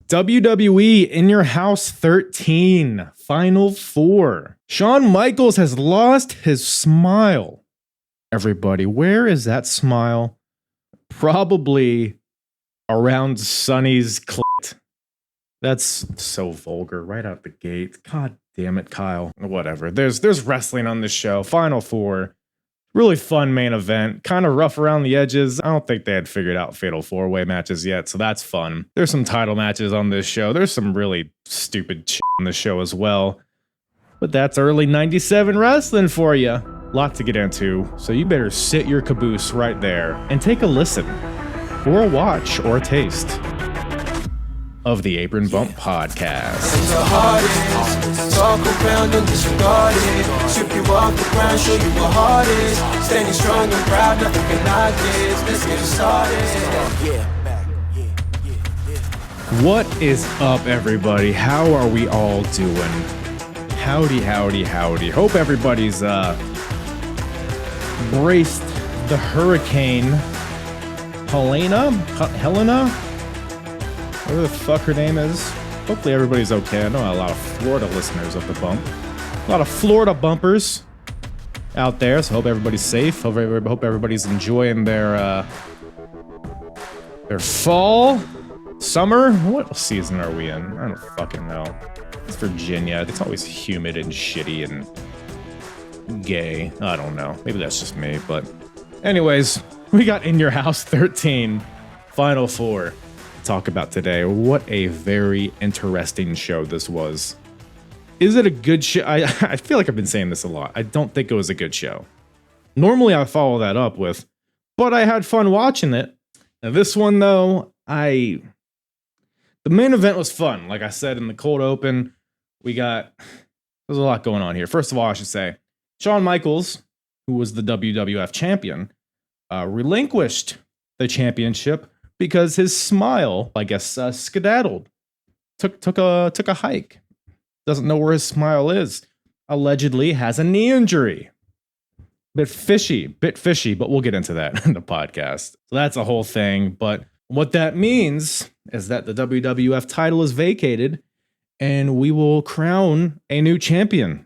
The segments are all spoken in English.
WWE In Your House 13, Final 4. Shawn Michaels has lost his smile. Everybody, where is that smile? Probably around Sonny's clit. That's so vulgar right out the gate. God damn it, Kyle. Whatever. There's wrestling on this show. Final 4. Really fun main event. Kind of rough around the edges. I don't think they had figured out Fatal 4-Way matches yet, so that's fun. There's some title matches on this show. There's some really stupid shit on this show as well. But that's early 97 wrestling for you. Lot to get into, so you better sit your caboose right there and take a listen, or a watch, or a taste of the Apron Bump Podcast. It's the hardest. Talk around and disregard it. Strip you off the ground, show you what hard is. Standing strong and proud, nothing can knock this. Let's get it started. What is up, everybody? How are we all doing? Howdy, howdy, howdy. Hope everybody's braced the hurricane Helena, whatever the fuck her name is. Hopefully everybody's okay. I know a lot of Florida listeners of the bump. A lot of Florida bumpers out there, so hope everybody's safe. Hope everybody's enjoying their fall, summer. What season are we in? I don't fucking know. It's Virginia. It's always humid and shitty and gay. I don't know. Maybe that's just me, but anyways, we got In Your House 13, Final 4. Talk about today. What a very interesting show this was. Is it a good show? I feel like I've been saying this a lot. I don't think it was a good show. Normally I follow that up with, but I had fun watching it. Now this one though, the main event was fun. Like I said in the cold open, there's a lot going on here. First of all, I should say, Shawn Michaels, who was the WWF champion, relinquished the championship because his smile, I guess, skedaddled. Took a hike. Doesn't know where his smile is. Allegedly has a knee injury. Bit fishy, but we'll get into that in the podcast. So that's a whole thing. But what that means is that the WWF title is vacated and we will crown a new champion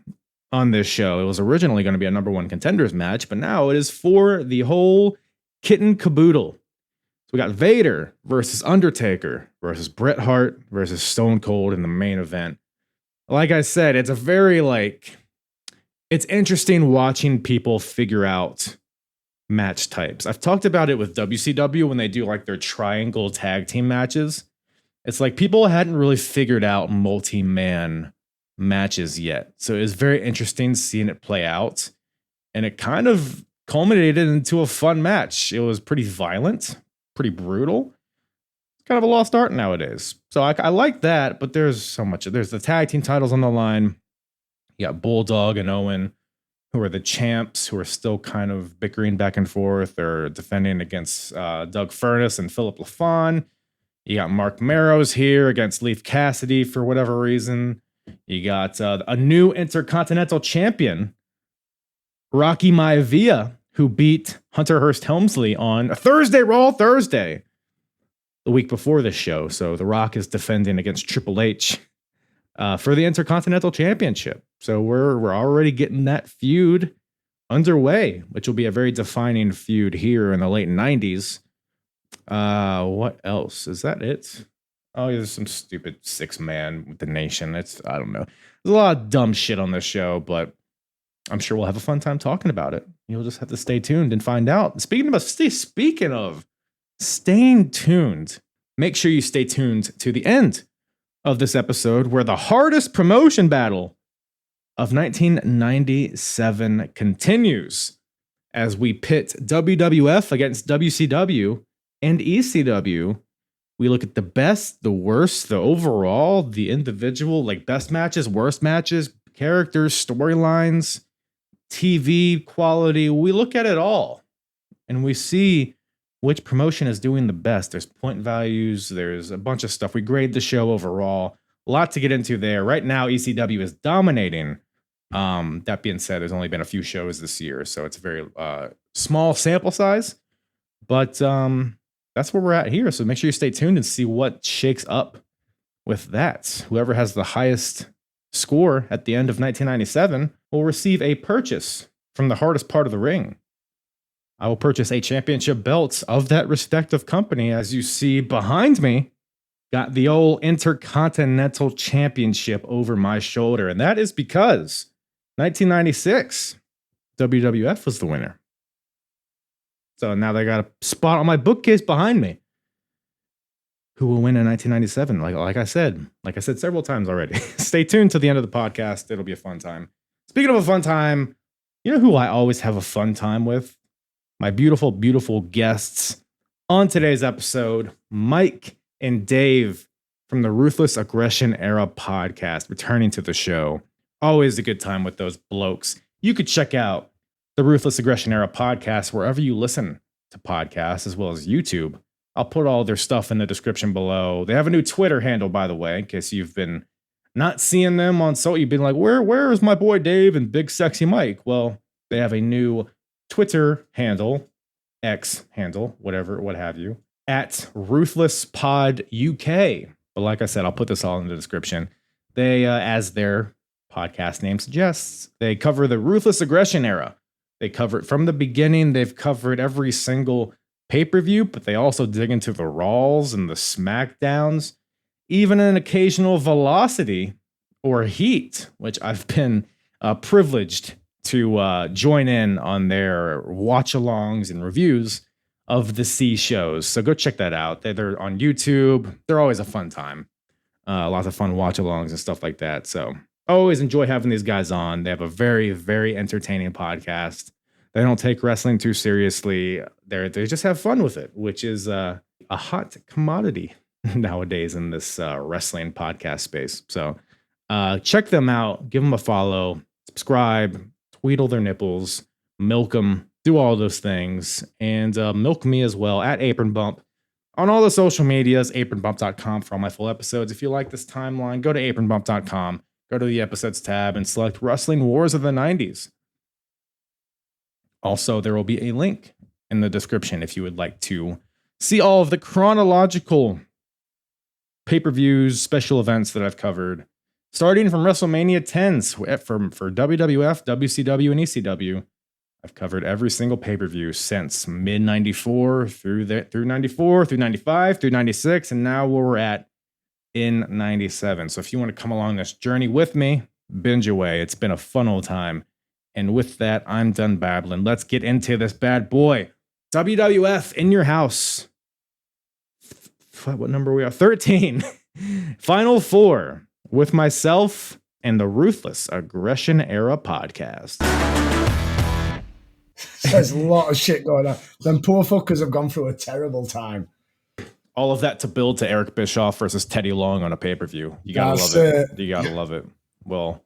on this show. It was originally going to be a number one contenders match, but now it is for the whole kit and caboodle. So we got Vader versus Undertaker versus Bret Hart versus Stone Cold in the main event. Like I said, it's a very it's interesting watching people figure out match types. I've talked about it with WCW when they do like their triangle tag team matches. It's like people hadn't really figured out multi-man matches yet. So it was very interesting seeing it play out. And it kind of culminated into a fun match. It was pretty violent, pretty brutal. It's kind of a lost art nowadays. So I like that, but there's so much. There's the tag team titles on the line. You got Bulldog and Owen, who are the champs, who are still kind of bickering back and forth. They're defending against Doug Furnas and Philip LaFon. You got Mark Marrows here against Leif Cassidy for whatever reason. You got a new Intercontinental Champion, Rocky Maivia, who beat Hunter Hearst Helmsley on a Raw Thursday, the week before this show. So The Rock is defending against Triple H for the Intercontinental Championship. So we're already getting that feud underway, which will be a very defining feud here in the late 90s. What else? Is that it? Oh, there's some stupid 6-man with the Nation. I don't know. There's a lot of dumb shit on this show, but I'm sure we'll have a fun time talking about it. You'll just have to stay tuned and find out. Speaking of staying tuned, make sure you stay tuned to the end of this episode where the hardest promotion battle of 1997 continues as we pit WWF against WCW and ECW. We look at the best, the worst, the overall, the individual, like best matches, worst matches, characters, storylines, TV quality. We look at it all and we see which promotion is doing the best. There's point values. There's a bunch of stuff. We grade the show overall. A lot to get into there. Right now, ECW is dominating. That being said, there's only been a few shows this year, so it's a very small sample size. But that's where we're at here. So make sure you stay tuned and see what shakes up with that, whoever has the highest score at the end of 1997 will receive a purchase from the hardest part of the ring. I will purchase a championship belt of that respective company. As you see behind me, got the old Intercontinental Championship over my shoulder. And that is because 1996, WWF was the winner. So now they got a spot on my bookcase behind me. Who will win in 1997? Like I said several times already. Stay tuned to the end of the podcast. It'll be a fun time. Speaking of a fun time, you know who I always have a fun time with? My beautiful, beautiful guests on today's episode, Mike and Dave from the Ruthless Aggression Era podcast, returning to the show. Always a good time with those blokes. You could check out the Ruthless Aggression Era podcast wherever you listen to podcasts, as well as YouTube. I'll put all their stuff in the description below. They have a new Twitter handle, by the way, in case you've been not seeing them on social. You've been like, where is my boy Dave and Big Sexy Mike? Well, they have a new Twitter handle, X handle, whatever, what have you, at Ruthless Pod UK. But like I said, I'll put this all in the description. They, as their podcast name suggests, they cover the Ruthless Aggression Era. They cover it from the beginning. They've covered every single pay-per-view, but they also dig into the Raws and the SmackDowns, even an occasional Velocity or Heat, which I've been privileged to join in on their watch-alongs and reviews of the C shows. So go check that out. They're on YouTube. They're always a fun time. Lots of fun watch-alongs and stuff like that. So I always enjoy having these guys on. They have a very, very entertaining podcast. They don't take wrestling too seriously. They just have fun with it, which is a hot commodity nowadays in this wrestling podcast space. So check them out. Give them a follow. Subscribe. Tweedle their nipples. Milk them. Do all those things. And milk me as well at Apron Bump. On all the social medias, apronbump.com for all my full episodes. If you like this timeline, go to apronbump.com. Go to the episodes tab and select Wrestling Wars of the 90s. Also, there will be a link in the description if you would like to see all of the chronological pay-per-views, special events that I've covered, starting from WrestleMania 10s for WWF, WCW, and ECW. I've covered every single pay-per-view since mid-94 through 94, through 95, through 96, and now where we're at in 97. So if you want to come along this journey with me, binge away. It's been a fun old time. And with that, I'm done babbling. Let's get into this bad boy. WWF in your house. What number are we at? 13. Final four with myself and the Ruthless Aggression Era podcast. There's a lot of shit going on. Them poor fuckers have gone through a terrible time. All of that to build to Eric Bischoff versus Teddy Long on a pay-per-view. You gotta love it. You gotta love it. Well,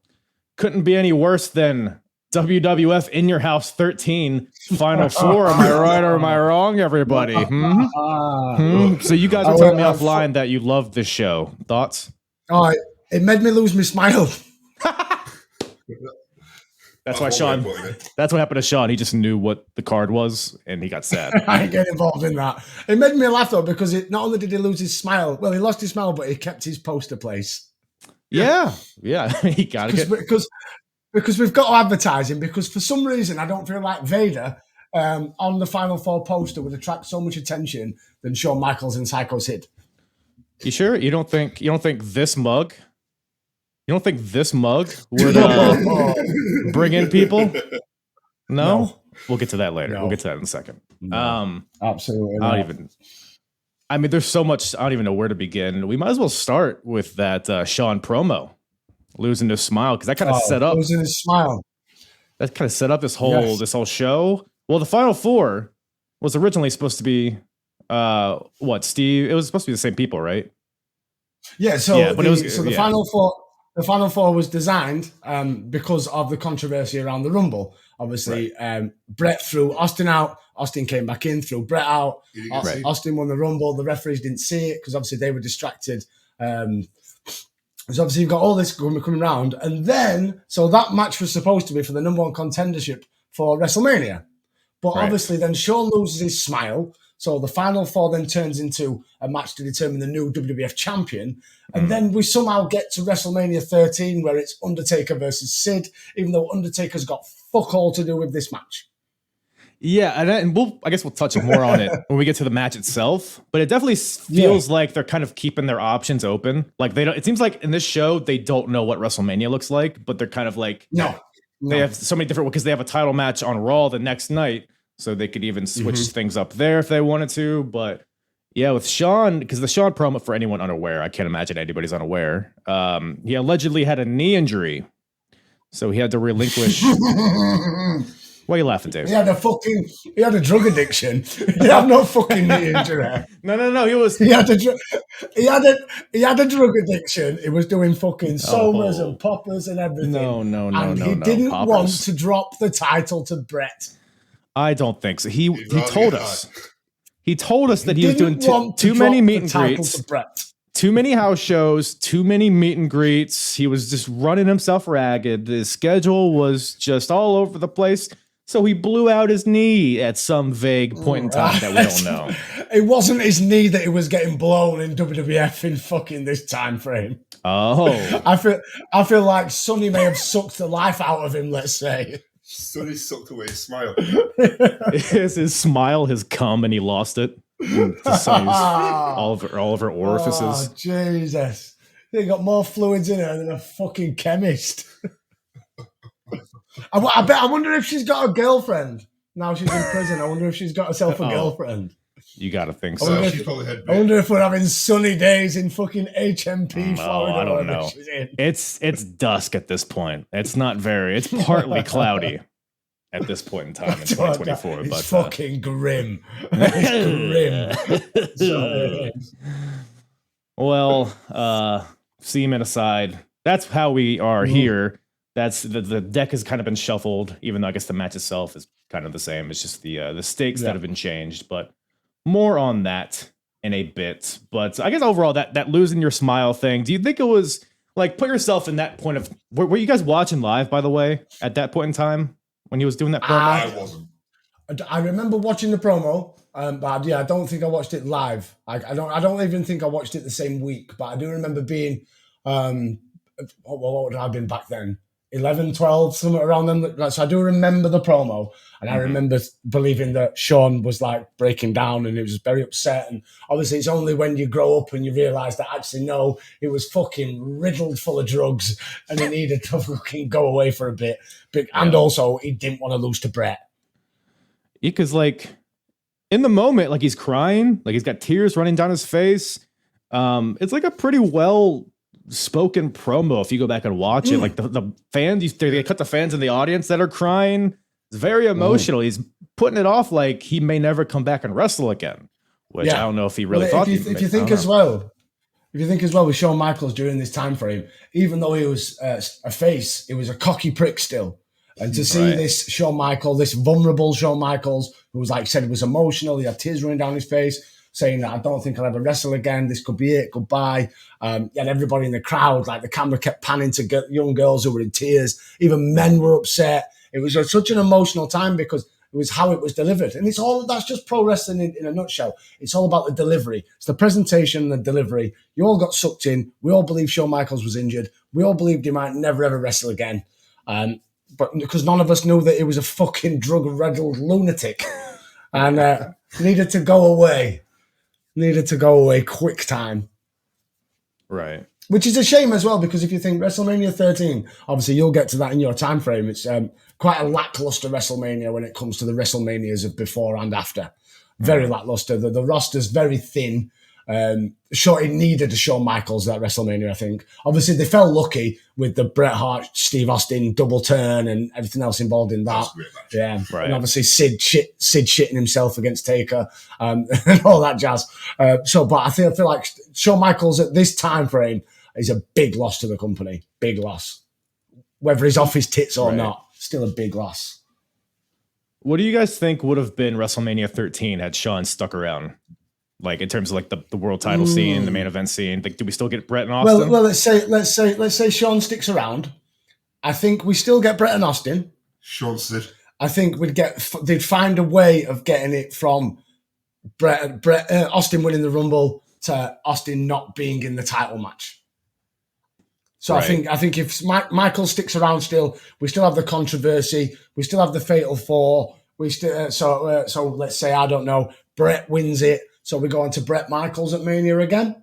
couldn't be any worse than WWF in your house 13 final four. Am I right or am I wrong, everybody? So you guys were telling me offline that you loved this show. Thoughts? Oh, it made me lose my smile. That's why Shawn. That's what happened to Shawn. He just knew what the card was, and he got sad. I didn't get involved in that. It made me laugh though because not only did he lose his smile, well, he lost his smile, but he kept his poster place. Yeah. He got it because we've got to advertise him. Because for some reason, I don't feel like Vader on the Final Four poster would attract so much attention than Shawn Michaels and Psycho's Hid. You sure? You don't think this mug? You don't think this mug would bring in people? No? We'll get to that later. No. We'll get to that in a second. No, absolutely not. There's so much. I don't even know where to begin. We might as well start with that Shawn promo, losing his smile, because that kind of set up. Losing his smile. That kind of set up this whole show. Well, the Final Four was originally supposed to be Steve? It was supposed to be the same people, right? Yeah. The Final Four. The Final Four was designed because of the controversy around the Rumble. Obviously, right. Brett threw Austin out. Austin came back in, threw Brett out. Austin won the Rumble. The referees didn't see it because obviously they were distracted. So obviously you've got all this coming around. And then, so that match was supposed to be for the number one contendership for WrestleMania. But obviously then Shawn loses his smile. So the Final Four then turns into a match to determine the new WWF champion. And then we somehow get to WrestleMania 13 where it's Undertaker versus Sid, even though Undertaker's got fuck all to do with this match. Yeah, and I guess we'll touch more on it when we get to the match itself. But it definitely feels like they're kind of keeping their options open. Like they don't. It seems like in this show they don't know what WrestleMania looks like, but they're kind of like they have so many different because they have a title match on Raw the next night, so they could even switch things up there if they wanted to. But yeah, with Shawn, because the Shawn promo, for anyone unaware, I can't imagine anybody's unaware. He allegedly had a knee injury, so he had to relinquish. Why are you laughing, Dave? He had a drug addiction. He had no fucking knee injury. No. He had a drug addiction. He was doing fucking somas and poppers and everything. No. He didn't want to drop the title to Brett. I don't think so. He told us. He told us that he was doing too many meet and greets, too many house shows, too many meet and greets. He was just running himself ragged. His schedule was just all over the place. So he blew out his knee at some vague point in time that we don't know. It wasn't his knee that he was getting blown in WWF in fucking this time frame. Oh. I feel like Sonny may have sucked the life out of him, let's say. Sonny sucked away his smile. His smile has come and he lost it. all of her orifices. Oh, Jesus. They got more fluids in her than a fucking chemist. I wonder if she's got a girlfriend. Now she's in prison. I wonder if she's got herself a girlfriend. You got to think so. I wonder if we're having sunny days in fucking HMP, Florida. I don't know. It's dusk at this point. It's partly cloudy at this point in time in 2024. It's fucking grim. It's grim. Well, semen aside, that's how we are here. That's the deck has kind of been shuffled, even though I guess the match itself is kind of the same. It's just the stakes that have been changed, but more on that in a bit. But I guess overall, that losing your smile thing, do you think it was like, put yourself in that point of, were you guys watching live, by the way, at that point in time when he was doing that promo? I wasn't. I remember watching the promo, but yeah, I don't think I watched it live. I don't even think I watched it the same week, but I do remember being, what would I have been back then? 11, 12, somewhere around them. So I do remember the promo, and I remember believing that Shawn was like breaking down and he was very upset. And obviously it's only when you grow up and you realise that actually, no, he was fucking riddled full of drugs and he needed to fucking go away for a bit. And also he didn't want to lose to Brett. Because like in the moment, like he's crying, like he's got tears running down his face. It's like a pretty well spoken promo if you go back and watch it. Like the fans, they cut the fans in the audience that are crying. It's very emotional. He's putting it off like he may never come back and wrestle again, which I don't know if he really thought. If you think as well with Shawn Michaels during this time frame, even though he was a face, he was a cocky prick still. And to see this Shawn Michaels, this vulnerable Shawn Michaels, who was like said he was emotional, he had tears running down his face, saying that I don't think I'll ever wrestle again. This could be it. Goodbye. And everybody in the crowd, like the camera kept panning to young girls who were in tears. Even men were upset. It was such an emotional time because it was how it was delivered. And that's just pro wrestling in a nutshell. It's all about the delivery. It's the presentation and the delivery. You all got sucked in. We all believed Shawn Michaels was injured. We all believed he might never, ever wrestle again. But because none of us knew that he was a fucking drug-riddled lunatic and needed to go away. Quick time. Right. Which is a shame as well, because if you think WrestleMania 13, obviously you'll get to that in your time frame. It's quite a lackluster WrestleMania when it comes to the WrestleManias of before and after. Very lackluster. The roster's very thin. Sure, it needed a Shawn Michaels that WrestleMania, I think. Obviously, they felt lucky with the Bret Hart, Steve Austin double turn and everything else involved in that. Yeah, right. And obviously Sid shitting himself against Taker and all that jazz. But I feel like Shawn Michaels at this time frame is a big loss to the company. Big loss. Whether he's off his tits or not, still a big loss. What do you guys think would have been WrestleMania 13 had Shawn stuck around? Like in terms of like the world title scene, the main event scene, like do we still get Brett and Austin? Well, let's say Shawn sticks around. I think we still get Brett and Austin. Shawn Sid. I think they'd find a way of getting it from Austin winning the Rumble to Austin not being in the title match. So right. I think if Michael sticks around still, we still have the controversy, we still have the Fatal 4. We still so let's say, I don't know, Bret wins it, so we go on to Bret Michaels at Mania again.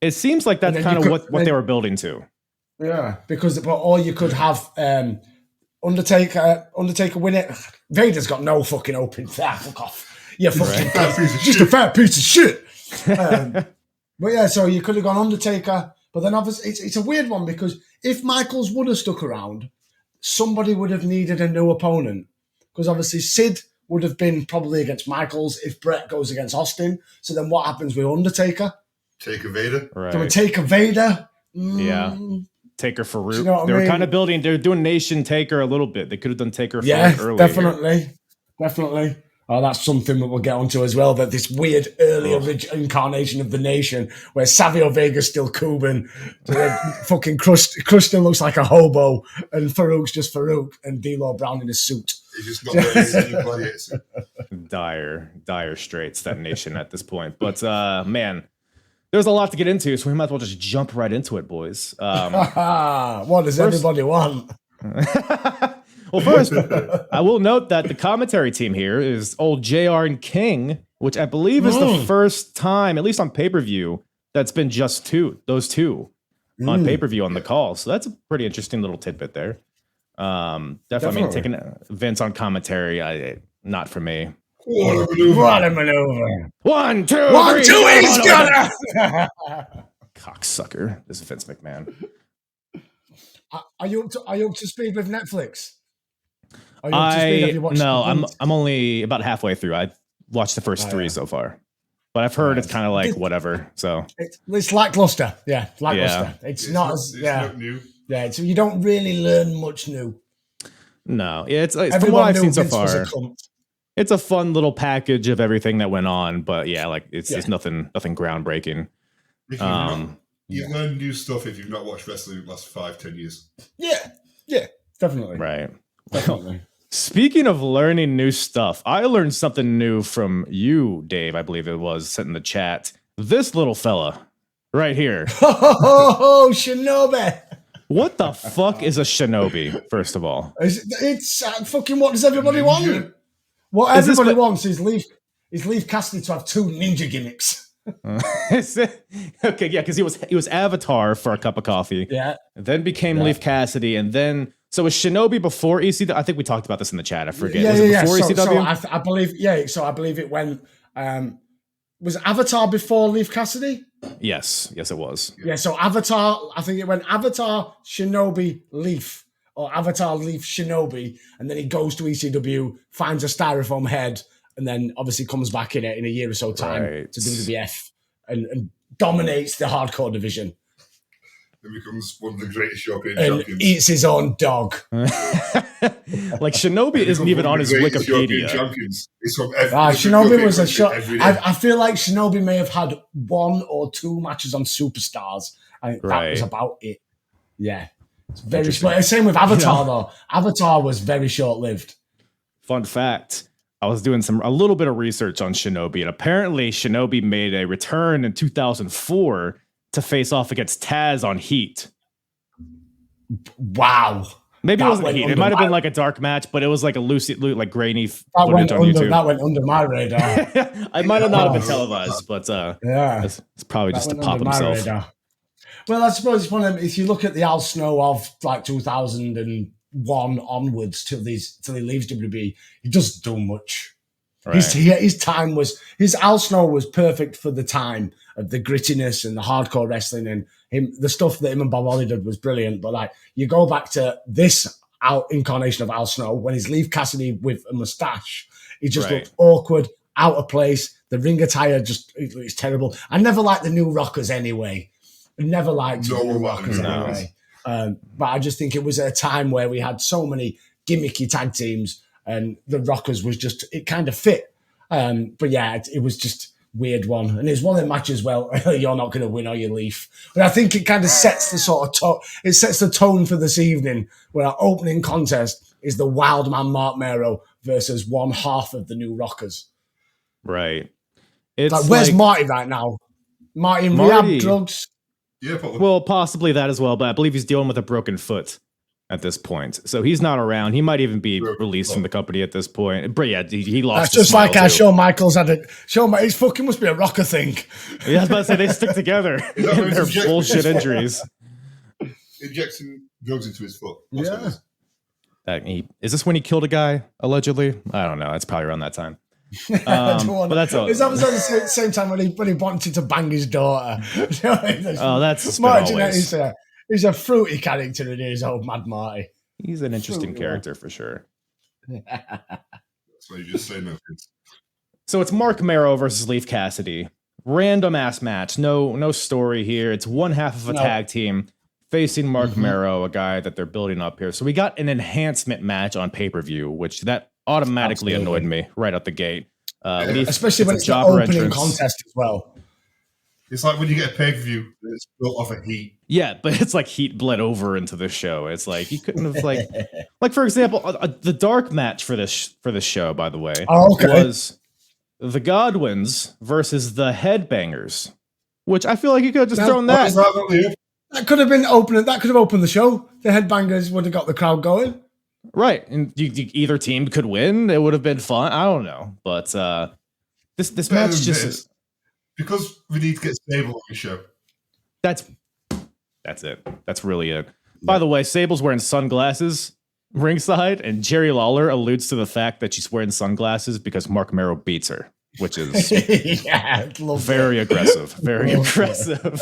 It seems like that's kind of what they were building to. Yeah, or you could have Undertaker win it. Vader's got no fucking open. Fuck off. Yeah, fucking just a fat piece of shit. But yeah, so you could have gone Undertaker, but then obviously it's a weird one because if Michaels would have stuck around, somebody would have needed a new opponent. Because obviously Sid would have been probably against Michaels if Bret goes against Austin. So then what happens with Undertaker? Take a Vader. Right. Can we take a Vader? Yeah. Taker Farouk. You know they were kind of building, they were doing Nation Taker a little bit. They could have done Taker Farouk earlier. Definitely. Oh, that's something that we'll get onto as well, that this weird early incarnation of the Nation where Savio Vega's still Cuban, fucking Crust still looks like a hobo, and Farouk's just Farouk, and D'Lo Brown in a suit. He's just not wearing any dire straits, that Nation at this point. But, man, there's a lot to get into, so we might as well just jump right into it, boys. What does everybody want? Well, first, I will note that the commentary team here is old JR and King, which I believe is the first time, at least on pay-per-view, that's been just those two on pay-per-view on the call. So that's a pretty interesting little tidbit there. Definitely. I mean, taking Vince on commentary, not for me. What a maneuver. 1, 2, 1, 2, he's gonna. Cocksucker. This is Vince McMahon. Are you up to speed with Netflix? I'm only about halfway through. I watched the first 3 so far, but I've heard it's kind of like whatever. So it's lackluster. Yeah, lackluster. Yeah. It's not new. Yeah, so you don't really learn much new. No, it's from what I've seen so far. It's a fun little package of everything that went on, but yeah, like it's nothing groundbreaking. You learn new stuff if you've not watched wrestling in the last 5-10 years. Yeah, definitely. Right. Definitely. Speaking of learning new stuff, I learned something new from you, Dave, I believe it was, sent in the chat. This little fella right here. Oh, Shinobi. What the fuck is a Shinobi, first of all? It's fucking what does everybody want? What everybody wants is Leif Cassidy to have 2 ninja gimmicks. Okay, yeah, because he was Avatar for a cup of coffee. Yeah. Then became Leif Cassidy, and then so was Shinobi before ECW? I think we talked about this in the chat. I forget. Yeah, was it before ECW? So I believe. Yeah. So I believe it went. Was Avatar before Leif Cassidy? Yes, it was. Yeah. So Avatar. I think it went Avatar, Shinobi, Leif, or Avatar, Leif, Shinobi, and then he goes to ECW, finds a styrofoam head, and then obviously comes back in a year or so time to WWF and dominates the hardcore division. Then becomes one of the greatest European champions. Eats his own dog. Like Shinobi isn't even on his Wikipedia. Shinobi was a shot. I feel like Shinobi may have had 1 or 2 matches on Superstars. I think that was about it. Yeah. It's very short. Same with Avatar though. Avatar was very short-lived. Fun fact. I was doing a little bit of research on Shinobi, and apparently Shinobi made a return in 2004 to face off against Taz on Heat. Wow. Maybe it wasn't Heat. It might have been like a dark match, but it was like a like grainy footage on YouTube. That went under my radar. I might have not have been televised, but it's probably just to pop himself. Radar. Well, I suppose it's one of them, if you look at the Al Snow of like 2001 onwards till he leaves WB, he doesn't do much. Right. His Al Snow was perfect for the time of the grittiness and the hardcore wrestling, and the stuff that him and Bob Holly did was brilliant. But like you go back to this incarnation of Al Snow when he's Leif Cassidy with a mustache, he just looked awkward, out of place. The ring attire it's terrible. I never liked the New Rockers anyway. I never liked the New Rockers anyway. But I just think it was a time where we had so many gimmicky tag teams, and the Rockers was just, it kind of fit. But yeah, it was just weird one. And it's one of the matches, well, you're not going to win, or you leave. But I think it kind of sets the sort of it sets the tone for this evening, where our opening contest is the Wild Man Mark Mero versus one half of the New Rockers. Right. It's like, where's Marty right now? Marty in rehab, drugs? Yeah, probably. Well, possibly that as well, but I believe he's dealing with a broken foot at this point. So he's not around. He might even be released from the company at this point. But yeah, he lost. That's just like how Shawn Michaels had it. His fucking must be a rocker thing. Yeah, I was about to say they stick together in their bullshit injuries. Injecting drugs into his foot. Yeah. Is this when he killed a guy, allegedly? I don't know. It's probably around that time. But that's all. That was at the same time when he wanted to bang his daughter. Oh, that's Marty. He's a fruity character in his old Mad Marty. He's an interesting character for sure. So you just say no. So it's Mark Marrow versus Leif Cassidy. Random ass match. No story here. It's one half of a tag team facing Mark Marrow, a guy that they're building up here. So we got an enhancement match on pay-per-view, which that automatically annoyed me right out the gate. Especially when it's an opening contest as well. It's like when you get a pay-per-view that's built off of heat. Yeah, but it's like heat bled over into the show. It's like you couldn't have like for example, the dark match for this show, by the way, was the Godwins versus the Headbangers, which I feel like you could have just thrown that. That could have been opening. That could have opened the show. The Headbangers would have got the crowd going. Right, and either team could win. It would have been fun. I don't know, but this match just because we need to get Sable on the show. That's it. That's really it. By the way, Sable's wearing sunglasses ringside, and Jerry Lawler alludes to the fact that she's wearing sunglasses because Mark Marrow beats her, which is very aggressive. Very aggressive.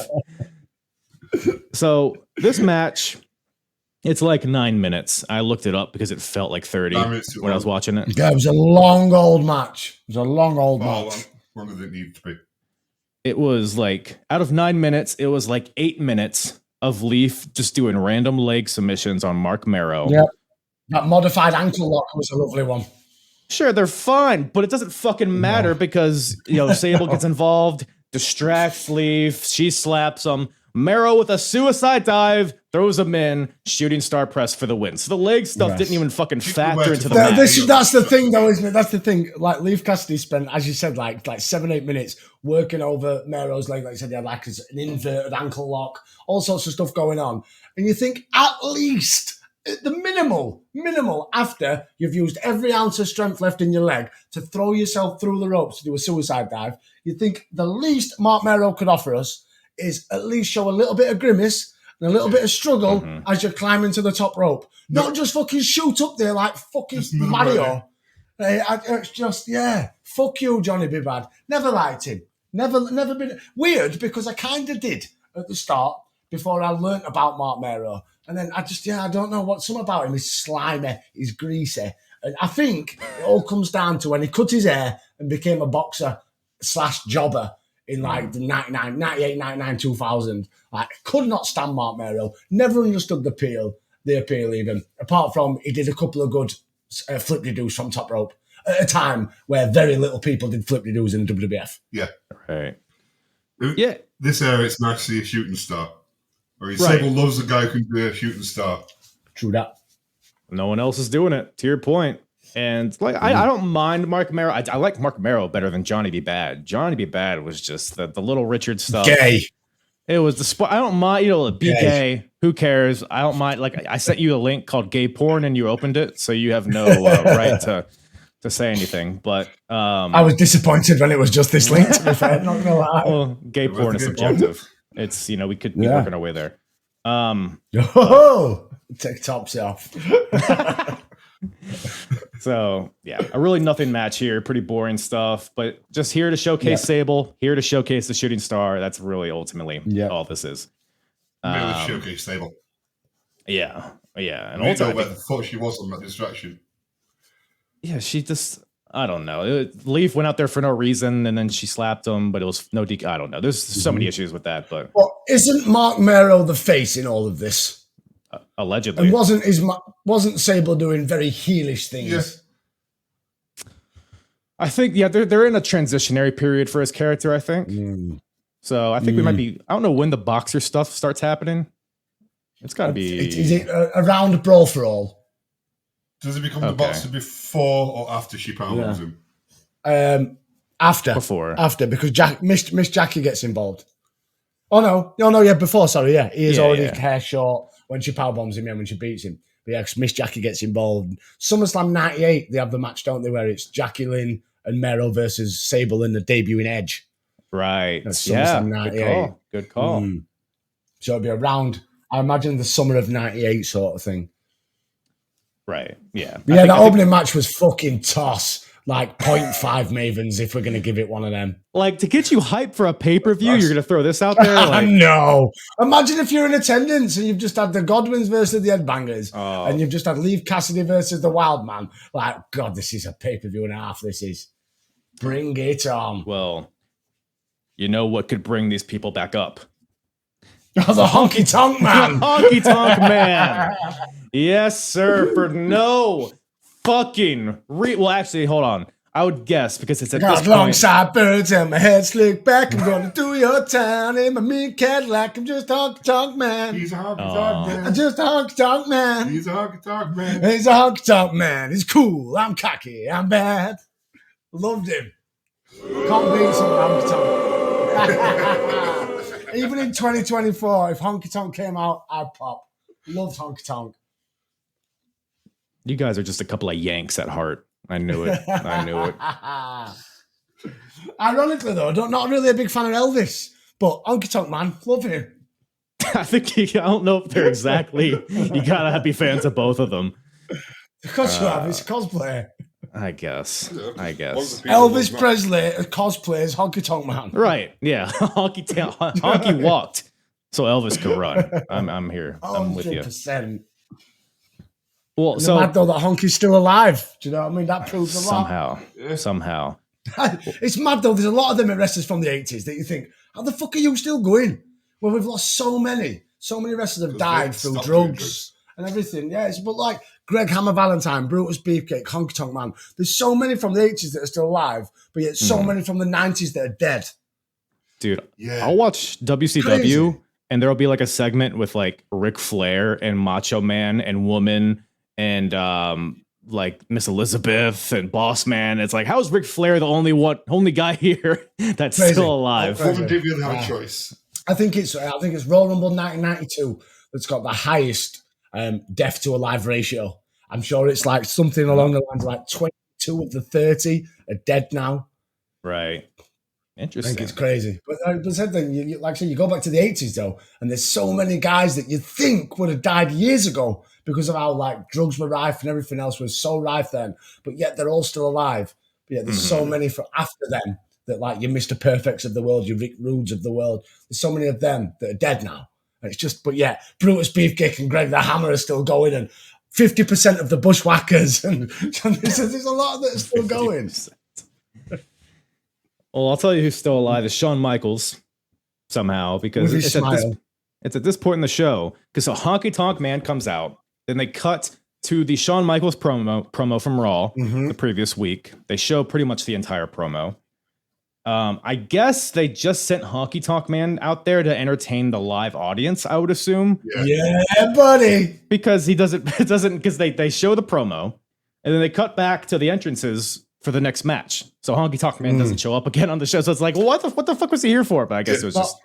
So this match, it's like 9 minutes. I looked it up because it felt like 30 when I was watching it. Yeah, it was a long old match. It was a long old match. Longer than it needed to be. It was like, out of 9 minutes, it was like 8 minutes of Leif just doing random leg submissions on Mark Marrow. Yep. That modified ankle lock was a lovely one. Sure, they're fine, but it doesn't fucking matter because, Sable gets involved, distracts Leif, she slaps him. Marrow with a suicide dive, throws him in, shooting star press for the win. So the leg stuff didn't even fucking factor into the match. That's the thing, though, isn't it? That's the thing. Like, Leif Cassidy spent, as you said, like 7-8 minutes working over Marrow's leg. Like you said, he had like an inverted ankle lock, all sorts of stuff going on. And you think, at least, the minimal, after you've used every ounce of strength left in your leg to throw yourself through the ropes to do a suicide dive, you think the least Mark Marrow could offer us is at least show a little bit of grimace and a little bit of struggle as you're climbing to the top rope. Not just fucking shoot up there like fucking Mario. It's just, fuck you, Johnny B. Bad. Never liked him. Never been... Weird, because I kind of did at the start before I learnt about Mark Marrow. And then I don't know what something about him. He's slimy, he's greasy. And I think it all comes down to when he cut his hair and became a boxer / jobber in like the 98, 99, 2000. Like, could not stand Mark Marrow. Never understood the appeal even. Apart from he did a couple of good flip-de-doos from top rope at a time where very little people did flip-de-doos in WWF. Yeah. Right. Yeah. This era, it's nice to see a shooting star. Sable loves a guy who can be a shooting star. True that. No one else is doing it, to your point. And like I don't mind Mark Marrow. I like Mark Marrow better than Johnny B. Bad. Johnny B. Bad was just the Little Richard stuff. Gay. It was the I don't mind, be gay. Who cares? I don't mind. Like, I sent you a link called gay porn and you opened it, so you have no right to say anything. But I was disappointed when it was just this link, to be fair. Not gonna lie. Well, gay porn is subjective. It's we could be working our way there. Take tops off. So yeah, a really nothing match here. Pretty boring stuff, but just here to showcase Sable, here to showcase the shooting star. That's really ultimately all this is. Showcase Sable. Yeah, and also where the fuck she was on that distraction. Yeah, she just, I don't know. Leif went out there for no reason, and then she slapped him, but it was no I don't know. There's so many issues with that, but isn't Mark Marrow the face in all of this? Allegedly, and wasn't Sable doing very heelish things? Yeah. I think they're in a transitionary period for his character. I think so. I think we might be. I don't know when the boxer stuff starts happening. It's got to be. Is it around Brawl for All? Does it become the boxer before or after she pounds him? Before, because Miss Jackie gets involved. Oh no, yeah, before. Sorry, yeah, he is already hair short when she powerbombs him, when she beats him. But yeah, because Miss Jackie gets involved. SummerSlam '98, they have the match, don't they, where it's Jackie Lynn and Mero versus Sable in the debuting Edge. Right. That's SummerSlam '98. Good call. So it'll be around, I imagine, the summer of '98 sort of thing. Right. Yeah. Yeah, the opening match was fucking toss. Like 0.5 Mavens, if we're going to give it one of them. Like, to get you hyped for a pay-per-view, you're going to throw this out there? Like... No. Imagine if you're in attendance and you've just had the Godwins versus the Headbangers, and you've just had Leave Cassidy versus the Wildman. Like, God, this is a pay-per-view and a half, this is. Bring it on. Well, you know what could bring these people back up? Oh, the Honky Tonk Man. Honky Tonk Man. Yes, sir, for no... fucking well, actually, hold on. I would guess because it's at this point. Long side birds and my head slicked back. I'm going through your town in my mean Cadillac. I'm just a honky tonk man. He's a honky tonk man. I'm just a honky tonk man. He's a honky tonk man. He's a honky tonk man. He's cool. I'm cocky. I'm bad. Loved him. Can't beat some honky tonk. Even in 2024, if honky tonk came out, I'd pop. Loved honky tonk. You guys are just a couple of Yanks at heart. I knew it. Ironically, though, not really a big fan of Elvis, but Honky Tonk Man, love him. I don't know if they're exactly. You gotta be fans of both of them. Because you have, it's a cosplay. I guess. Elvis Presley cosplays Honky Tonk Man. Right? Yeah. Honky walked, so Elvis could run. I'm here. I'm with you. 100%. Well, so mad though that Honky's still alive. Do you know what I mean? That proves a lot. Somehow. It's mad though. There's a lot of them wrestlers from the 80s that you think, how the fuck are you still going? Well, we've lost so many. So many wrestlers have died through drugs and everything. Yeah, but like Greg Hammer Valentine, Brutus Beefcake, Honky Tonk Man. There's so many from the 80s that are still alive, but yet so many from the 90s that are dead. Dude, I'll watch WCW. Crazy. And there'll be like a segment with like Ric Flair and Macho Man and Woman and like Miss Elizabeth and Boss Man. It's like, how is Ric Flair the only guy here that's still alive? Woman didn't have a choice. I think it's Royal Rumble 1992 that's got the highest death to alive ratio. I'm sure it's like something along the lines of like 22 of the 30 are dead now. Right. Interesting. I think it's crazy. But the same thing, like I said, you go back to the 80s though, and there's so many guys that you think would have died years ago because of how like drugs were rife and everything else was so rife then, but yet they're all still alive. But yet there's so many from after them that like your Mr. Perfects of the world, your Rick Rudes of the world. There's so many of them that are dead now. And it's just, but yeah, Brutus Beefcake and Greg the Hammer are still going, and 50% of the Bushwhackers, and there's a lot that are still going. Well, I'll tell you who's still alive is Shawn Michaels somehow, because it's at this point in the show, because a Honky Tonk Man comes out, then they cut to the Shawn Michaels promo from Raw the previous week. They show pretty much the entire promo. I guess they just sent Honky Tonk Man out there to entertain the live audience, I would assume. Yeah, buddy. Because because they show the promo and then they cut back to the entrances for the next match. So Honky Tonk Man doesn't show up again on the show. So it's like, well, what the fuck was he here for? But I guess it was just...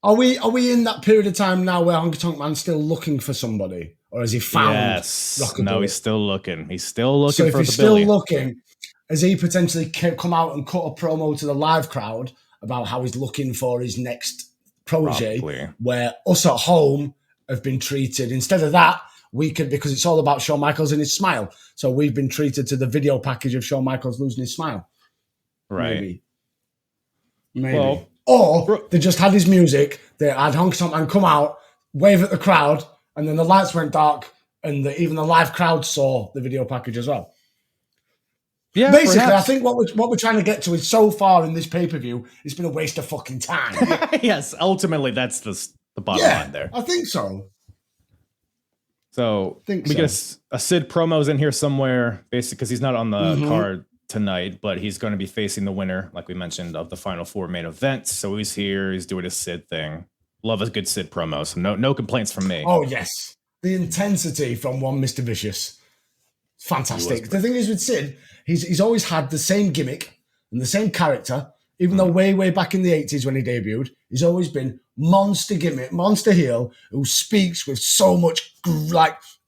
Are we in that period of time now where Honky Tonk Man's still looking for somebody? Or has he found... Yes. No, he's still looking. He's still looking for the Billy. So if he's still looking, has he potentially come out and cut a promo to the live crowd about how he's looking for his next protege? Probably. Where us at home have been treated. Instead of that, we could, because it's all about Shawn Michaels and his smile. So we've been treated to the video package of Shawn Michaels losing his smile. Right. Maybe. Well, or they just had his music. They had Honky Tonk Man come out, wave at the crowd, and then the lights went dark, and even the live crowd saw the video package as well. Yeah. Basically, perhaps. I think what we're trying to get to is, so far in this pay-per-view, it's been a waste of fucking time. Yes, ultimately that's the bottom line there. I think so. So we get a Sid promos in here somewhere, basically, because he's not on the card tonight, but he's going to be facing the winner, like we mentioned, of the Final Four main event. So he's here. He's doing his Sid thing. Love a good Sid promo. So no complaints from me. Oh, yes. The intensity from one Mr. Vicious. Fantastic. The thing is with Sid, he's always had the same gimmick And the same character, even though way back in the 80s when he debuted, he's always been monster gimmick, monster heel who speaks with so much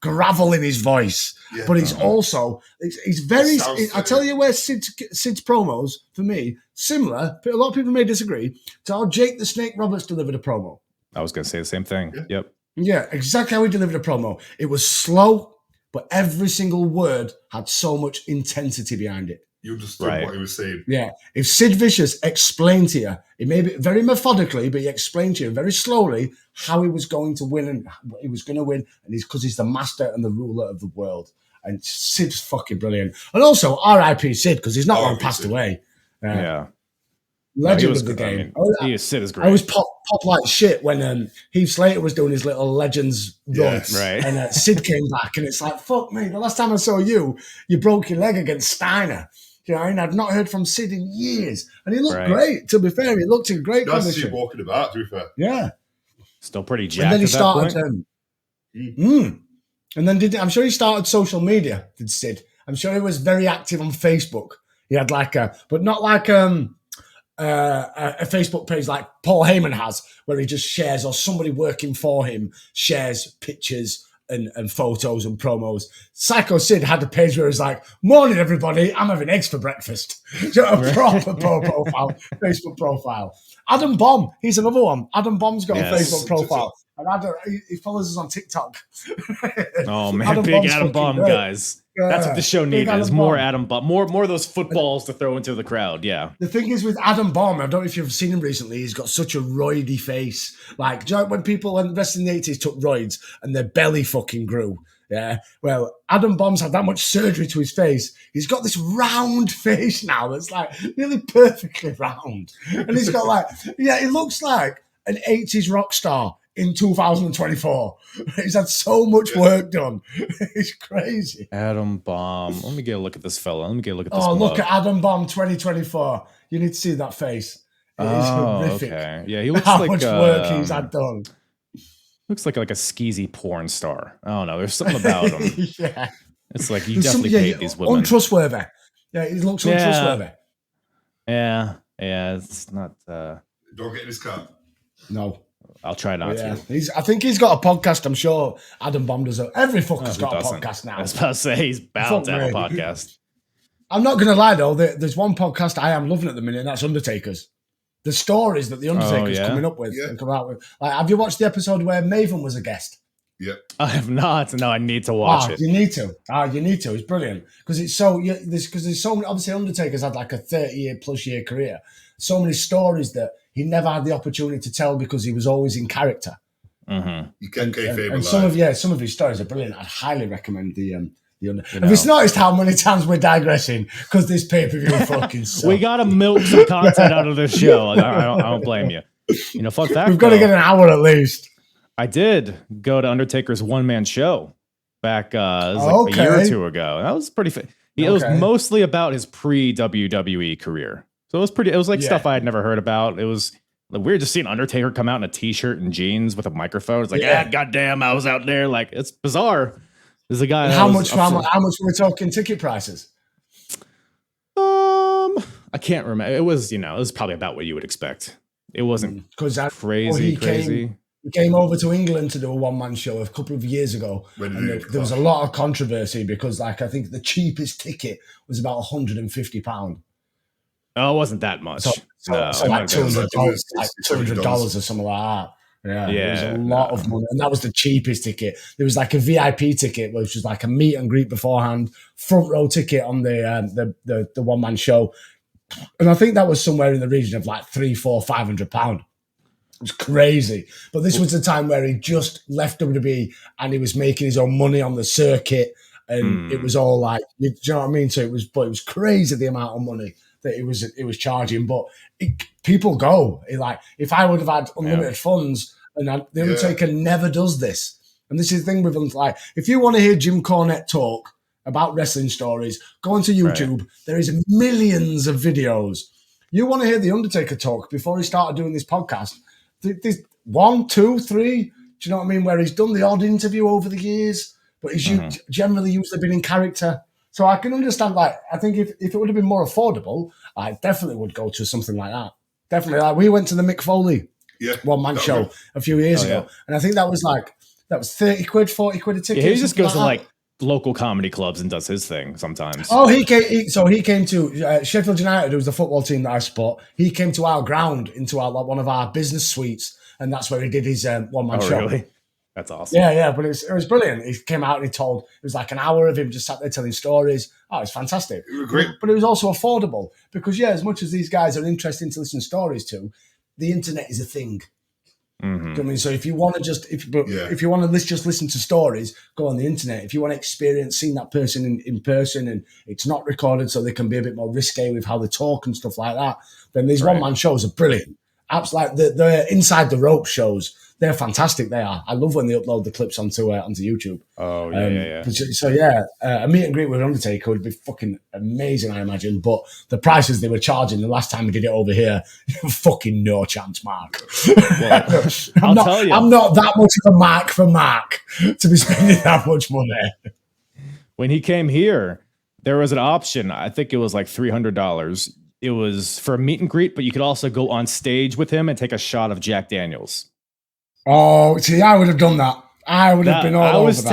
gravel in his voice. Yeah, but he's also, he's very, I tell you where Sid's promos, for me, similar, but a lot of people may disagree, to how Jake the Snake Roberts delivered a promo. I was going to say the same thing. Yeah. Yep. Yeah, exactly how he delivered a promo. It was slow, but every single word had so much intensity behind it. You understood what he was saying. Yeah. If Sid Vicious explained to you, it may be very methodically, but he explained to you very slowly how he was going to win and he was going to win, and because he's the master and the ruler of the world. And Sid's fucking brilliant. And also, R.I.P. Sid, because he's not long passed away. Legend of the game. Sid is great. I was pop like shit when Heath Slater was doing his little Legends run. Yes, right. And Sid came back, and it's like, fuck me, the last time I saw you broke your leg against Steiner. You know, and I'd not heard from Sid in years. And he looked great, to be fair. He looked in great condition. Sid walking about, to be fair. Yeah. Still pretty jacked. And then he started... And then I'm sure he started social media, did Sid. I'm sure he was very active on Facebook. He had but not like a Facebook page like Paul Heyman has, where he just shares, or somebody working for him shares pictures and photos and promos. Psycho Sid had a page where he was like, morning, everybody, I'm having eggs for breakfast. A proper profile, Facebook profile. Adam Bomb, he's another one. Adam Bomb's got a Facebook profile. And he follows us on TikTok. Oh, man, big Adam Bomb guys. That's what the show needs, is more Adam Bomb. More of those footballs to throw into the crowd, yeah. The thing is with Adam Bomb, I don't know if you've seen him recently, he's got such a roidy face. Like, do you know when people in the 80s took roids and their belly fucking grew? Yeah. Well, Adam Bomb's had that much surgery to his face. He's got this round face now that's like nearly perfectly round. And he's got he looks like an 80s rock star in 2024. He's had so much work done. It's crazy. Adam Bomb. Let me get a look at this fella. Let me get a look at this. Oh, look at Adam Bomb 2024. You need to see that face. It is horrific. Okay. Yeah, he looks how like much work he's had done. Looks like a skeezy porn star. I don't know. There's something about him. Yeah. It's like you definitely paid these women. Untrustworthy. Yeah, he looks untrustworthy. Yeah. Yeah, it's not... Don't get in his car. No. I'll try not to. I think he's got a podcast. I'm sure Adam Bomb does. Every fucker's got a podcast now. I was about to say he's bound to have a podcast. I'm not going to lie, though. There's one podcast I am loving at the minute, and that's Undertaker's. The stories that the Undertaker's coming up with and come out with. Like, have you watched the episode where Maven was a guest? Yep. I have not. No, I need to watch it. You need to. You need to. It's brilliant because there's so many. Obviously, Undertaker's had like a 30-year career. So many stories that he never had the opportunity to tell because he was always in character. Mm-hmm. You can and some of his stories are brilliant. I'd highly recommend the Have you noticed how many times we're digressing because this pay-per-view fucking sucks? We gotta milk some content out of this show. I don't blame you. Fun fact. We've got to get an hour at least. I did go to Undertaker's one-man show back a year or two ago. That was pretty. It was mostly about his pre-WWE career. So it was pretty. It was like stuff I had never heard about. It was weird just seeing Undertaker come out in a t-shirt and jeans with a microphone. It's like, goddamn, I was out there. Like, it's bizarre. There's a guy. How much we're talking ticket prices? I can't remember. It was it was probably about what you would expect. It wasn't crazy. He came over to England to do a one-man show a couple of years ago. And there was a lot of controversy because, I think the cheapest ticket was about £150. Oh, it wasn't that much. So like $200 or something like that. Yeah, it was a lot of money, and that was the cheapest ticket. There was like a VIP ticket, which was like a meet and greet beforehand, front row ticket on the one-man show, and I think that was somewhere in the region of like £300-500. It was crazy, but this was the time where he just left WWE and he was making his own money on the circuit, and it was all like, do you know what I mean? So it was crazy the amount of money that it was charging, but people go. If I would have had unlimited funds, and the Undertaker never does this. And this is the thing with him. Like, if you want to hear Jim Cornette talk about wrestling stories, go onto YouTube. Right. There is millions of videos. You want to hear the Undertaker talk before he started doing this podcast? There's 1, 2, 3. Do you know what I mean? Where he's done the odd interview over the years, but he's generally usually been in character. So I can understand, like, I think if it would have been more affordable, I definitely would go to something like that. Definitely. Like, we went to the Mick Foley one-man show a few years ago, and I think that was 30 quid, 40 quid a ticket. Yeah, he just goes to like local comedy clubs and does his thing sometimes. Oh, he came to Sheffield United, who was the football team that I support. He came to our ground, into one of our business suites, and that's where he did his one-man show. Really? That's awesome. Yeah, but it was brilliant. He came out and he told, it was like an hour of him just sat there telling stories. Oh, it was fantastic. It was great. But it was also affordable because, as much as these guys are interesting to listen to stories to, the internet is a thing. Mm-hmm. I mean, so if you want to if you want to just listen to stories, go on the internet. If you want to experience seeing that person in person and it's not recorded, so they can be a bit more risque with how they talk and stuff like that, then these one-man shows are brilliant. Apps like the Inside the Rope shows, they're fantastic. They are. I love when they upload the clips onto YouTube. Oh, yeah. So, a meet and greet with Undertaker would be fucking amazing, I imagine. But the prices they were charging the last time we did it over here, fucking no chance, Mark. Well, tell you. I'm not that much of a mark for Mark to be spending that much money. When he came here, there was an option. I think it was like $300. It was for a meet and greet, but you could also go on stage with him and take a shot of Jack Daniels. Oh, see, I would have done that. I would have been all over that.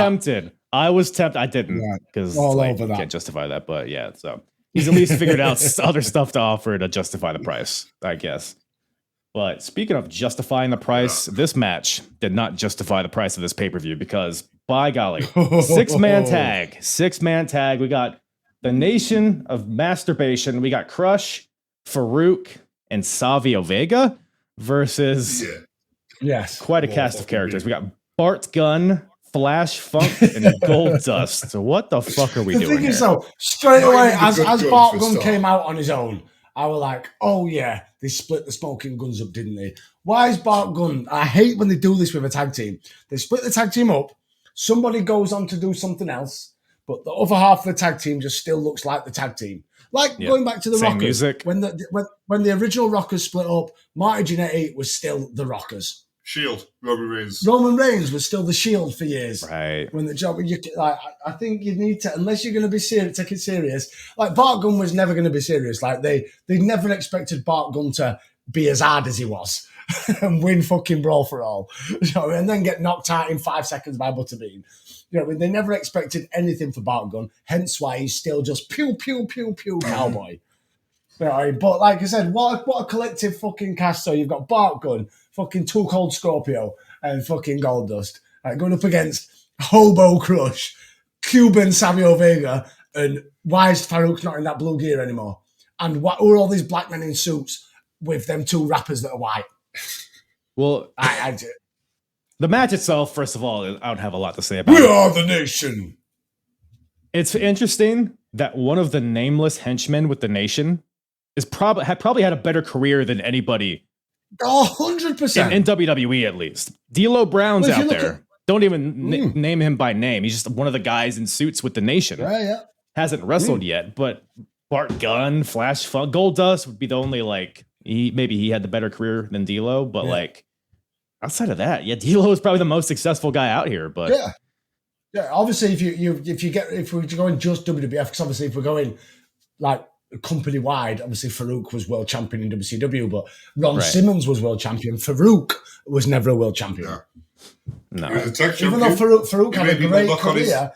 I was tempted. I didn't because you can't justify that. But yeah, so he's at least figured out other stuff to offer to justify the price, I guess. But speaking of justifying the price, this match did not justify the price of this pay-per-view because, by golly, six-man tag. We got the Nation of Masturbation. We got Crush, Farouk, and Savio Vega versus... Yes. Quite a cast of characters. We got Bart Gunn, Flash Funk, and Gold Dust. So what the fuck are we doing here? So straight away, as Bart Gunn came out on his own, I was like, oh yeah, they split the Smoking Guns up, didn't they? Why is Bart Gunn? I hate when they do this with a tag team. They split the tag team up, somebody goes on to do something else, but the other half of the tag team just still looks like the tag team. Like going back to the Same Rockers. Music. When the original Rockers split up, Marty Jannetty was still the Rockers. Shield, Roman Reigns. Roman Reigns was still the Shield for years. Right. When the job, I think you need to, unless you're going to be take it serious. Like Bart Gunn was never going to be serious. Like they never expected Bart Gunn to be as hard as he was and win fucking Brawl for All, and then get knocked out in 5 seconds by Butterbean. They never expected anything for Bart Gunn. Hence why he's still just pew pew pew pew cowboy. But like I said, what a collective fucking cast. So you've got Bart Gunn, fucking Too Cold Scorpio, and fucking Goldust going up against Hobo Crush, Cuban Savio Vega, and why is Farouk not in that blue gear anymore? And who are all these black men in suits with them two rappers that are white? Well, I do. The match itself, first of all, I don't have a lot to say about it. We are the Nation. It's interesting that one of the nameless henchmen with the Nation is probably had a better career than anybody. 100%. In WWE, at least. D'Lo Brown's out there. Don't even name him by name. He's just one of the guys in suits with the Nation. Yeah. Hasn't wrestled yet, but Bart Gunn, Flash Funk, Goldust would be the only, maybe he had the better career than D'Lo, but outside of that, D'Lo is probably the most successful guy out here. But obviously, if we're going just WWF, because obviously if we're going company wide, obviously Farouk was world champion in WCW, but Ron Simmons was world champion. Farouk was never a world champion. No. Even though Farouk had a great career,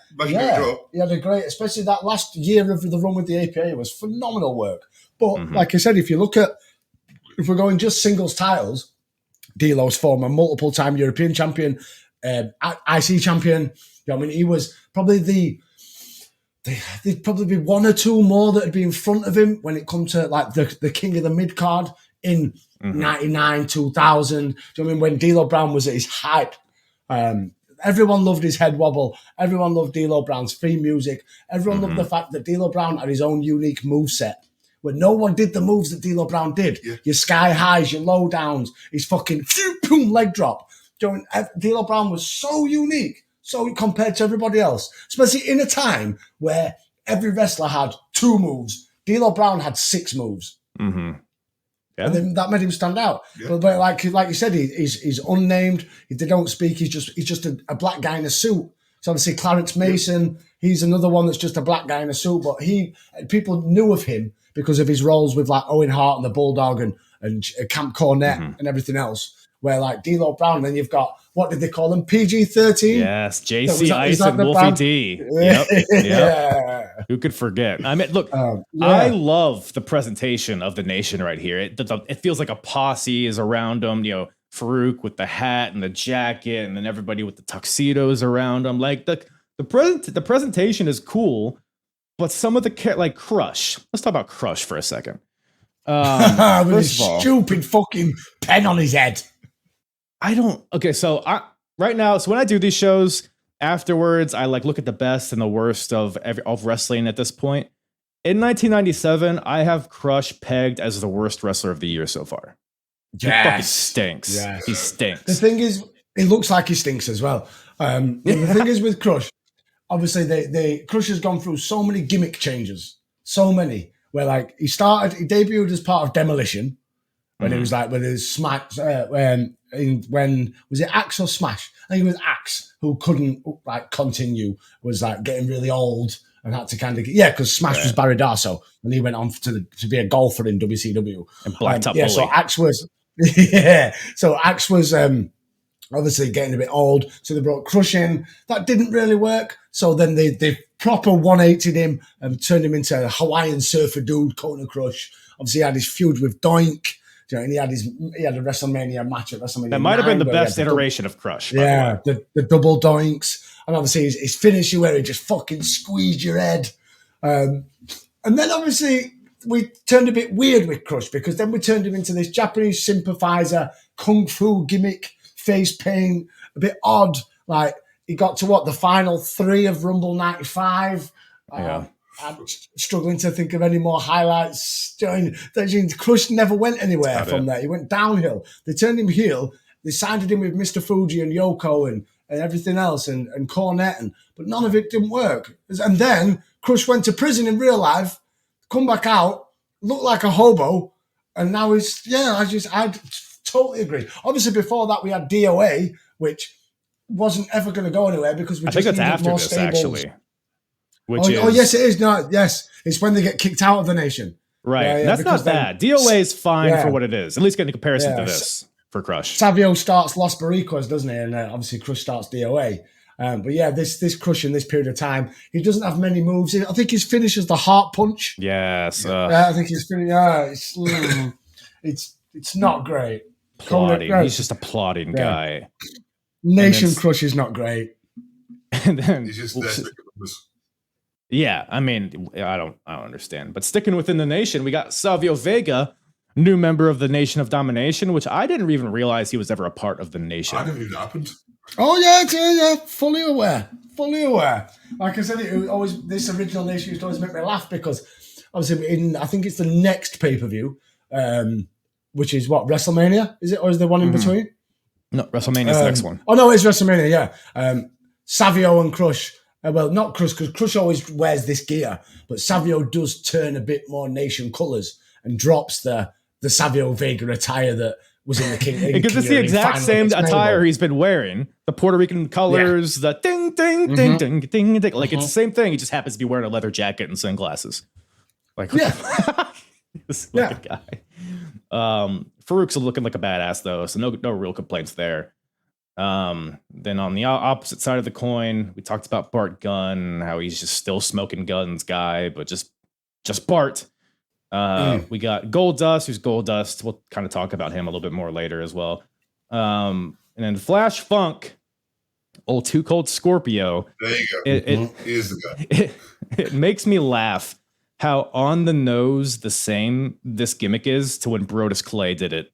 he had a great, especially that last year of the run with the APA, it was phenomenal work. But like I said, if we're going just singles titles, D'Lo's former multiple-time European champion, IC champion. He was probably there'd probably be one or two more that would be in front of him when it comes to the king of the mid card in 99, 2000. When D'Lo Brown was at his hype, everyone loved his head wobble. Everyone loved D'Lo Brown's theme music. Everyone loved the fact that D'Lo Brown had his own unique moveset. Where no one did the moves that D'Lo Brown did. Yeah. Your sky highs, your low downs, his fucking boom leg drop. D'Lo Brown was so unique, so compared to everybody else, especially in a time where every wrestler had 2 moves. D'Lo Brown had 6 moves. Mm-hmm. Yeah. And then that made him stand out. Yeah. But like you said, he's unnamed. They don't speak. He's just a black guy in a suit. So obviously Clarence Mason, He's another one that's just a black guy in a suit, but people knew of him because of his roles with like Owen Hart and the Bulldog and Camp Cornette and everything else. Where like D'Lo Brown, then you've got, what did they call them? PG-13? Yes, JC Ice and Wolfie D. Yep. Yeah. Who could forget? I mean, look, I love the presentation of the Nation right here. It feels like a posse is around them, Farouk with the hat and the jacket, and then everybody with the tuxedos around them. Like the presentation is cool, but some of the like Crush. Let's talk about Crush for a second. With his stupid fucking pen on his head. Right now, so when I do these shows, afterwards, I like look at the best and the worst of wrestling at this point. In 1997, I have Crush pegged as the worst wrestler of the year so far. He fucking stinks. Yes. He stinks. The thing is, it looks like he stinks as well. The thing is with Crush, obviously, Crush has gone through so many gimmick changes. So many. Where like he debuted as part of Demolition. When it was like with his Smash, when was it Axe or Smash? I think it was Axe who couldn't like continue, was like getting really old and had to kind of because Smash was Barry Darso and he went on to be a golfer in WCW and Blacktop Bully. So Axe was Axe was obviously getting a bit old, so they brought Crush in. That didn't really work, so then they proper 180'd him and turned him into a Hawaiian surfer dude, Kona Crush. Obviously, he had his feud with Doink. And he had a WrestleMania match at WrestleMania. That might have been the best iteration of Crush. Yeah, the double doinks. And obviously his finisher where he just fucking squeezed your head. And then obviously we turned a bit weird with Crush because then we turned him into this Japanese sympathizer, kung fu gimmick, face paint, a bit odd. Like he got to the final 3 of Rumble 95. I'm struggling to think of any more highlights. Crush never went anywhere from there. He went downhill. They turned him heel. They signed him with Mr. Fuji and Yoko and everything else and Cornette, but none of it didn't work. And then Crush went to prison in real life, come back out, looked like a hobo, and now I totally agree. Obviously, before that we had DOA, which wasn't ever going to go anywhere because I think it's after more this stables. Actually. Yes, it is. No, yes, it's when they get kicked out of the Nation. Right. That's not bad. DOA is fine for what it is, at least in comparison to this for Crush. Savio starts Los Barricos, doesn't he? And obviously Crush starts DOA. But this Crush in this period of time, he doesn't have many moves. I think his finish is the heart punch. Yes. I think his finish. It's not great. He's just a plodding guy. Nation Crush is not great. And then he's just desperate. Yeah, I mean, I don't understand. But sticking within the Nation, we got Savio Vega, new member of the Nation of Domination, which I didn't even realize he was ever a part of the Nation. I didn't even happened. Oh yeah, fully aware. Like I said, this original Nation used to always make me laugh because obviously I think it's the next pay-per-view, which is what, WrestleMania? Is it, or is there one in between? No, WrestleMania is the next one. Oh no, it's WrestleMania. Yeah, Savio and Crush. Well, not Crush, because Crush always wears this gear, but Savio does turn a bit more Nation colours and drops the Savio Vega attire that was in the King. Because it's the exact same attire he's been wearing. The Puerto Rican colors, the ding, ding, ding, ding, ding, ding. Like it's the same thing. He just happens to be wearing a leather jacket and sunglasses. Like, this looking guy. Farouk's looking like a badass though, so no real complaints there. Then on the opposite side of the coin, we talked about Bart Gunn, how he's just still smoking guns guy, but just Bart. We got Goldust, who's Goldust. We'll kind of talk about him a little bit more later as well. And then Flash Funk, old Too Cold Scorpio. There you go. He is the guy. It makes me laugh how on the nose the same this gimmick is to when Brodus Clay did it.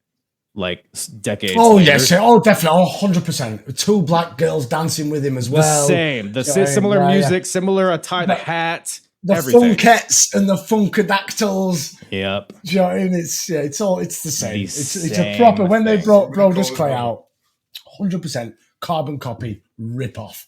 Like decades. Oh later. Yes, definitely, 100%. 2 black girls dancing with him as well. The similar music, similar attire, the hat, the everything. Funkettes and the Funkadactyls. Yep. Do you know what I mean? It's the same. It's a proper when they brought Brodus Clay out, 100% carbon copy rip off.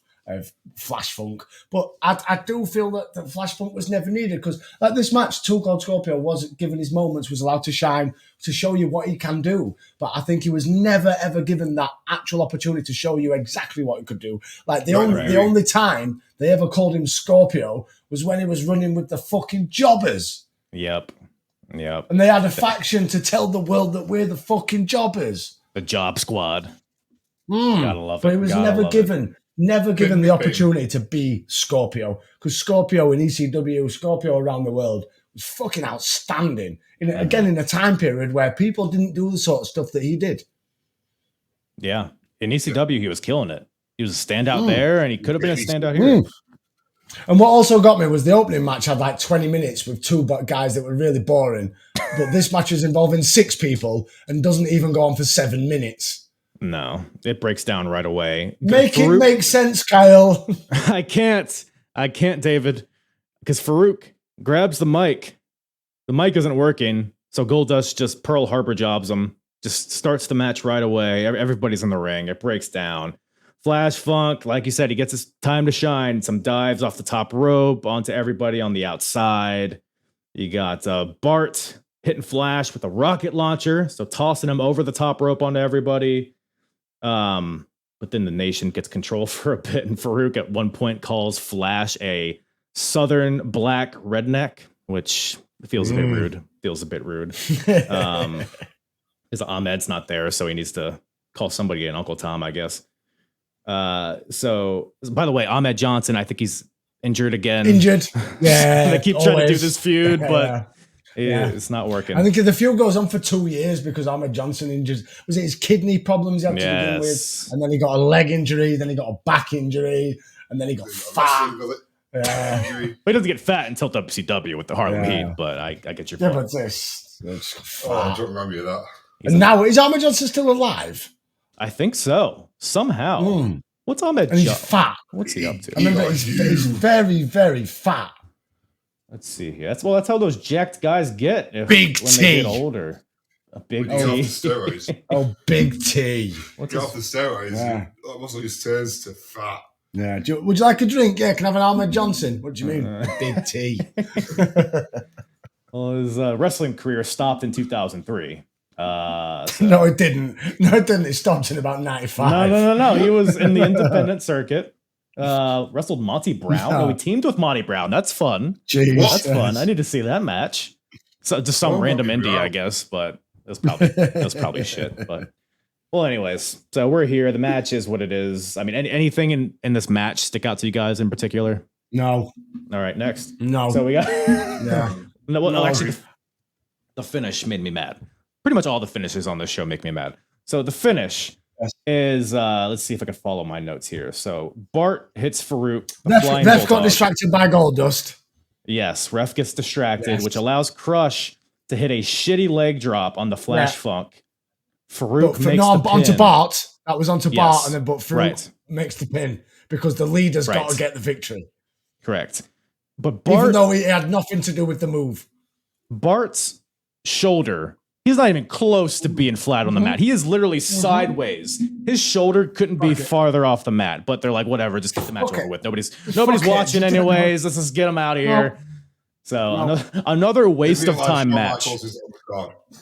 Flash Funk. But I do feel that the Flash Funk was never needed because like this match, Too Cold Scorpio was given his moments, was allowed to shine, to show you what he can do. But I think he was never, ever given that actual opportunity to show you exactly what he could do. Like the only time they ever called him Scorpio was when he was running with the fucking Jobbers. Yep. And they had a faction to tell the world that we're the fucking Jobbers. The Job Squad. Gotta love it. But he was never given the opportunity to be Scorpio. Because Scorpio in ECW, Scorpio around the world was fucking outstanding. Again, in a time period where people didn't do the sort of stuff that he did. Yeah. In ECW, he was killing it. He was a standout there, and he could have been a standout here. And what also got me was the opening match had like 20 minutes with two guys that were really boring. But this match is involving 6 people and doesn't even go on for 7 minutes. No, it breaks down right away. Make it make sense, Kyle. I can't, David, because Farouk grabs the mic. The mic isn't working, so Goldust just Pearl Harbor jobs him. Just starts the match right away. Everybody's in the ring. It breaks down. Flash Funk, like you said, he gets his time to shine. Some dives off the top rope onto everybody on the outside. You got Bart hitting Flash with a rocket launcher, so tossing him over the top rope onto everybody. But then the Nation gets control for a bit, and Farouk at one point calls Flash a Southern black redneck, which feels a bit rude. Because Ahmed's not there, so he needs to call somebody an Uncle Tom, I guess. So by the way, Ahmed Johnson, I think he's injured again. Yeah. They keep trying to do this feud, but it's not working. I think the feud goes on for 2 years because Ahmed Johnson injured. Was it his kidney problems he had to begin with? And then he got a leg injury, then he got a back injury, and then he got fat. But he doesn't get fat until WCW with the Harlem Heat, but I get your point. Yeah, but this. I don't remember you that. And now, is Ahmed Johnson still alive? I think so. Somehow. What's Ahmed Johnson? And he's fat. What's he up to? I remember he's very, very fat. Let's see here. That's how those jacked guys get when they get older. A big T. Steroids. Big T. Get off the steroids. Yeah. That muscle just turns to fat. Yeah. Would you like a drink? Yeah. Can I have an Ahmed Johnson? What do you mean? Big T. Well, his wrestling career stopped in 2003. No, it didn't. It stopped in about 95. No. He was in the independent circuit. Wrestled Monty Brown. No, he teamed with Monty Brown. That's fun. Jeez. That's fun. I need to see that match. So just some random indie, I guess, but it was probably shit. But well, anyways, so we're here. The match is what it is. I mean, anything in this match stick out to you guys in particular? No. All right, next. No. So we got no. Actually, the finish made me mad. Pretty much all the finishes on this show make me mad. So the finish is, let's see if I can follow my notes here. So Bart hits Farouk. Ref got distracted by Goldust. Yes, ref gets distracted, which allows Crush to hit a shitty leg drop on the Flash Funk. Farouk makes the pin. Onto Bart. That was onto Bart, and then Farouk makes the pin because the leader's got to get the victory. Correct. But Bart, even though he had nothing to do with the move. Bart's shoulder, he's not even close to being flat on the mat. He is literally sideways. His shoulder couldn't be farther off the mat, but they're like, whatever, just get the match over with. Nobody's watching anyways. Let's just get him out of here. So another waste of time match.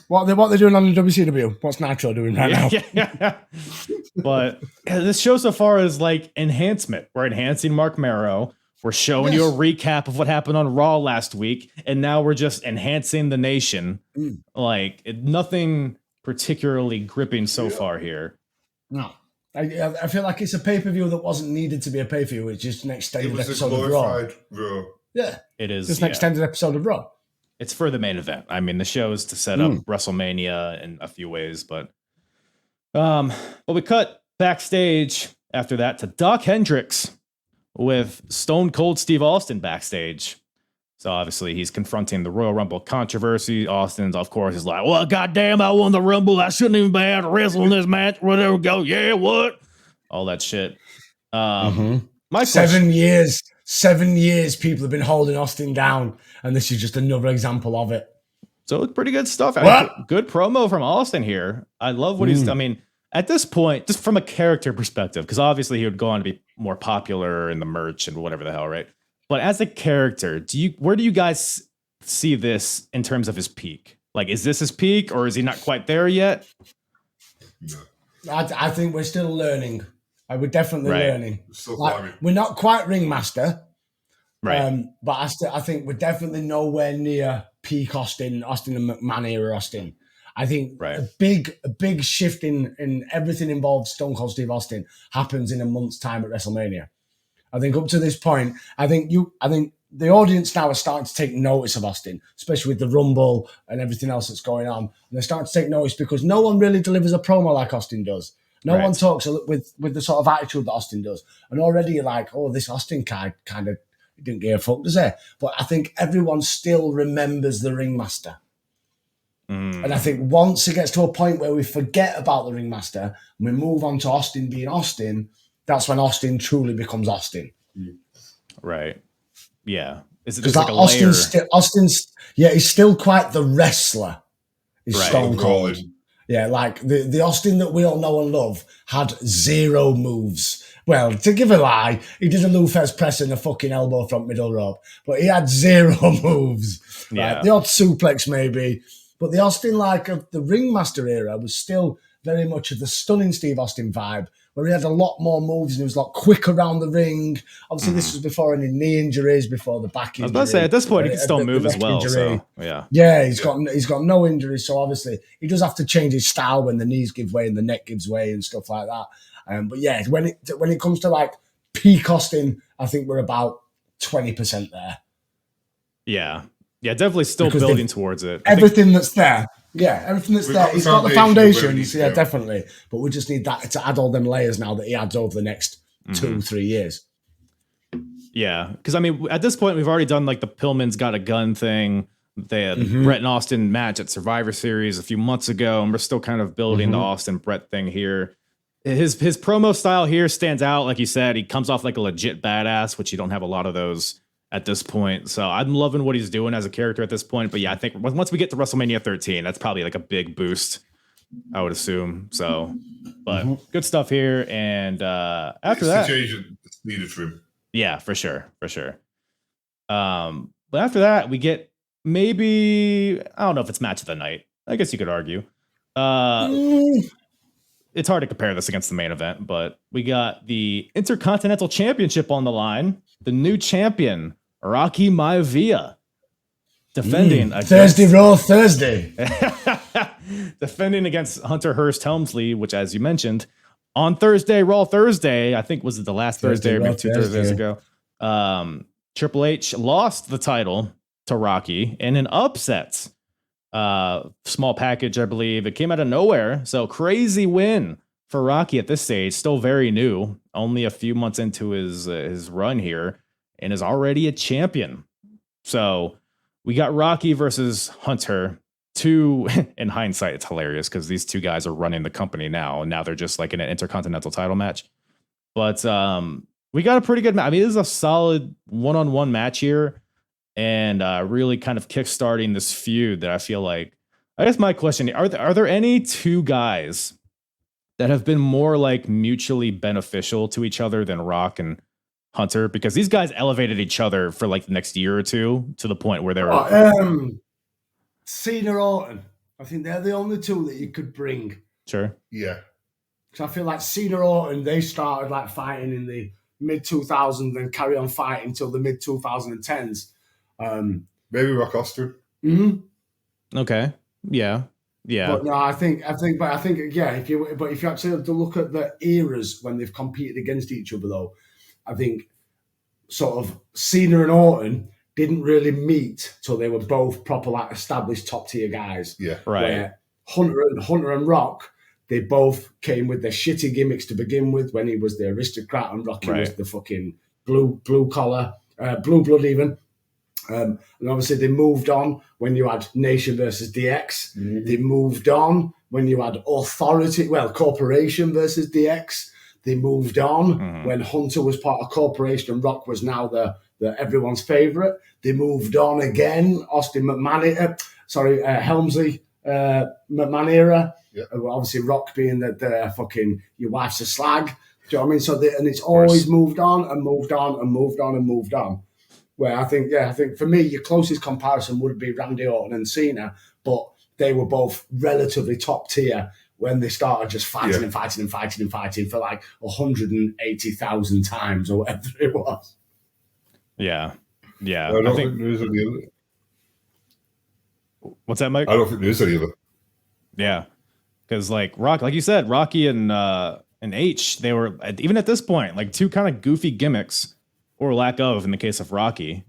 What are they doing on the WCW? What's Nitro doing right now? Yeah. But this show so far is like enhancement. We're enhancing Mark Marrow. We're showing you a recap of what happened on Raw last week, and now we're just enhancing the Nation. Like nothing particularly gripping so far here. No, I feel like it's a pay-per-view that wasn't needed to be a pay-per-view. It's just an extended episode of Raw. Yeah, it is just an extended episode of Raw. It's for the main event. I mean, the show is to set up WrestleMania in a few ways, but we cut backstage after that to Doc Hendricks with Stone Cold Steve Austin backstage. So obviously he's confronting the Royal Rumble controversy. Austin's, of course, is like, well, goddamn, I won the Rumble. I shouldn't even be able to wrestle in this match. Whatever, go, yeah, what? All that shit. My question, 7 years people have been holding Austin down, and this is just another example of it. So it's pretty good stuff. Good promo from Austin here. I love what he's, I mean, at this point, just from a character perspective, because obviously he would go on to be more popular in the merch and whatever the hell, right? But as a character, where do you guys see this in terms of his peak? Like, is this his peak, or is he not quite there yet? No. I think we're still learning. We're definitely learning. Like, we're not quite ringmaster, right? But I think we're definitely nowhere near peak Austin and McMahon era Austin. I think a big shift in everything involved Stone Cold Steve Austin happens in a month's time at WrestleMania. I think up to this point, I think the audience now are starting to take notice of Austin, especially with the Rumble and everything else that's going on. And they're starting to take notice because no one really delivers a promo like Austin does. No one talks with the sort of attitude that Austin does. And already you're like, oh, this Austin guy kind of didn't give a fuck, does he? But I think everyone still remembers the ringmaster. And I think once it gets to a point where we forget about the ringmaster and we move on to Austin being Austin, that's when Austin truly becomes Austin. Right. Yeah. Is it just like a layer? Austin's he's still quite the wrestler. Is Stone Cold. Yeah, like the Austin that we all know and love had 0 moves. Well, to give a lie, he did a Lufez press and a fucking elbow from middle rope, but he had 0 moves. Yeah. Right? The odd suplex maybe, but the Austin of the Ringmaster era was still very much of the stunning Steve Austin vibe, where he had a lot more moves and he was a lot quick around the ring. Obviously, this was before any knee injuries, before the back injury. I was about to say, at this point, he can still move as well. So, he's got no injuries. So obviously, he does have to change his style when the knees give way and the neck gives way and stuff like that. But yeah, when it comes to like peak Austin, I think we're about 20% there. Yeah, definitely still building towards it. Everything that's there. Yeah, everything that's there. He's got the foundations, definitely. But we just need that to add all them layers now that he adds over the next 2-3 years. Yeah, because I mean, at this point, we've already done like the Pillman's got a gun thing. They had Brett and Austin match at Survivor Series a few months ago, and we're still kind of building the Austin Brett thing here. His promo style here stands out, like you said. He comes off like a legit badass, which you don't have a lot of those at this point. So I'm loving what he's doing as a character at this point. But yeah, I think once we get to WrestleMania 13, that's probably like a big boost, I would assume. So, but good stuff here. And after that, it's needed for him. Yeah, for sure. But after that, we get maybe, I don't know if it's match of the night. I guess you could argue. It's hard to compare this against the main event, but we got the Intercontinental Championship on the line. The new champion, Rocky Maivia, defending against Thursday Raw Thursday. Defending against Hunter Hearst Helmsley, which, as you mentioned, on Thursday Raw Thursday, I think was it the last Thursday or maybe 2 Thursdays ago. Triple H lost the title to Rocky in an upset. Small package, I believe. It came out of nowhere. So crazy win for Rocky at this stage. Still very new, only a few months into his run here, and is already a champion. So we got Rocky versus Hunter. In hindsight, it's hilarious because these two guys are running the company now, and now they're just like in an intercontinental title match. But we got a pretty good match. I mean, this is a solid one-on-one match here, and really kind of kickstarting this feud that I feel like. I guess my question: are there any two guys that have been more like mutually beneficial to each other than Rock and Hunter? Because these guys elevated each other for like the next year or two to the point where they were. Cena Orton. I think they're the only two that you could bring. Sure. Yeah. Because I feel like Cena Orton, they started like fighting in the mid 2000s and carry on fighting until the mid 2010s. Maybe Rock Austin. Okay. Yeah. But no, I think, yeah. If you actually have to look at the eras when they've competed against each other, though, I think sort of Cena and Orton didn't really meet till they were both proper, like, established top tier guys. Yeah, right. Where Hunter and Rock, they both came with their shitty gimmicks to begin with. When he was the aristocrat and Rocky was the fucking blue collar, blue blood even. And obviously they moved on when you had Nation versus DX. They moved on when you had Corporation versus DX. They moved on when Hunter was part of Corporation and Rock was now the everyone's favorite. They moved on again. Helmsley McMahon era. Yeah. Obviously, Rock being the fucking your wife's a slag. Do you know what I mean? So and it's always moved on and moved on and moved on and moved on. Where I think for me, your closest comparison would be Randy Orton and Cena, but they were both relatively top tier when they started just fighting and fighting and fighting and fighting for like 180,000 times or whatever it was. Yeah. I don't think there's any other. What's that, Mike? I don't think there's any other. Yeah. Because like like you said, Rocky and H, they were, even at this point, like two kind of goofy gimmicks, or lack of in the case of Rocky.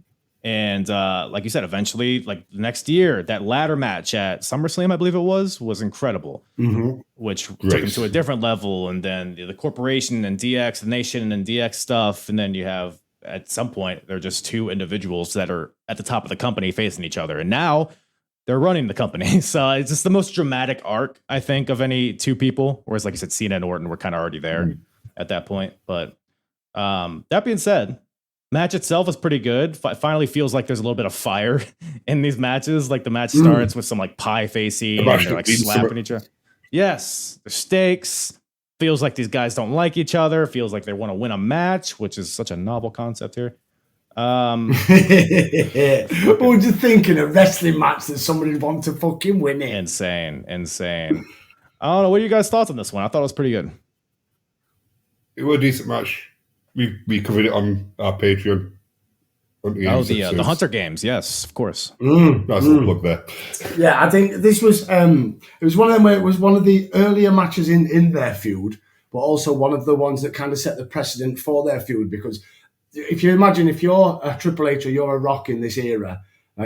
And like you said, eventually, like the next year, that ladder match at SummerSlam, I believe it was incredible, which took him to a different level. And then the corporation and DX, the Nation and DX stuff. And then you have, at some point, they're just two individuals that are at the top of the company facing each other. And now they're running the company. So it's just the most dramatic arc, I think, of any two people. Whereas, like you said, Cena and Orton were kind of already there at that point. But that being said, match itself is pretty good. Finally feels like there's a little bit of fire in these matches. Like the match starts with some like pie facey and they're like slapping each other. Yes, the stakes. Feels like these guys don't like each other. Feels like they want to win a match, which is such a novel concept here. What would you think in a wrestling match that somebody would want to fucking win it? Insane. I don't know. What are you guys' thoughts on this one? I thought it was pretty good. It was a decent match. We covered it on our Patreon. The Hunter Games, yes, of course. Nice little plug there. Yeah, I think this was it was one of them where it was one of the earlier matches in their feud, but also one of the ones that kind of set the precedent for their feud. Because if you imagine, if you're a Triple H or you're a Rock in this era,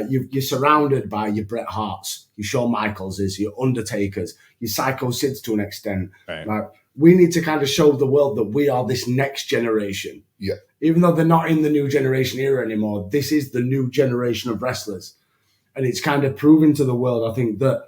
you're surrounded by your Bret Harts, your Shawn Michaelses, your Undertakers, your Psycho Sids to an extent. Right. Like, we need to kind of show the world that we are this next generation. Yeah. Even though they're not in the new generation era anymore, this is the new generation of wrestlers. And it's kind of proven to the world, I think, that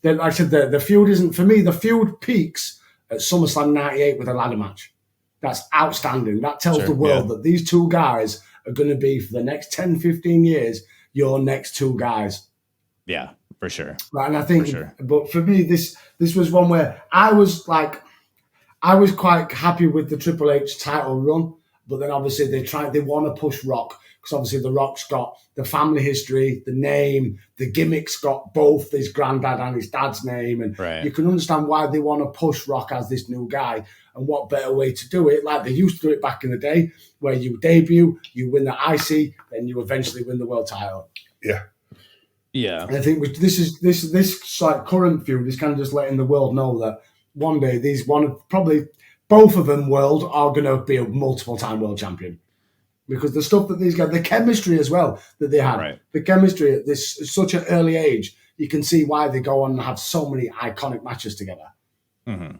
like I said, the feud isn't, for me, the feud peaks at SummerSlam 98 with a ladder match. That's outstanding. That tells the world that these two guys are going to be, for the next 10, 15 years, your next two guys. Yeah, for sure. Right, and I think, but for me, this was one where I was quite happy with the Triple H title run, but then obviously they want to push Rock, because obviously the Rock's got the family history, the name, the gimmick's got both his granddad and his dad's name, and you can understand why they want to push Rock as this new guy. And what better way to do it, like they used to do it back in the day, where you debut, you win the IC, then you eventually win the world title. Yeah. Yeah. And I think this like current feud is kind of just letting the world know that one day probably both of them are going to be a multiple-time world champion. Because the stuff that these guys, the chemistry as well that they had, the chemistry at such an early age, you can see why they go on and have so many iconic matches together. Mm-hmm.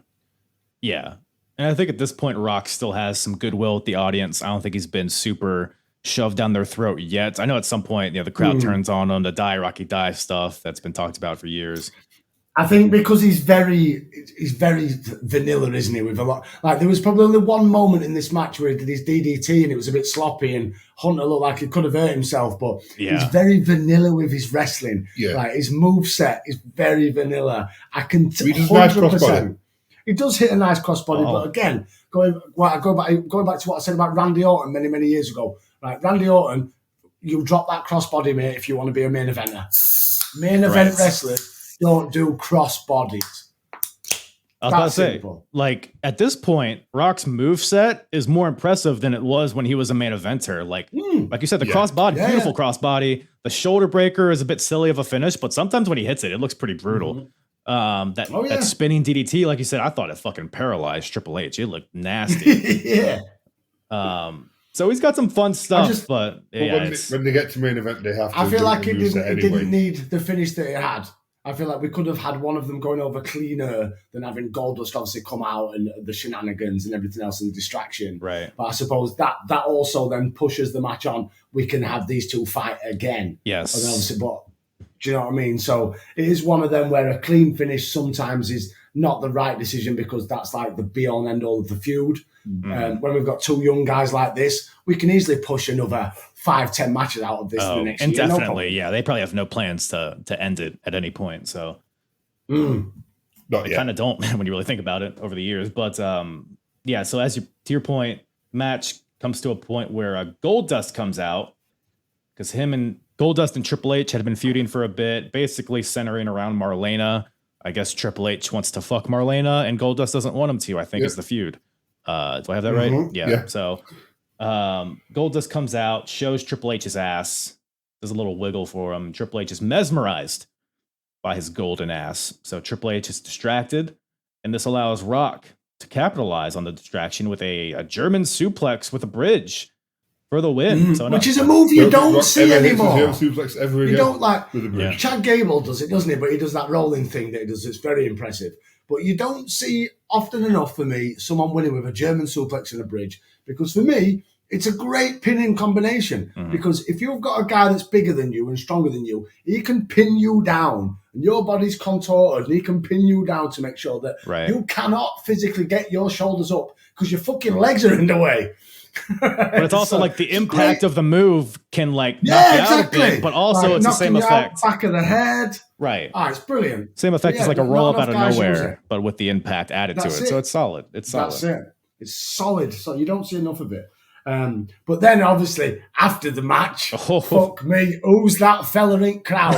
Yeah. And I think at this point, Rock still has some goodwill with the audience. I don't think he's been super shoved down their throat yet. I know at some point, the crowd turns on him, the Die Rocky Die stuff that's been talked about for years. I think because he's very vanilla, isn't he? With a lot, like there was probably only one moment in this match where he did his DDT and it was a bit sloppy, and Hunter looked like he could have hurt himself. But he's very vanilla with his wrestling. Yeah, like his moveset is very vanilla. I can 100%. He does hit a nice crossbody, but again, going back to what I said about Randy Orton many years ago. Right, Randy Orton, you drop that crossbody, mate, if you want to be a main eventer. Main event wrestlers don't do crossbodies. I was about to say, like, at this point, Rock's moveset is more impressive than it was when he was a main eventer. Like you said, the crossbody, beautiful crossbody. The shoulder breaker is a bit silly of a finish, but sometimes when he hits it, it looks pretty brutal. That spinning DDT, like you said, I thought it fucking paralyzed Triple H. It looked nasty. So he's got some fun stuff, but when they get to main event, they have to. I feel like it didn't need the finish that it had. I feel like we could have had one of them going over cleaner than having Goldust obviously come out and the shenanigans and everything else and the distraction. Right. But I suppose that also then pushes the match on. We can have these two fight again. Yes. And obviously, but do you know what I mean? So it is one of them where a clean finish sometimes is not the right decision, because that's like the be all and end all of the feud. When we've got two young guys like this, we can easily push another 5-10 matches out of this in the next year. And definitely, they probably have no plans to end it at any point. So they kind of don't when you really think about it over the years. But so to your point, match comes to a point where Goldust comes out because him and Goldust and Triple H had been feuding for a bit, basically centering around Marlena. I guess Triple H wants to fuck Marlena, and Goldust doesn't want him to, I think, is the feud. Do I have that right? Yeah. So Goldust comes out, shows Triple H's ass, does a little wiggle for him. Triple H is mesmerized by his golden ass. So Triple H is distracted, and this allows Rock to capitalize on the distraction with a German suplex with a bridge for the win. Which is a move you don't see anymore. Suplex ever again. You don't like Chad Gable does it, doesn't he? But he does that rolling thing that he does. It's very impressive. But you don't see often enough for me someone winning with a German suplex and a bridge, because for me it's a great pinning combination. Because if you've got a guy that's bigger than you and stronger than you, he can pin you down, and your body's contorted, and he can pin you down to make sure that you cannot physically get your shoulders up because your fucking legs are in the way. But it's also like the impact of the move can knock you out a bit, but also it's the same effect. Back of the head. Right. It's brilliant. Same effect as like a roll up out of nowhere, but with the impact added to it. So it's solid. That's it. It's solid. So you don't see enough of it. But then obviously after the match, fuck me, who's that fella in crowd?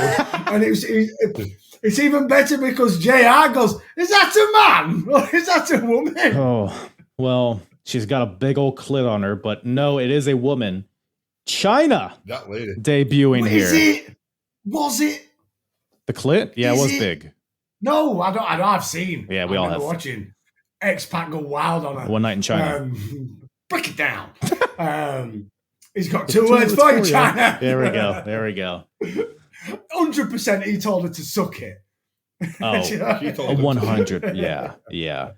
And it's even better because JR goes, is that a man or is that a woman? Oh, well, she's got a big old clit on her, but no, it is a woman. Chyna, that lady, debuting here. Was it the clit? Yeah, it was big. No, I don't. I've seen. Yeah, we all have watching X-Pac go wild on her. One night in China. Break it down. He's got two words for you, Chyna. There we go. 100% he told her to suck it. Oh, 100. Yeah.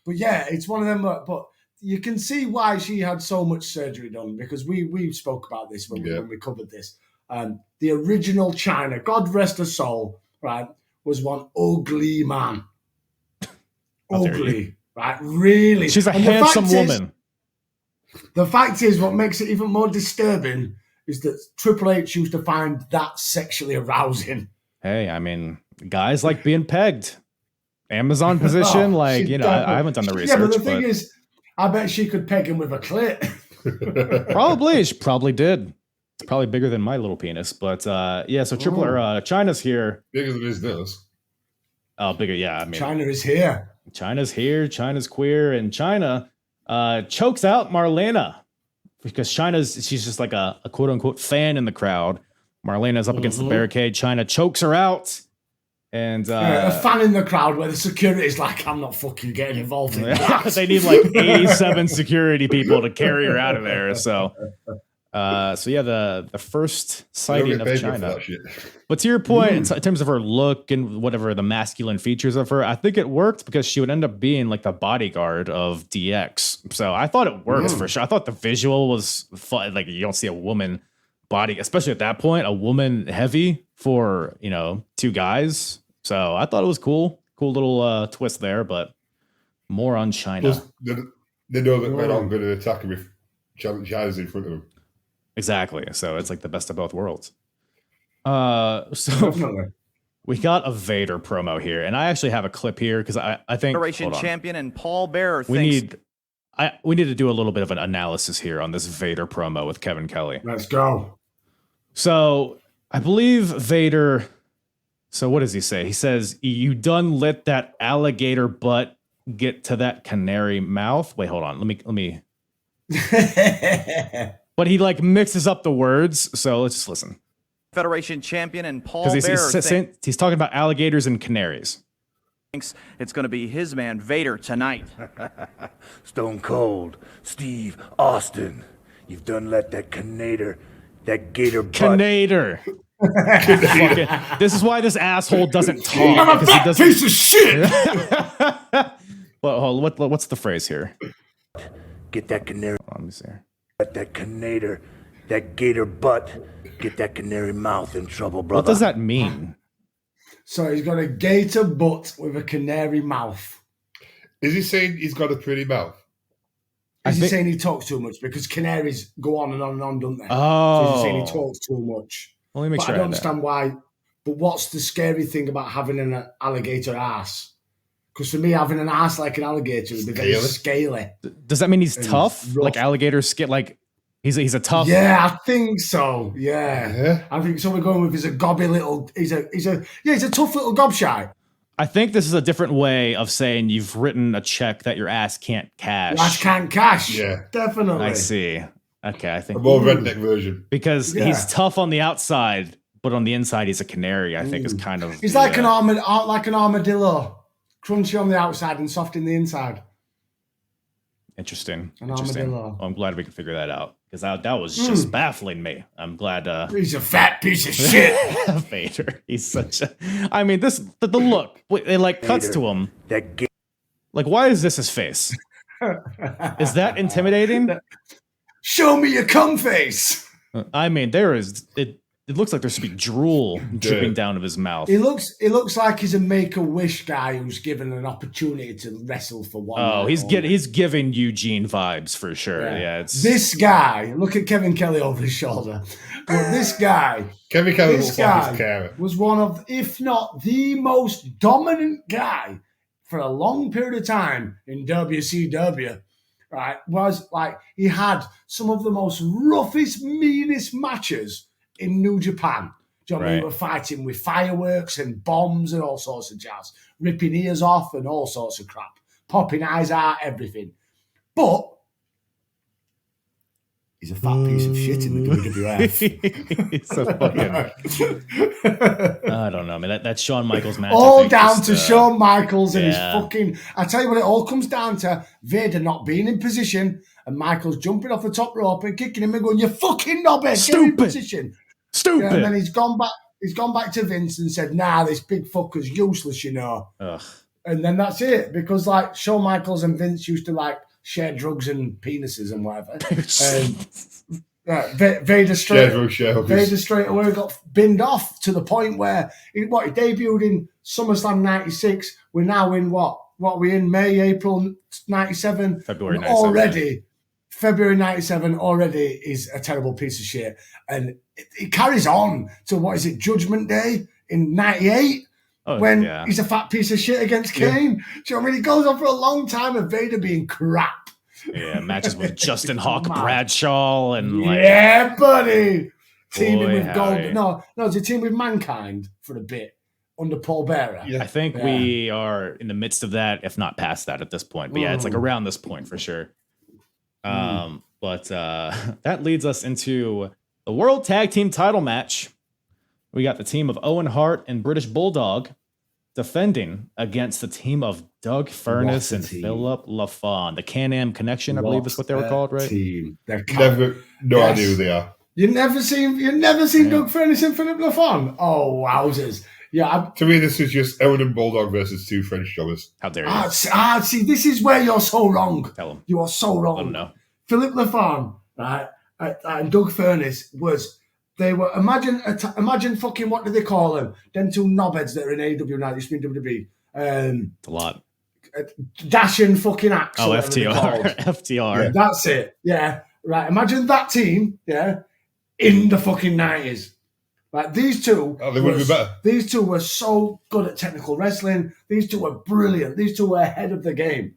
But yeah, it's one of them. But you can see why she had so much surgery done, because we spoke about this when we covered this. The original Chyna, God rest her soul, right, was one ugly man. Ugly, right? Really. She's a handsome woman. The fact is, what makes it even more disturbing is that Triple H used to find that sexually arousing. Hey, I mean, guys like being pegged. Amazon position, I haven't done the research. Yeah, but the thing is, I bet she could peg him with a clit. Probably, she probably did. It's probably bigger than my little penis, but so Chyna's here. Bigger than his does. Oh, bigger, yeah. I mean, Chyna is here. Chyna's here. Chyna's queer, and Chyna chokes out Marlena because she's just like a quote unquote fan in the crowd. Marlena's up against the barricade. Chyna chokes her out. And a fan in the crowd where the security is like, I'm not fucking getting involved in that. They need like 87 security people to carry her out of there. So the first sighting of Chyna. But to your point, in terms of her look and whatever the masculine features of her, I think it worked because she would end up being like the bodyguard of DX. So I thought it worked for sure. I thought the visual was fun. Like, you don't see a woman body, especially at that point, a woman heavy for, two guys. So I thought it was cool little twist there, but more on Chyna. Plus, they know that they're not going to attack him if Chyna's in front of him. Exactly. So it's like the best of both worlds. So we got a Vader promo here, and I actually have a clip here because I think Federation champion and Paul Bearer. We need to do a little bit of an analysis here on this Vader promo with Kevin Kelly. Let's go. So I believe Vader. So what does he say? He says, "You done let that alligator butt get to that canary mouth." Wait, hold on. Let me. But he mixes up the words. So let's just listen. Federation champion and Paul Bearer. He's talking about alligators and canaries. Thinks it's going to be his man Vader tonight. Stone Cold Steve Austin. You've done let that gator butt. Canator. This is why this asshole doesn't talk. I'm a fat piece of shit. Well, what's the phrase here? Get that canary. Let me see. Let that gator butt. Get that canary mouth in trouble, brother. What does that mean? So he's got a gator butt with a canary mouth. Is he saying he's got a pretty mouth? Is he saying he talks too much? Because canaries go on and on and on, don't they? Oh. So is he saying he talks too much? Well, let me make sure I don't understand why. But what's the scary thing about having an alligator ass? Because for me, having an ass like an alligator would be very scaly. Does that mean he's tough? Rough. Like alligators get like he's a tough. Yeah, I think so. Yeah. I think so. We're going with he's a gobby little. He's a tough little gobshite. I think this is a different way of saying you've written a check that your ass can't cash. Your ass can't cash. Yeah, definitely. I see. Okay, I think a more redneck version because he's tough on the outside, but on the inside he's a canary. I think is kind of. He's like an armadillo, crunchy on the outside and soft in the inside. Interesting. Well, I'm glad we can figure that out because that was just baffling me. I'm glad. He's a fat piece of shit. Vader. He's such a. I mean, the look. It like cuts to him. Like, why is this his face? Is that intimidating? Show me your cum face. I mean, there is it. It looks like there should be drool dripping down of his mouth. It looks like he's a Make-A-Wish guy who's given an opportunity to wrestle for one. Oh, he's giving Eugene vibes for sure. Yeah, it's this guy. Look at Kevin Kelly over his shoulder. Well, this guy, Kevin Kelly, was one of, if not the most dominant guy for a long period of time in WCW. Right, was like he had some of the most roughest, meanest matches in New Japan. Do you know what I mean? They were fighting with fireworks and bombs and all sorts of jazz, ripping ears off and all sorts of crap, popping eyes out, everything. But he's a fat piece of shit in the WWF. He's a fucking. I don't know. I mean, that Shawn Michaels match. All down to Shawn Michaels and his fucking. I tell you what, it all comes down to Vader not being in position and Michaels jumping off the top rope and kicking him and going, "You fucking knobhead, get in position." Stupid. Yeah, and then he's gone back to Vince and said, "Nah, this big fucker's useless, you know." Ugh. And then that's it, because like Shawn Michaels and Vince used to like share drugs and penises and whatever. Vader straight away got binned off to the point where he debuted in SummerSlam '96. We're now in what are we in April '97? February '97. Already. February '97 already is a terrible piece of shit. And it carries on to, Judgment Day in '98 when he's a fat piece of shit against Kane. Do you know what I mean? It goes on for a long time of Vader being crap. Yeah, matches with Justin Hawk Bradshaw and like... Yeah, buddy! Teaming with Gold. No, it's a team with Mankind for a bit under Paul Bearer. Yeah. I think we are in the midst of that, if not past that at this point. But it's like around this point for sure. But that leads us into the World Tag Team title match. We got the team of Owen Hart and British Bulldog defending against the team of Doug Furnas and Philip LaFon. The Can-Am Connection, I believe is what they were called, right? Team. No idea who they are. You've never seen Doug Furnas and Philip LaFon? Oh, wowzers. Yeah, to me, this is just Owen and Bulldog versus two French jobbers. How dare you? See, this is where you're so wrong. Tell them. You are so wrong. Let them know. Philip LaFon, right, and Doug Furnas they were, imagine fucking, what do they call them? Them two knobheads that are in AEW now, used to be in WWE. It's a lot. Dash and fucking Axe. Oh, FTR. FTR. Yeah, that's it. Yeah, right. Imagine that team, in the fucking 90s. Like these two, they would be better. These two were so good at technical wrestling. These two were brilliant. These two were ahead of the game.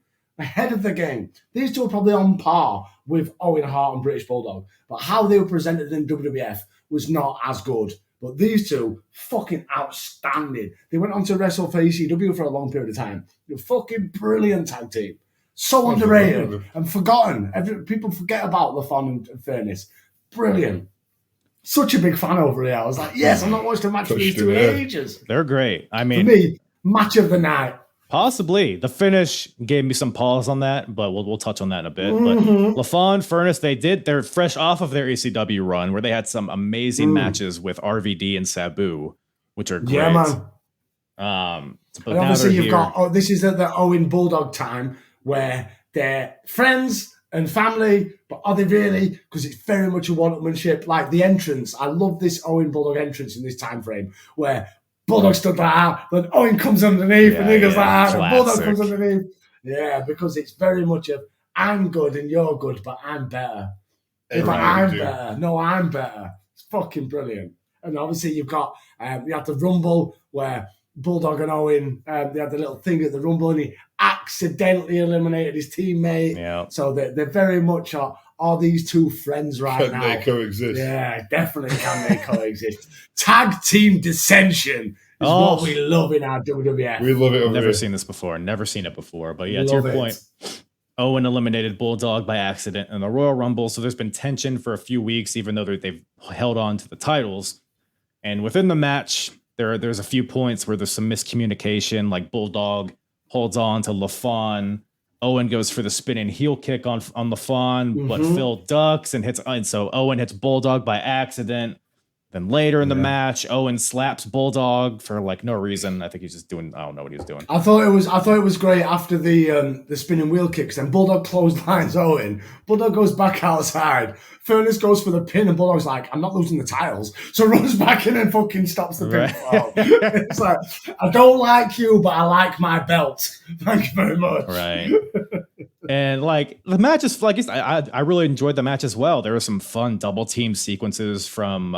These two are probably on par with Owen Hart and British Bulldog. But how they were presented in WWF was not as good. But these two, fucking outstanding. They went on to wrestle for ECW for a long period of time. They're fucking brilliant tag team. So underrated and forgotten. People forget about LaFon and Furnas. Brilliant. Such a big fan over here. I was like, yes, I'm not watched a match for these two in ages. They're great. I mean, for me, match of the night. Possibly. The finish gave me some pause on that, but we'll touch on that in a bit. But LaFon, Furnas, they're fresh off of their ECW run where they had some amazing matches with RVD and Sabu, which are great. Yeah, man. But and obviously you've got, this is the Owen Bulldog time where they're friends and family, but are they really? Because it's very much a one-upmanship. Like the entrance, I love this Owen Bulldog entrance in this time frame where Bulldog stood like that, then Owen comes underneath and he goes like that, and Bulldog comes underneath. Yeah, because it's very much I'm good and you're good, but I'm better. Better. No, I'm better. It's fucking brilliant. And obviously you've got, you had the Rumble where Bulldog and Owen, they had the little thing at the Rumble and he accidentally eliminated his teammate. Yeah. So they're very much are these two friends now. Can they coexist? Yeah, definitely can they coexist. Tag team dissension is what we love in our WWF. We love it. I've never seen this before. Never seen it before. But yeah, to your point, Owen eliminated Bulldog by accident in the Royal Rumble. So there's been tension for a few weeks, even though they've held on to the titles. And within the match, there's a few points where there's some miscommunication, like Bulldog holds on to LaFon. Owen goes for the spinning heel kick on LaFon, but Phil ducks and hits. And so Owen hits Bulldog by accident. Then later in the match, Owen slaps Bulldog for like no reason. I think he's just doing. I don't know what he was doing. I thought it was great after the spinning wheel kicks. Then Bulldog clotheslines Owen. Bulldog goes back outside. Furnace goes for the pin, and Bulldog's like, "I'm not losing the titles," so runs back in and fucking stops the pin. Right. It's like, I don't like you, but I like my belt. Thank you very much. Right. And like the match is like I really enjoyed the match as well. There were some fun double team sequences from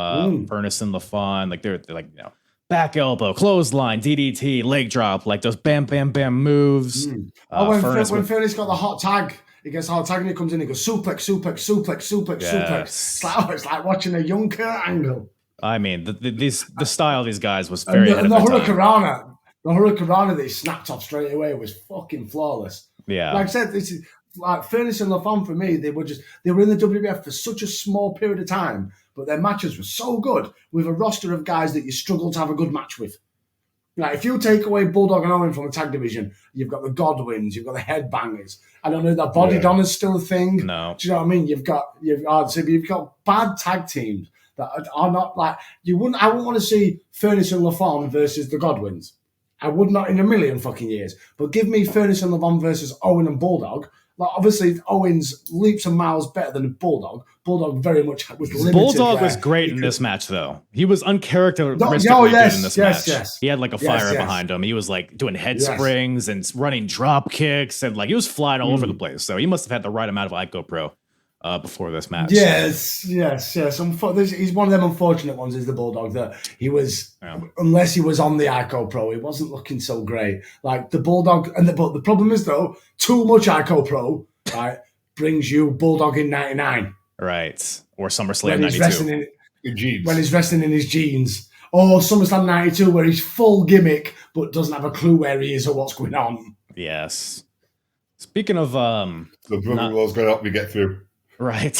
Furnace and LaFon. Like they're like, you know, back elbow, clothesline, DDT, leg drop, like those bam bam bam moves. When Furnace got the hot tag, he gets hot tag and he comes in, he goes suplex. It's like watching a young Kurt Angle. I mean, the style of these guys was very and the Hurricanrana that he snapped off straight away was fucking flawless. Yeah. Like I said, this is like Furnace and LaFon for me, they were in the WWF for such a small period of time, but their matches were so good with a roster of guys that you struggle to have a good match with. Like if you take away Bulldog and Owen from the tag division, you've got the Godwins, you've got the Headbangers. I don't know that Body Donna's still a thing. No. Do you know what I mean? You've got bad tag teams that are not like I wouldn't want to see Furnace and LaFon versus the Godwins. I would not in a million fucking years. But give me Furnace and LaFon versus Owen and Bulldog. Like obviously, Owen's leaps and miles better than Bulldog. Bulldog very much was limited. Bulldog was great in this match, though. He was uncharacteristically good in this match. Yes. He had like a fire behind him. He was like doing head springs and running drop kicks, and like he was flying all over the place. So he must have had the right amount of Ico Pro before this match. Yes. He's one of them unfortunate ones. Is the Bulldog that he was, unless he was on the Ico Pro, he wasn't looking so great. Like the Bulldog, but the problem is though, too much Ico Pro, right, brings you Bulldog in '99, right, or SummerSlam '92 when he's wrestling in his jeans, or SummerSlam '92 where he's full gimmick but doesn't have a clue where he is or what's going on. Yes. Speaking of the brother-in-law's going to help me get through. Right.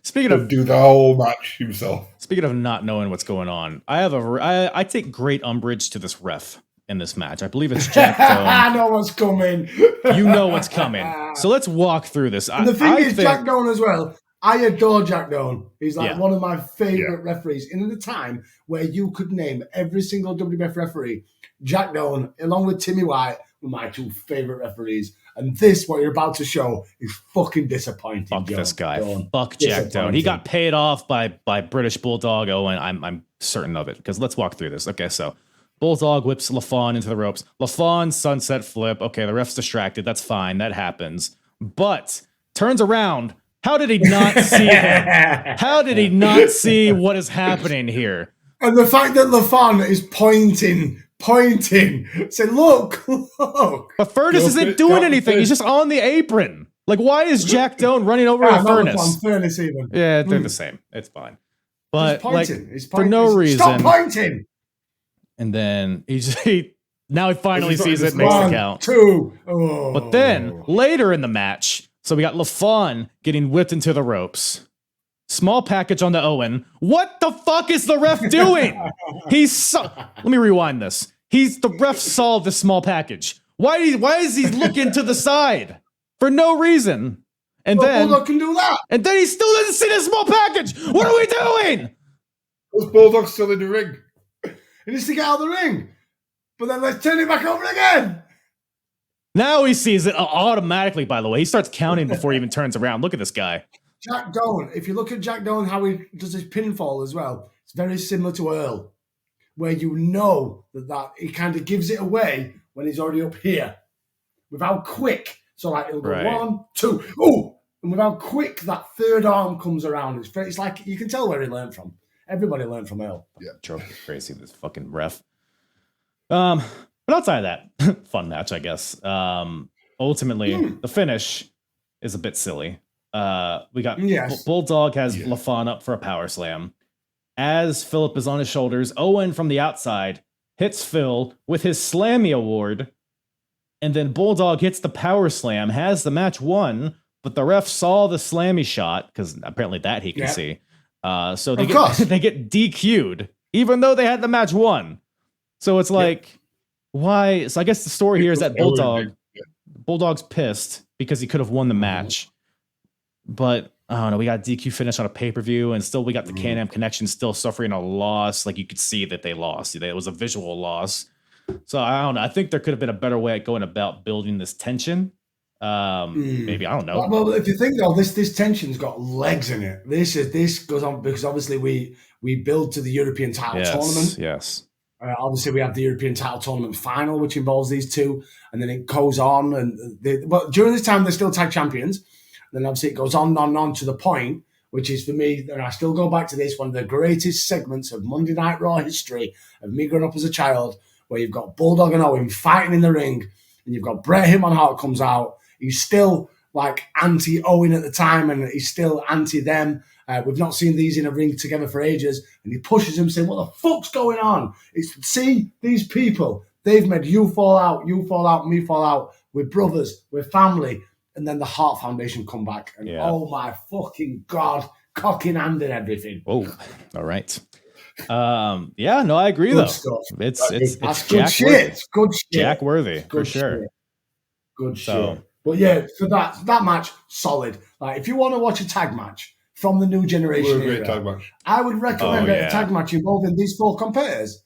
Speaking of do the whole match himself. Speaking of not knowing what's going on, I take great umbrage to this ref in this match. I believe it's Jack Doan. I know what's coming. You know what's coming. So let's walk through this. And the thing is, Jack Doan as well. I adore Jack Doan. He's like one of my favorite referees. And at the time where you could name every single WWF referee, Jack Doan, along with Timmy White, were my two favorite referees. And this, what you're about to show, is fucking disappointing. Fuck this guy. Fuck Jack Doan. He got paid off by British Bulldog Owen. I'm certain of it. Because let's walk through this. Okay, so Bulldog whips LaFon into the ropes. LaFon sunset flip. Okay, the ref's distracted. That's fine. That happens. But turns around. How did he not see him? How did he not see what is happening here? And the fact that LaFon is pointing, saying, look. But Furnace isn't doing anything. He's just on the apron. Like, why is Jack Doan running over to Furnace? Furnace even. Yeah, they're the same. It's fine. But he's for no reason. Stop pointing. And then now he finally sees it, makes the count. 2. Oh. But then later in the match, so we got LaFon getting whipped into the ropes. Small package onto Owen. What the fuck is the ref doing? Let me rewind this. The ref saw this small package. Why is he looking to the side? For no reason. And then Bulldog can do that. And then he still doesn't see this small package. What are we doing? Was Bulldog still in the ring? He needs to get out of the ring. But then let's turn it back over again. Now he sees it automatically, by the way. He starts counting before he even turns around. Look at this guy. Jack Doan, if you look at Jack Doan, how he does his pinfall as well, it's very similar to Earl, where you know that he kind of gives it away when he's already up here. With how quick So like it'll go 1, 2, and with how quick that third arm comes around, it's like you can tell where he learned from. Everybody learned from Earl. Yeah, crazy, this fucking ref. But outside of that, fun match, I guess. Ultimately, the finish is a bit silly. We got Bulldog has LaFon up for a power slam. As Philip is on his shoulders, Owen from the outside hits Phil with his Slammy Award, and then Bulldog hits the power slam, has the match won, but the ref saw the Slammy shot, because apparently that he can see. So they get DQ'd, even though they had the match won. So it's like, why? So I guess the story here is that Bulldog's pissed because he could have won the match. But I don't know, we got DQ finish on a pay-per-view, and still we got the Can-Am Connection still suffering a loss. Like, you could see that they lost. It was a visual loss. So I don't know. I think there could have been a better way at going about building this tension. Maybe, I don't know. Well, if you think though, this tension's got legs in it. This goes on because obviously we build to the European title tournament. Yes. Obviously, we have the European title tournament final, which involves these two, and then it goes on. But during this time, they're still tag champions. And then obviously it goes on to the point, which is for me, and I still go back to this, one of the greatest segments of Monday Night Raw history of me growing up as a child, where you've got Bulldog and Owen fighting in the ring, and you've got Bret Hitman Hart comes out. He's still like anti-Owen at the time, and he's still anti-them. We've not seen these in a ring together for ages, and he pushes him, saying, "What the fuck's going on? See, these people, they've made you fall out, me fall out. We're brothers, we're family." And then the Hart Foundation come back, and oh my fucking God, cock in hand and everything. Oh, all right. I agree good though. Stuff. It's good shit. It's good shit. Jack worthy for sure. Good shit. But yeah, for that match, solid. Like, if you want to watch a tag match from the new generation era, tag match. I would recommend a tag match involving these four competitors.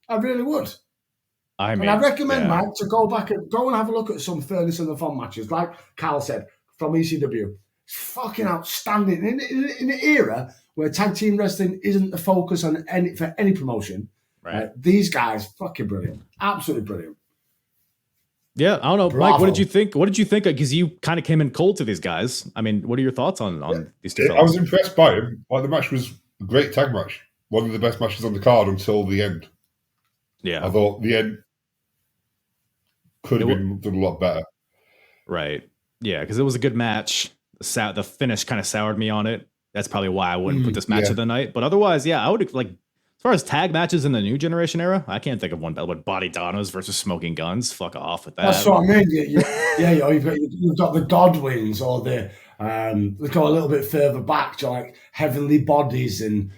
I really would. I recommend, Mike, to go back and go and have a look at some Furnace and the Fun matches, like Carl said, from ECW. It's fucking outstanding. In an era where tag team wrestling isn't the focus for any promotion, these guys, fucking brilliant. Absolutely brilliant. Yeah, I don't know. Bravo. Mike, what did you think? Because you kind of came in cold to these guys. I mean, what are your thoughts on these two fellas? I was impressed by him. Like, the match was a great tag match. One of the best matches on the card until the end. Yeah. I thought the end could have been done a lot better. Right. Yeah, because it was a good match. The finish kind of soured me on it. That's probably why I wouldn't put this match of the night. But otherwise, I would, like, as far as tag matches in the new generation era, I can't think of one better. But Body Donnas versus Smoking Guns. Fuck off with that. That's what I mean. You've got the Godwins, or they go a little bit further back to like Heavenly Bodies and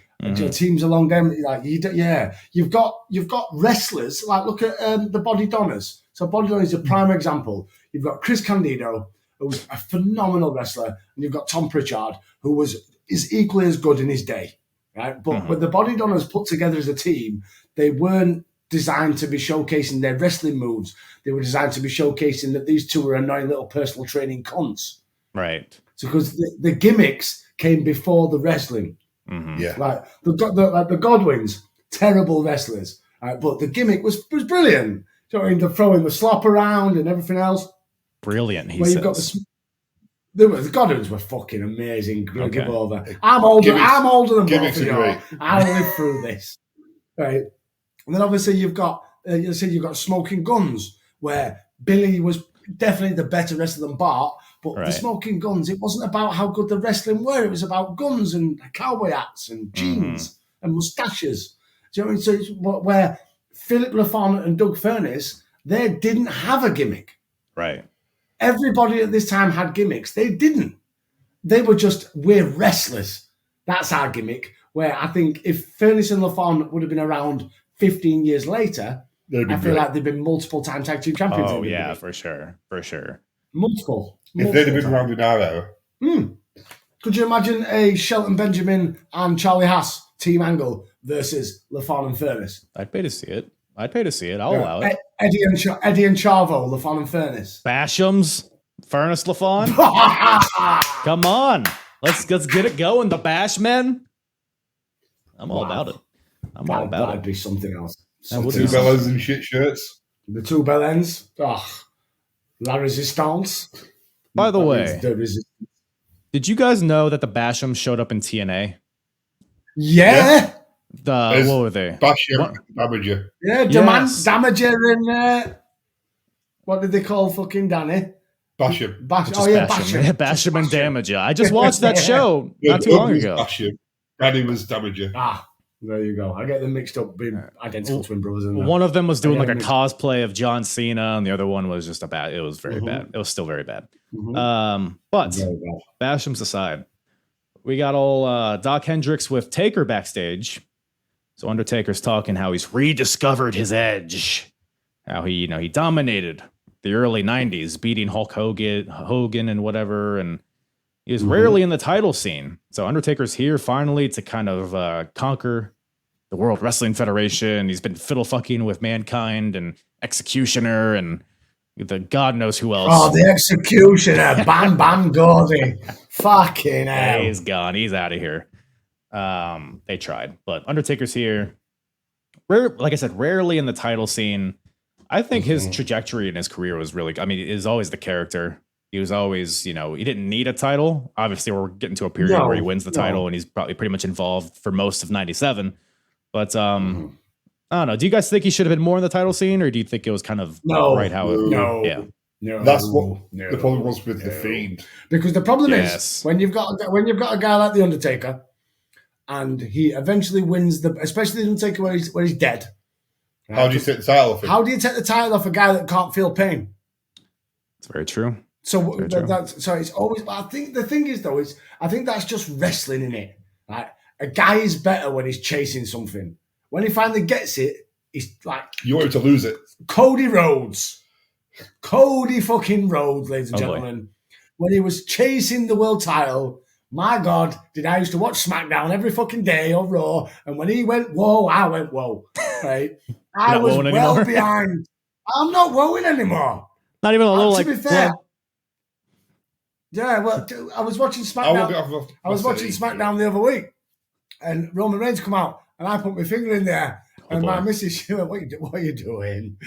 teams along them. Like you've got wrestlers. Like, look at the Body Donnas. So Body Donnas is a prime example. You've got Chris Candido, who was a phenomenal wrestler, and you've got Tom Pritchard, who is equally as good in his day. Right, but when the Body Donnas put together as a team, they weren't designed to be showcasing their wrestling moves. They were designed to be showcasing that these two were annoying little personal training cunts. Right. So because the gimmicks came before the wrestling. Mm-hmm. Yeah. Like the Godwins, terrible wrestlers, but the gimmick was brilliant. So they're throwing the slop around and everything else. Brilliant. He says. The Godwins were fucking amazing. Give over. I'm older than both of you. I lived through this, right? And then obviously you've got Smoking Guns, where Billy was definitely the better wrestler than Bart. But the Smoking Guns, it wasn't about how good the wrestling were. It was about guns and cowboy hats and jeans and mustaches. Do you know what I mean? So where Philip LaFon and Doug Furnace, they didn't have a gimmick. Right. Everybody at this time had gimmicks. They didn't. They were just, we're wrestlers. That's our gimmick. Where I think if Furnace and LaFon would have been around 15 years later, I feel like they've been multiple time tag team champions. Oh, yeah, for sure. Multiple. If they'd have been around in our era. Could you imagine a Shelton Benjamin and Charlie Haas team angle versus LaFon and Furnace? I'd pay to see it. I'll allow it. Eddie and Chavo, LaFon and Furnace. Bashams, Furnace, LaFon. Come on, let's get it going. The Bash Men. I'm all about it. That'd be something else. Two bellows and shit shirts. The two bell ends. Oh, La Resistance. By the way, did you guys know that the Basham showed up in TNA? Yeah. What were they? Basham, Damager. Yeah, Damager and what did they call fucking Danny? Basham. Basham. Yeah, Basham and Damager. I just watched that show not too long ago. Basham. Danny was Damager. There you go. I get them mixed up being identical twin brothers. One of them was doing like a cosplay of John Cena, and the other one was just it was very bad. It was still very bad. But very bad. Basham's aside, we got old Doc Hendricks with Taker backstage. So Undertaker's talking how he's rediscovered his edge. How he dominated the early 90s, beating Hulk Hogan and whatever, and he was rarely in the title scene. So Undertaker's here finally to kind of conquer the World Wrestling Federation. He's been fiddle fucking with Mankind and Executioner and the God knows who else. Oh, the Executioner, Bam Bam Gordy. Fucking hell. He's gone. He's out of here. They tried, but Undertaker's here. Like I said, rarely in the title scene. I think his trajectory in his career was really, is always the character. He was always, he didn't need a title. Obviously, we're getting to a period where he wins the title and he's probably pretty much involved for most of 97. But I don't know. Do you guys think he should have been more in the title scene, or do you think it was kind of right how it No. That's what the problem was with The Fiend. Because the problem is when you've got a guy like The Undertaker and he eventually wins especially The Undertaker where he's dead. Right? How do you take the title off him? How do you take the title off a guy that can't feel pain? It's very true. So it's always. I think the thing is though I think that's just wrestling in it. Right? A guy is better when he's chasing something. When he finally gets it, he's like you want him to lose it. Cody fucking Rhodes, ladies and gentlemen. When he was chasing the world title, my God, did I used to watch SmackDown every fucking day or Raw, and when he went whoa, I went whoa. Right? I was well behind. I'm not wowing anymore. Not even a little to be fair. Yeah, well, I was watching SmackDown. I was watching SmackDown the other week, and Roman Reigns come out, and I put my finger in there, and my missus, she went, "What are you doing?"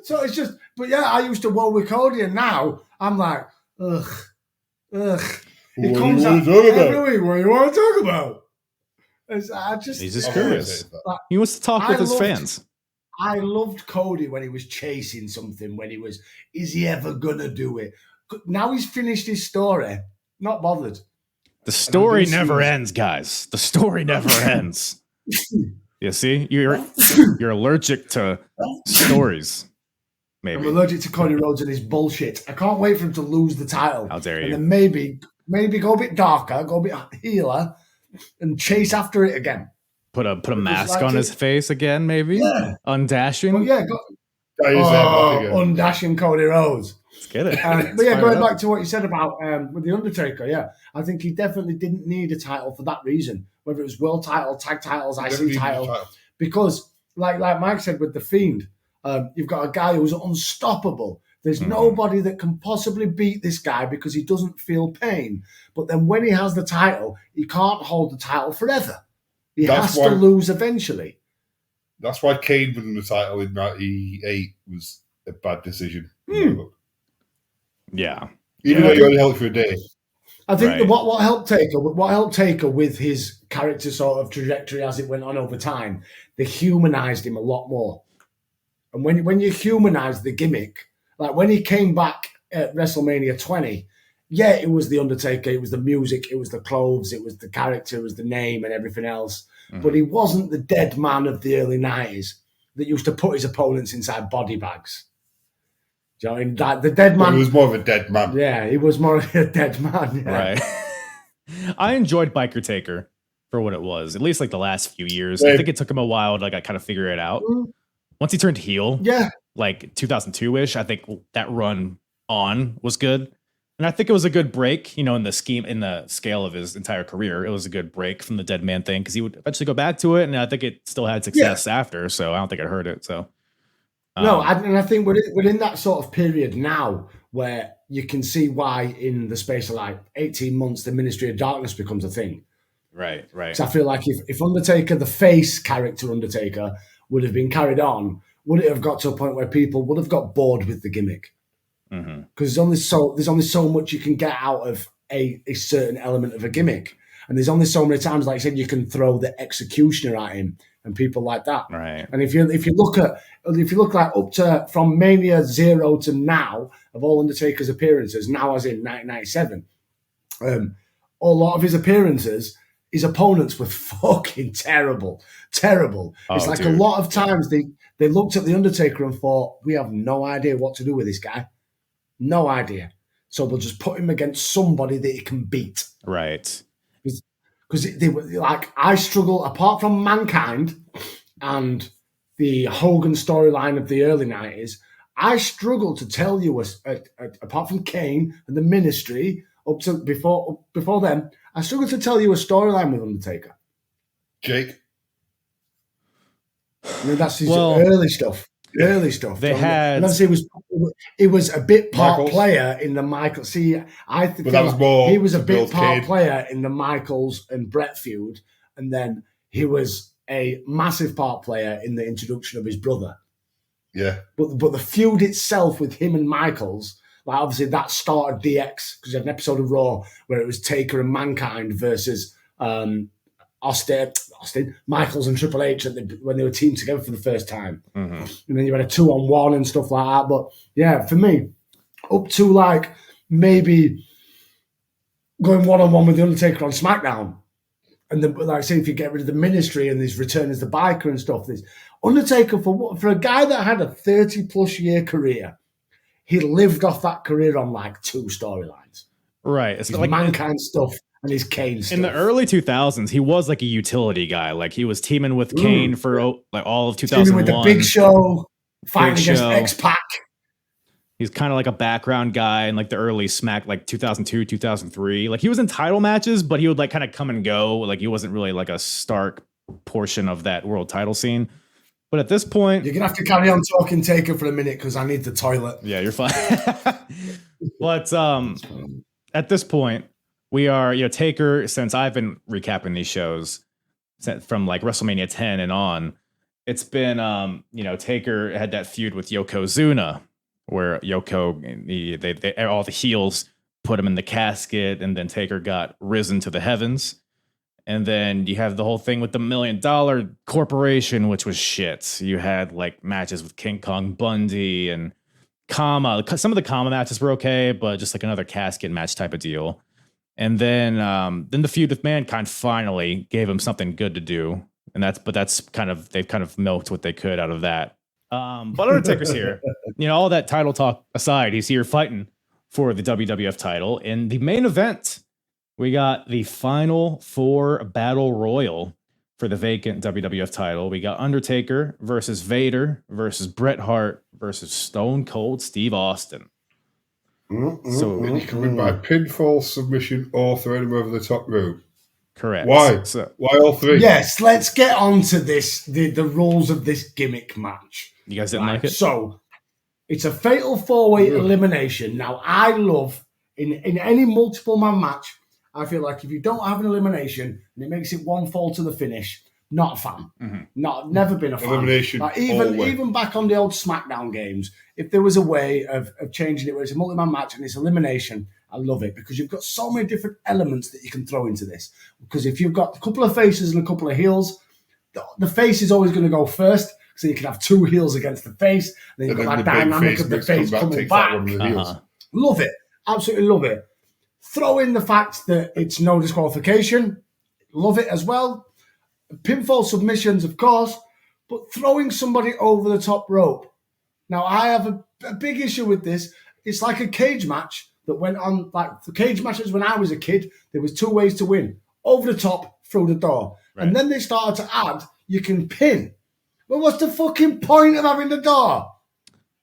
So it's just, but yeah, I used to woe with Cody, and now I'm like, ugh. He comes out every week. What do you want to talk about? He's just curious. He wants to talk with his fans. I loved Cody when he was chasing something, is he ever going to do it? Now he's finished his story, not bothered. The story never ends, guys. The story never ends. You see? You're allergic to stories. Maybe. I'm allergic to Cody Rhodes and his bullshit. I can't wait for him to lose the title. How dare you? And then maybe go a bit darker, go a bit healer, and chase after it again. Put a mask on his face again, maybe? Yeah. Undashing? Well, undashing Cody Rhodes. Let's get it. But yeah, going back to what you said about with The Undertaker, I think he definitely didn't need a title for that reason, whether it was world title, tag titles, IC title. Because, like Mike said with The Fiend, you've got a guy who's unstoppable. There's nobody that can possibly beat this guy because he doesn't feel pain. But then when he has the title, he can't hold the title forever. He has to lose eventually. That's why Kane winning the title in 98 was a bad decision. Yeah. Even though you only held it for a day. I think what helped Taker with his character sort of trajectory as it went on over time, they humanized him a lot more. And when you humanize the gimmick, like when he came back at WrestleMania 20, it was The Undertaker, it was the music, it was the clothes, it was the character, it was the name and everything else. But he wasn't the dead man of the early 90s that used to put his opponents inside body bags. Do you know what I mean? Like the dead man. He was more of a dead man. Yeah, he was more of a dead man. Yeah. Right. I enjoyed Biker Taker for what it was, at least like the last few years. I think it took him a while to kind of figure it out. Once he turned heel, like 2002-ish, I think that run on was good. And I think it was a good break, in the scale of his entire career. It was a good break from the dead man thing because he would eventually go back to it. And I think it still had success after. So I don't think it hurt it. So no, and I think we're in that sort of period now where you can see why in the space of like 18 months, the Ministry of Darkness becomes a thing. Right. So I feel like if Undertaker, the face character Undertaker, would have been carried on, would it have got to a point where people would have got bored with the gimmick? Because there's only so much you can get out of a certain element of a gimmick, and there's only so many times, like I said, you can throw the executioner at him and people like that. Right. And if you look like up to from Mania 0 to now of all Undertaker's appearances, now as in 1997, a lot of his appearances, his opponents were fucking terrible. It's like a lot of times they looked at the Undertaker and thought, we have no idea what to do with this guy. No idea. So we'll just put him against somebody that he can beat. Right. Because they were like, I struggle, apart from Mankind and the Hogan storyline of the early 90s, I struggle to tell you, apart from Kane and the Ministry, up to before then, I struggle to tell you a storyline with Undertaker. Jake. I mean, that's his early stuff. Early stuff. They had. And obviously, it was a bit part player in the Michael. See, I think he was a bit part player in the Michaels and Brett feud, and then he was a massive part player in the introduction of his brother. Yeah. But the feud itself with him and Michaels, like obviously that started DX because you had an episode of Raw where it was Taker and Mankind versus Austin, Michaels and Triple H when they were teamed together for the first time. And then you had a 2-on-1 and stuff like that. But yeah, for me, up to like maybe going 1-on-1 with The Undertaker on SmackDown. And then, like I say, if you get rid of the Ministry and his return as the biker and stuff, this Undertaker, for a guy that had a 30-plus year career, he lived off that career on like 2 storylines. Right. It's his like Mankind stuff and his Kane stuff. In the early 2000s, he was like a utility guy. Like he was teaming with Kane for like all of 2001. Teaming with the Big Show, fighting against X-Pac. He's kind of like a background guy in like the early Smack, like 2002, 2003. Like he was in title matches, but he would like kind of come and go. Like he wasn't really like a stark portion of that world title scene. But at this point, you're gonna have to carry on talking Taker for a minute because I need the toilet. Yeah, you're fine. But at this point, we are, Taker, since I've been recapping these shows from like WrestleMania 10 and on, it's been, Taker had that feud with Yokozuna where Yoko, they all the heels put him in the casket and then Taker got risen to the heavens. And then you have the whole thing with the $1 Million Corporation, which was shit. You had like matches with King Kong Bundy and Kama. Some of the Kama matches were okay, but just like another casket match type of deal. And then the feud with Mankind finally gave him something good to do. And they've kind of milked what they could out of that. But Undertaker's here. All that title talk aside, he's here fighting for the WWF title. In the main event, we got the Final 4 Battle Royal for the vacant WWF title. We got Undertaker versus Vader versus Bret Hart versus Stone Cold Steve Austin. So and you can win by pinfall, submission, or throwing him over the top rope. Correct. Why? Why all 3? Yes, let's get on to this, the rules of this gimmick match. You guys didn't like it? So, it's a fatal 4-way elimination. Now, I love, in any multiple man match, I feel like if you don't have an elimination and it makes it one fall to the finish, not a fan. Never been a fan. Elimination. Like even back on the old SmackDown games, if there was a way of changing it where it's a multi-man match and it's elimination, I love it because you've got so many different elements that you can throw into this. Because if you've got a couple of faces and a couple of heels, the face is always going to go first. So you can have 2 heels against the face. And then you've got that dynamic of the face coming back. Love it. Absolutely love it. Throw in the fact that it's no disqualification. Love it as well. Pinfall submissions, of course. But throwing somebody over the top rope. Now, I have a big issue with this. It's like a cage match that went on. Like the cage matches when I was a kid, there was 2 ways to win. Over the top, through the door. Right. And then they started to add, you can pin. Well, what's the fucking point of having the door?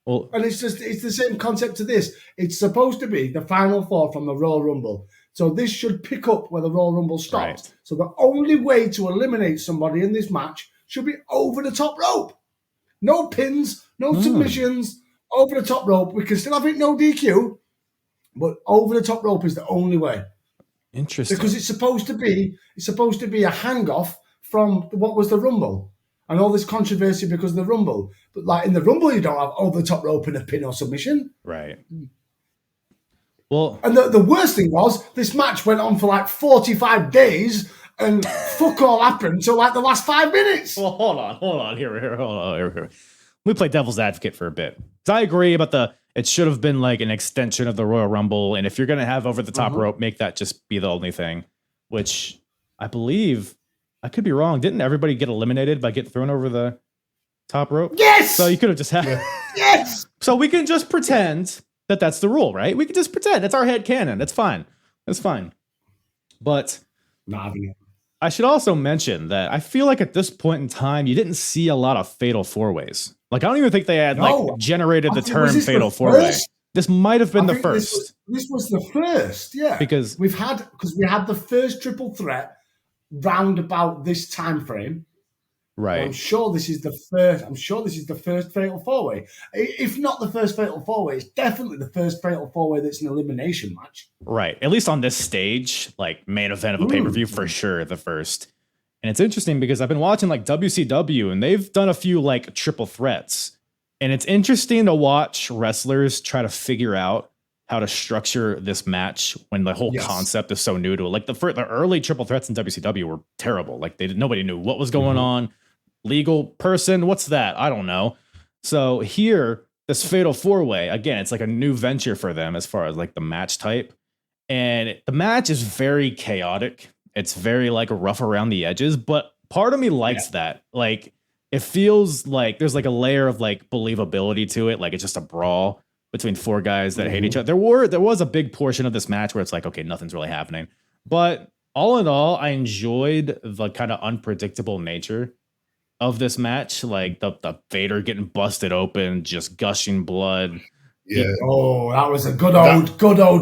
Well, and it's the same concept to this. It's supposed to be the Final 4 from the Royal Rumble. So this should pick up where the Royal Rumble stops. Right. So the only way to eliminate somebody in this match should be over the top rope. No pins, no submissions, over the top rope. We can still have it no DQ, but over the top rope is the only way. Interesting. Because it's supposed to be a hang-off from what was the Rumble. and all this controversy because of the Rumble. But like in the Rumble, you don't have over the top rope and a pin or submission. Right. Well, and the worst thing was this match went on for like 45 days and fuck all happened until like the last 5 minutes. Well, hold on. Here. We play devil's advocate for a bit. I agree about it should have been like an extension of the Royal Rumble. And if you're going to have over the top rope, make that just be the only thing, which I believe, I could be wrong. Didn't everybody get eliminated by getting thrown over the top rope? Yes. So you could have just had, yes. So we can just pretend that that's the rule, right? We can just pretend it's our head canon. That's fine. But not having it. I should also mention that I feel like at this point in time, you didn't see a lot of fatal four-ways. Like, I don't even think they had generated the term fatal four-way. This might have been the first. This was the first, yeah. Because we had the first triple threat round about this time frame. Right. I'm sure this is the first fatal four-way. If not the first fatal four-way, it's definitely the first fatal four-way that's an elimination match. Right. At least on this stage, like main event of a pay-per-view, for sure, the first. And it's interesting because I've been watching like WCW and they've done a few like triple threats. And it's interesting to watch wrestlers try to figure out how to structure this match when the whole concept is so new to it. Like the early triple threats in WCW were terrible. Like nobody knew what was going on. Legal person, what's that? I don't know. So here, this fatal four-way, again, it's like a new venture for them as far as like the match type. And the match is very chaotic. It's very like rough around the edges, but part of me likes that. Like it feels like there's like a layer of like believability to it. Like it's just a brawl between four guys that hate each other. There was a big portion of this match where it's like, okay, nothing's really happening. But all in all, I enjoyed the kind of unpredictable nature of this match, like the Vader getting busted open, just gushing blood. Yeah. Oh, that was a good old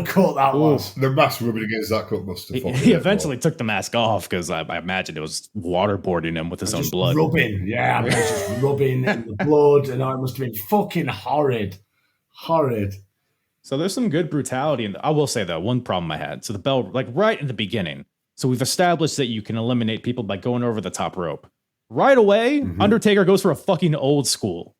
cut. That was. The mask rubbing against that cut must have. He eventually took the mask off because I imagine it was waterboarding him with his own blood. Rubbing, yeah, just rubbing in the blood, and it must have been fucking horrid. So there's some good brutality, and I will say though, one problem I had. So the bell, like right in the beginning, so we've established that you can eliminate people by going over the top rope. Right away, Undertaker goes for a fucking old school.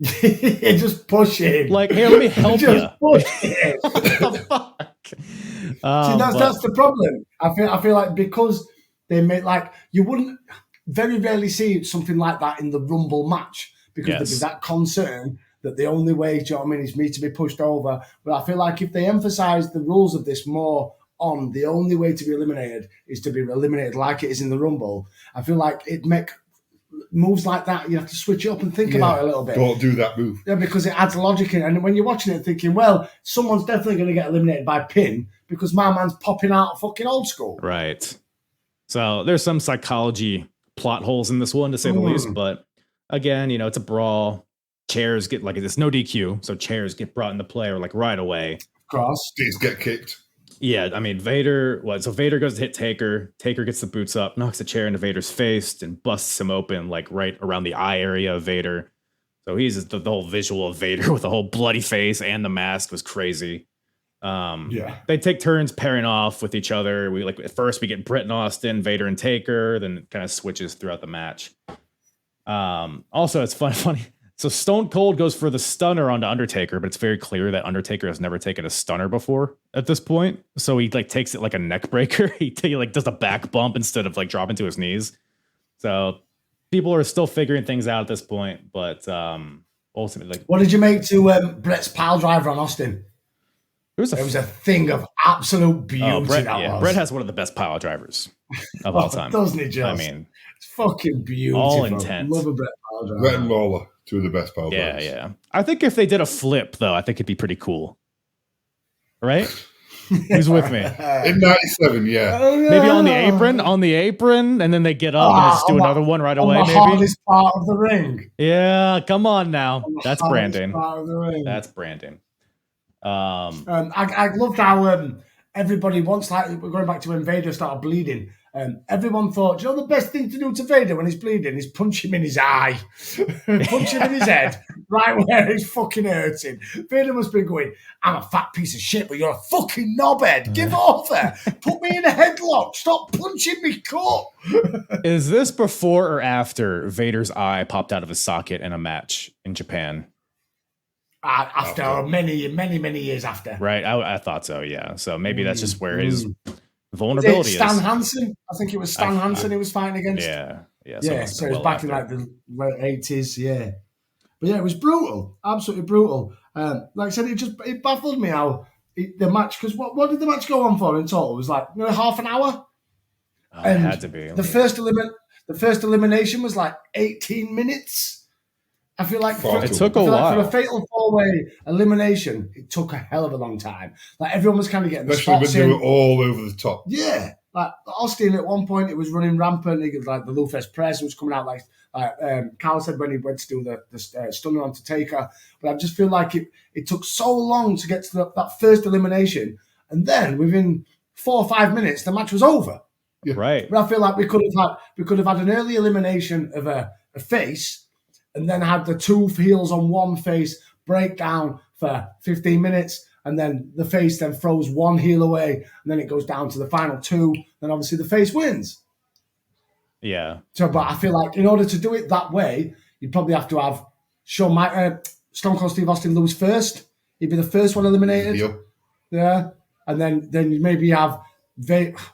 Just push him. Like, hey, let me help you. Push him. What the fuck? See, that's the problem. I feel like because they make like you wouldn't very rarely see something like that in the Rumble match because there'd be that concern that the only way, do you know what I mean, is me to be pushed over. But I feel like if they emphasize the rules of this more on the only way to be eliminated is to be eliminated like it is in the Rumble, I feel like it make moves like that, you have to switch it up and think about it a little bit. Don't do that move. Yeah, because it adds logic in it. And when you're watching it thinking, well, someone's definitely going to get eliminated by pin because my man's popping out fucking old school. Right. So there's some psychology plot holes in this one, to say the least. But again, it's a brawl. Chairs get like it's no DQ, so chairs get brought into play or like right away. Of course. Things get kicked. Yeah, I mean, Vader goes to hit Taker. Taker gets the boots up, knocks a chair into Vader's face, and busts him open, like right around the eye area of Vader. So he's the whole visual of Vader with the whole bloody face and the mask was crazy. They take turns pairing off with each other. At first we get Brett and Austin, Vader and Taker, then it kind of switches throughout the match. Also, it's funny. So Stone Cold goes for the stunner onto Undertaker, but it's very clear that Undertaker has never taken a stunner before at this point. So he takes it like a neck breaker. He does a back bump instead of like dropping to his knees. So people are still figuring things out at this point, but ultimately, what did you make to Brett's pile driver on Austin? It was a thing of absolute beauty. Brett has one of the best pile drivers of all time, doesn't he? Just, I mean, it's fucking beautiful. All intent. Love a Brett pile driver. Brett and Lawler. Two of the best pile drivers. Yeah. I think if they did a flip, though, I think it'd be pretty cool. Right? Who's with me? In 97, yeah. Maybe on the apron, and then they get up and just do another one right away, maybe. Hardest part of the ring. Yeah, come on now. That's branding. Part of the ring. That's branding. I loved how everybody once, like we're going back to when Vader started bleeding. Everyone thought, the best thing to do to Vader when he's bleeding is punch him in his eye, punch him in his head, right where he's fucking hurting. Vader must be going, I'm a fat piece of shit, but you're a fucking knobhead. Give over. Put me in a headlock. Stop punching me cut. Is this before or after Vader's eye popped out of his socket in a match in Japan? After many years after. Right, I thought so, yeah. So maybe that's just where his vulnerability is. Stan Hansen? I think it was Stan Hansen he was fighting against. Yeah. So it was back in like the late 80s, yeah. But yeah, it was brutal, absolutely brutal. Like I said, it baffled me how the match, because what did the match go on for in total? It was like half an hour? It had to be. The first elimination was like 18 minutes. I feel like it took a while. For a fatal 4-way elimination, it took a hell of a long time. Like everyone was kind of getting the spots in. They were all over the top. Yeah, like Austin at one point, it was running rampant. It was like the Ruthless press was coming out like Carl said when he went to do the stunner onto Taker. But I just feel like it took so long to get to that first elimination, and then within 4 or 5 minutes, the match was over. Yeah. Right. But I feel like we could have had an early elimination of a face. And then had the two heels on one face break down for 15 minutes. And then the face then throws one heel away. And then it goes down to the final two. Then obviously the face wins. Yeah. So, but I feel like in order to do it that way, you'd probably have to have Stone Cold Steve Austin lose first. He'd be the first one eliminated. Yep. Yeah. And then you maybe have...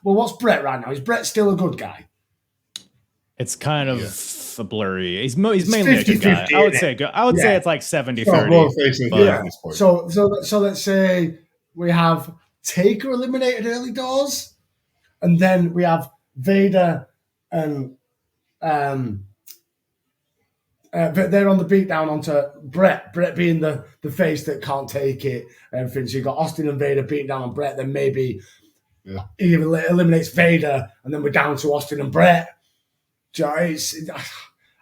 what's Brett right now? Is Brett still a good guy? It's kind of a blurry. He's mainly a good guy. I would say it's like 70-30. So let's say we have Taker eliminated early doors, and then we have Vader and they're on the beatdown onto Brett. Brett being the face that can't take it. Everything. So you got Austin and Vader beating down on Brett. Then maybe he eliminates Vader, and then we're down to Austin and Brett. I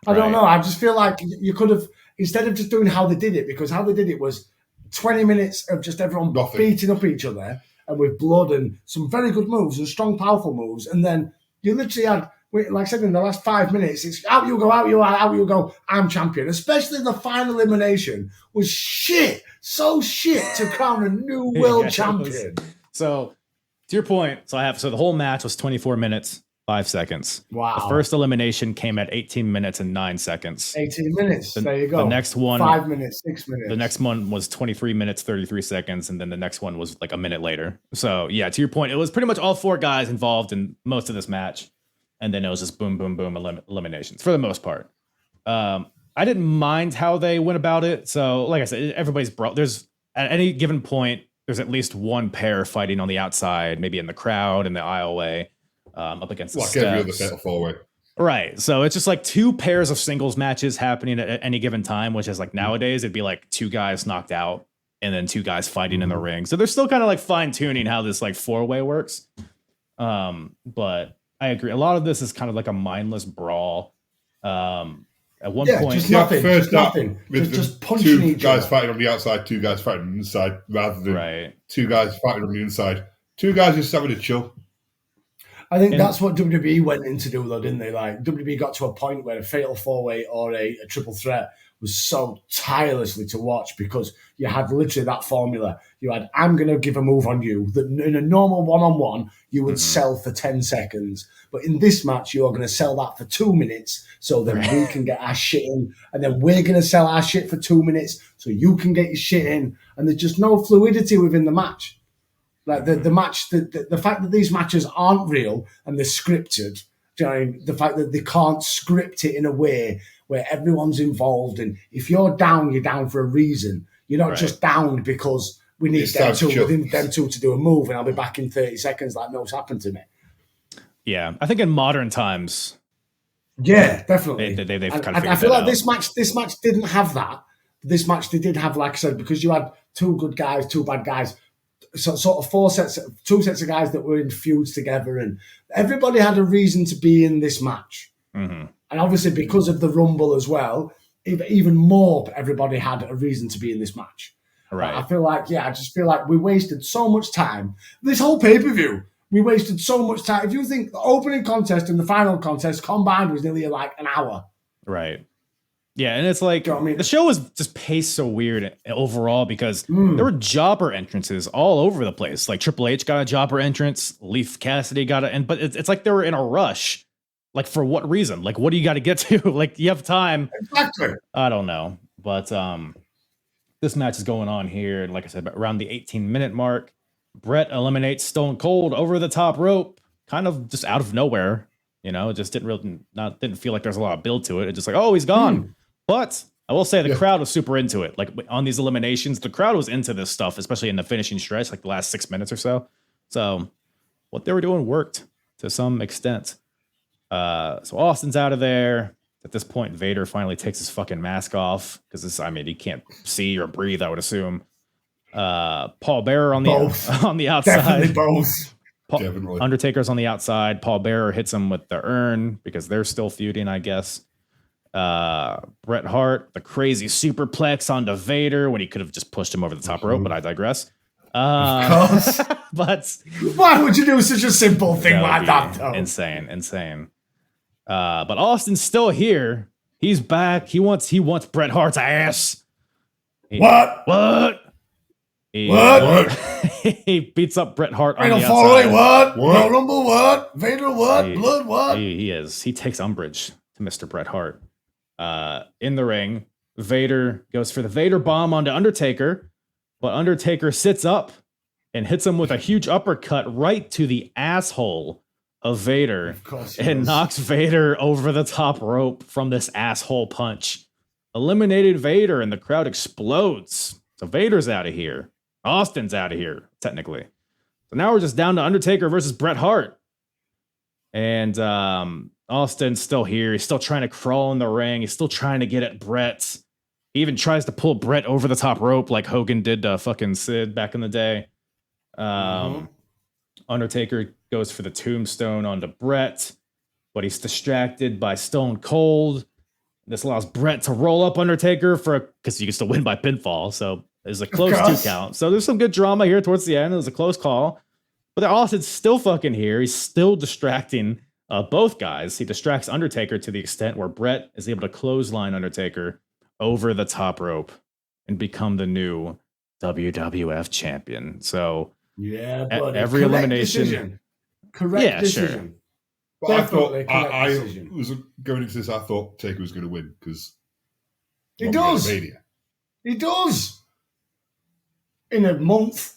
don't know. I just feel like you could have, instead of just doing how they did it, because how they did it was 20 minutes of just everyone beating up each other and with blood and some very good moves and strong, powerful moves. And then you literally had, like I said, in the last 5 minutes, it's out you go, I'm champion. Especially the final elimination was shit, so shit to crown a new world champion. So, to your point, so the whole match was 24 minutes. 5 seconds. Wow. The first elimination came at 18 minutes and 9 seconds. 18 minutes. There you go. The next one, 5 minutes, 6 minutes. The next one was 23 minutes, 33 seconds. And then the next one was like a minute later. So yeah, to your point, it was pretty much all 4 guys involved in most of this match. And then it was just boom, boom, boom eliminations for the most part. I didn't mind how they went about it. So like I said, there's at any given point, there's at least one pair fighting on the outside, maybe in the crowd, in the aisleway. Up against the steps. Every other fatal 4-way. Right. So it's just like 2 pairs of singles matches happening at any given time, which is like nowadays it'd be like 2 guys knocked out and then 2 guys fighting in the ring. So they're still kind of like fine tuning how this like 4-way works. But I agree. A lot of this is kind of like a mindless brawl. At one point, just nothing. Just punching 2 each guys other. fighting on the outside, 2 guys fighting on the inside, rather than 2 guys fighting on the inside. 2 guys just having a chill. I think that's what WWE went in to do, though, didn't they? Like, WWE got to a point where a fatal 4-way or a triple threat was so tirelessly to watch because you had literally that formula. You had, I'm going to give a move on you that in a normal one-on-one, you would sell for 10 seconds. But in this match, you are going to sell that for 2 minutes so then we can get our shit in. And then we're going to sell our shit for 2 minutes so you can get your shit in. And there's just no fluidity within the match. Like the match, the fact that these matches aren't real and they're scripted, the fact that they can't script it in a way where everyone's involved, and if you're down for a reason. You're not just down because we need them two to do a move, and I'll be back in 30 seconds like no's happened to me. Yeah, I think in modern times. Yeah, definitely. They've kind of I feel like this match didn't have that. This match they did have, like I said, because you had 2 good guys, 2 bad guys. So sort of 2 sets of guys that were in feuds together, and everybody had a reason to be in this match. Mm-hmm. And obviously because of the Rumble as well, even more everybody had a reason to be in this match. Right. I just feel like we wasted so much time. This whole pay-per-view, we wasted so much time. If you think the opening contest and the final contest combined was nearly like an hour. Right. Yeah, and it's like, you know what I mean? The show was just paced so weird overall because there were jobber entrances all over the place. Like Triple H got a jobber entrance, Leif Cassidy got but it's like they were in a rush. Like, for what reason? Like, what do you got to get to? Like, you have time. Exactly. I don't know. But this match is going on here. And like I said, around the 18-minute mark, Brett eliminates Stone Cold over the top rope, kind of just out of nowhere. You know, it just didn't feel like there's a lot of build to it. It's just like, oh, he's gone. But I will say the crowd was super into it. Like, on these eliminations, the crowd was into this stuff, especially in the finishing stretch, like the last 6 minutes or so. So what they were doing worked to some extent. So Austin's out of there. At this point, Vader finally takes his fucking mask off because he can't see or breathe, I would assume. Paul Bearer on the outside. Definitely both. Definitely. Undertaker's on the outside. Paul Bearer hits him with the urn because they're still feuding, I guess. Bret Hart, the crazy superplex onto Vader when he could have just pushed him over the top rope, but I digress. Of course. But why would you do such a simple thing like that, though? Insane. But Austin's still here. He's back. He wants Bret Hart's ass. What? He beats up Bret Hart on the outside. What? No Rumble, what? Vader, what? Blood, what? He takes umbrage to Mr. Bret Hart. In the ring, Vader goes for the Vader bomb onto Undertaker, but Undertaker sits up and hits him with a huge uppercut right to the asshole of Vader and knocks Vader over the top rope from this asshole punch. Eliminated Vader and the crowd explodes. So Vader's out of here. Austin's out of here, technically. So now we're just down to Undertaker versus Bret Hart. And Austin's still here. He's still trying to crawl in the ring. He's still trying to get at Bret. He even tries to pull Bret over the top rope like Hogan did to fucking Sid back in the day. Undertaker goes for the tombstone onto Bret, but he's distracted by Stone Cold. This allows Bret to roll up Undertaker because you can still win by pinfall. So there's a close 2 count. So there's some good drama here towards the end. It was a close call. But Austin's still fucking here. He's still distracting both guys. He distracts Undertaker to the extent where Bret is able to clothesline Undertaker over the top rope and become the new WWF champion. So every elimination. Correct decision. Sure. But definitely I was going into this. I thought Taker was going to win because he does. He does in a month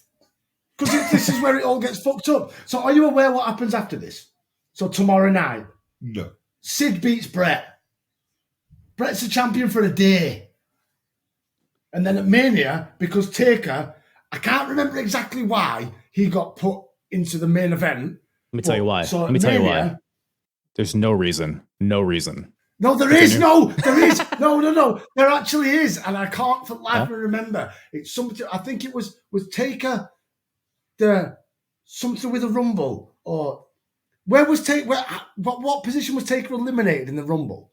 because this is where it all gets fucked up. So, are you aware what happens after this? So tomorrow night, no. Sid beats Bret. Bret's a champion for a day, and then at Mania, because Taker, I can't remember exactly why he got put into the main event. Let me tell you why. There's no reason. No, there is. No. There actually is. And I can't for life of me remember. It's something, I think it was Taker, something with a Rumble. Or where was Taker? What position was Taker eliminated in the Rumble?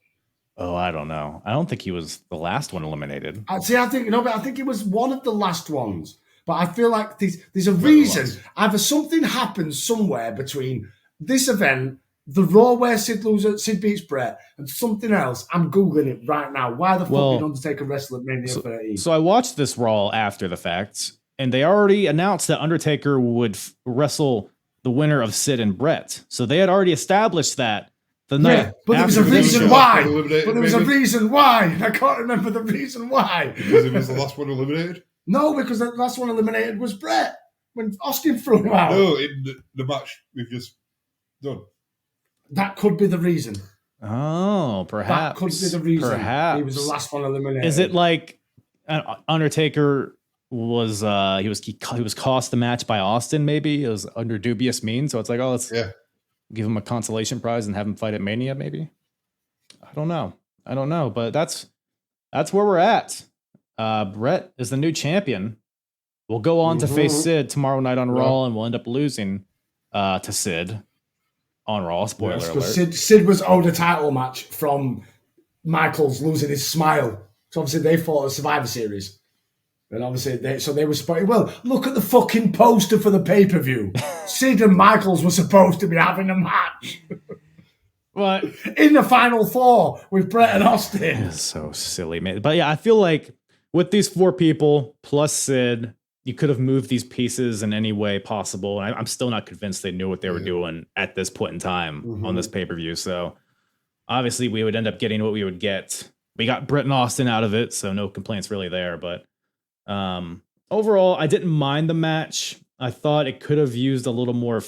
Oh, I don't know. I don't think he was the last one eliminated. I think it was one of the last ones. But I feel like there's a reason. Either something happens somewhere between this event, the Raw where Sid beats Bret, and something else. I'm Googling it right now. Why the fuck did Undertaker wrestle at Mania 30? So I watched this Raw after the fact, and they already announced that Undertaker would wrestle the winner of Sid and Bret. So they had already established that the night. But there was a reason why. I can't remember the reason why. Because it was the last one eliminated? No, because the last one eliminated was Bret when Austin threw him out. No, in the match we've just done. That could be the reason. Oh, perhaps. That could be the reason. Perhaps. He was the last one eliminated. Is it like Undertaker was he was cost the match by Austin, maybe? It was under dubious means. So it's like, let's give him a consolation prize and have him fight at Mania, maybe? I don't know. But that's where we're at. Bret is the new champion. We'll go on to face Sid tomorrow night on Raw, and we'll end up losing to Sid on Raw. Spoiler alert. Sid was owed a title match from Michaels losing his smile. So obviously they fought a Survivor Series. And obviously, they were spotting. Well, look at the fucking poster for the pay-per-view. Sid and Michaels were supposed to be having a match. What? In the Final Four with Bret and Austin. It's so silly, man. But yeah, I feel like with these 4 people plus Sid, you could have moved these pieces in any way possible. And I'm still not convinced they knew what they were doing at this point in time on this pay-per-view. So obviously we would end up getting what we would get. We got Bret and Austin out of it, so no complaints really there. But overall, I didn't mind the match. I thought it could have used a little more.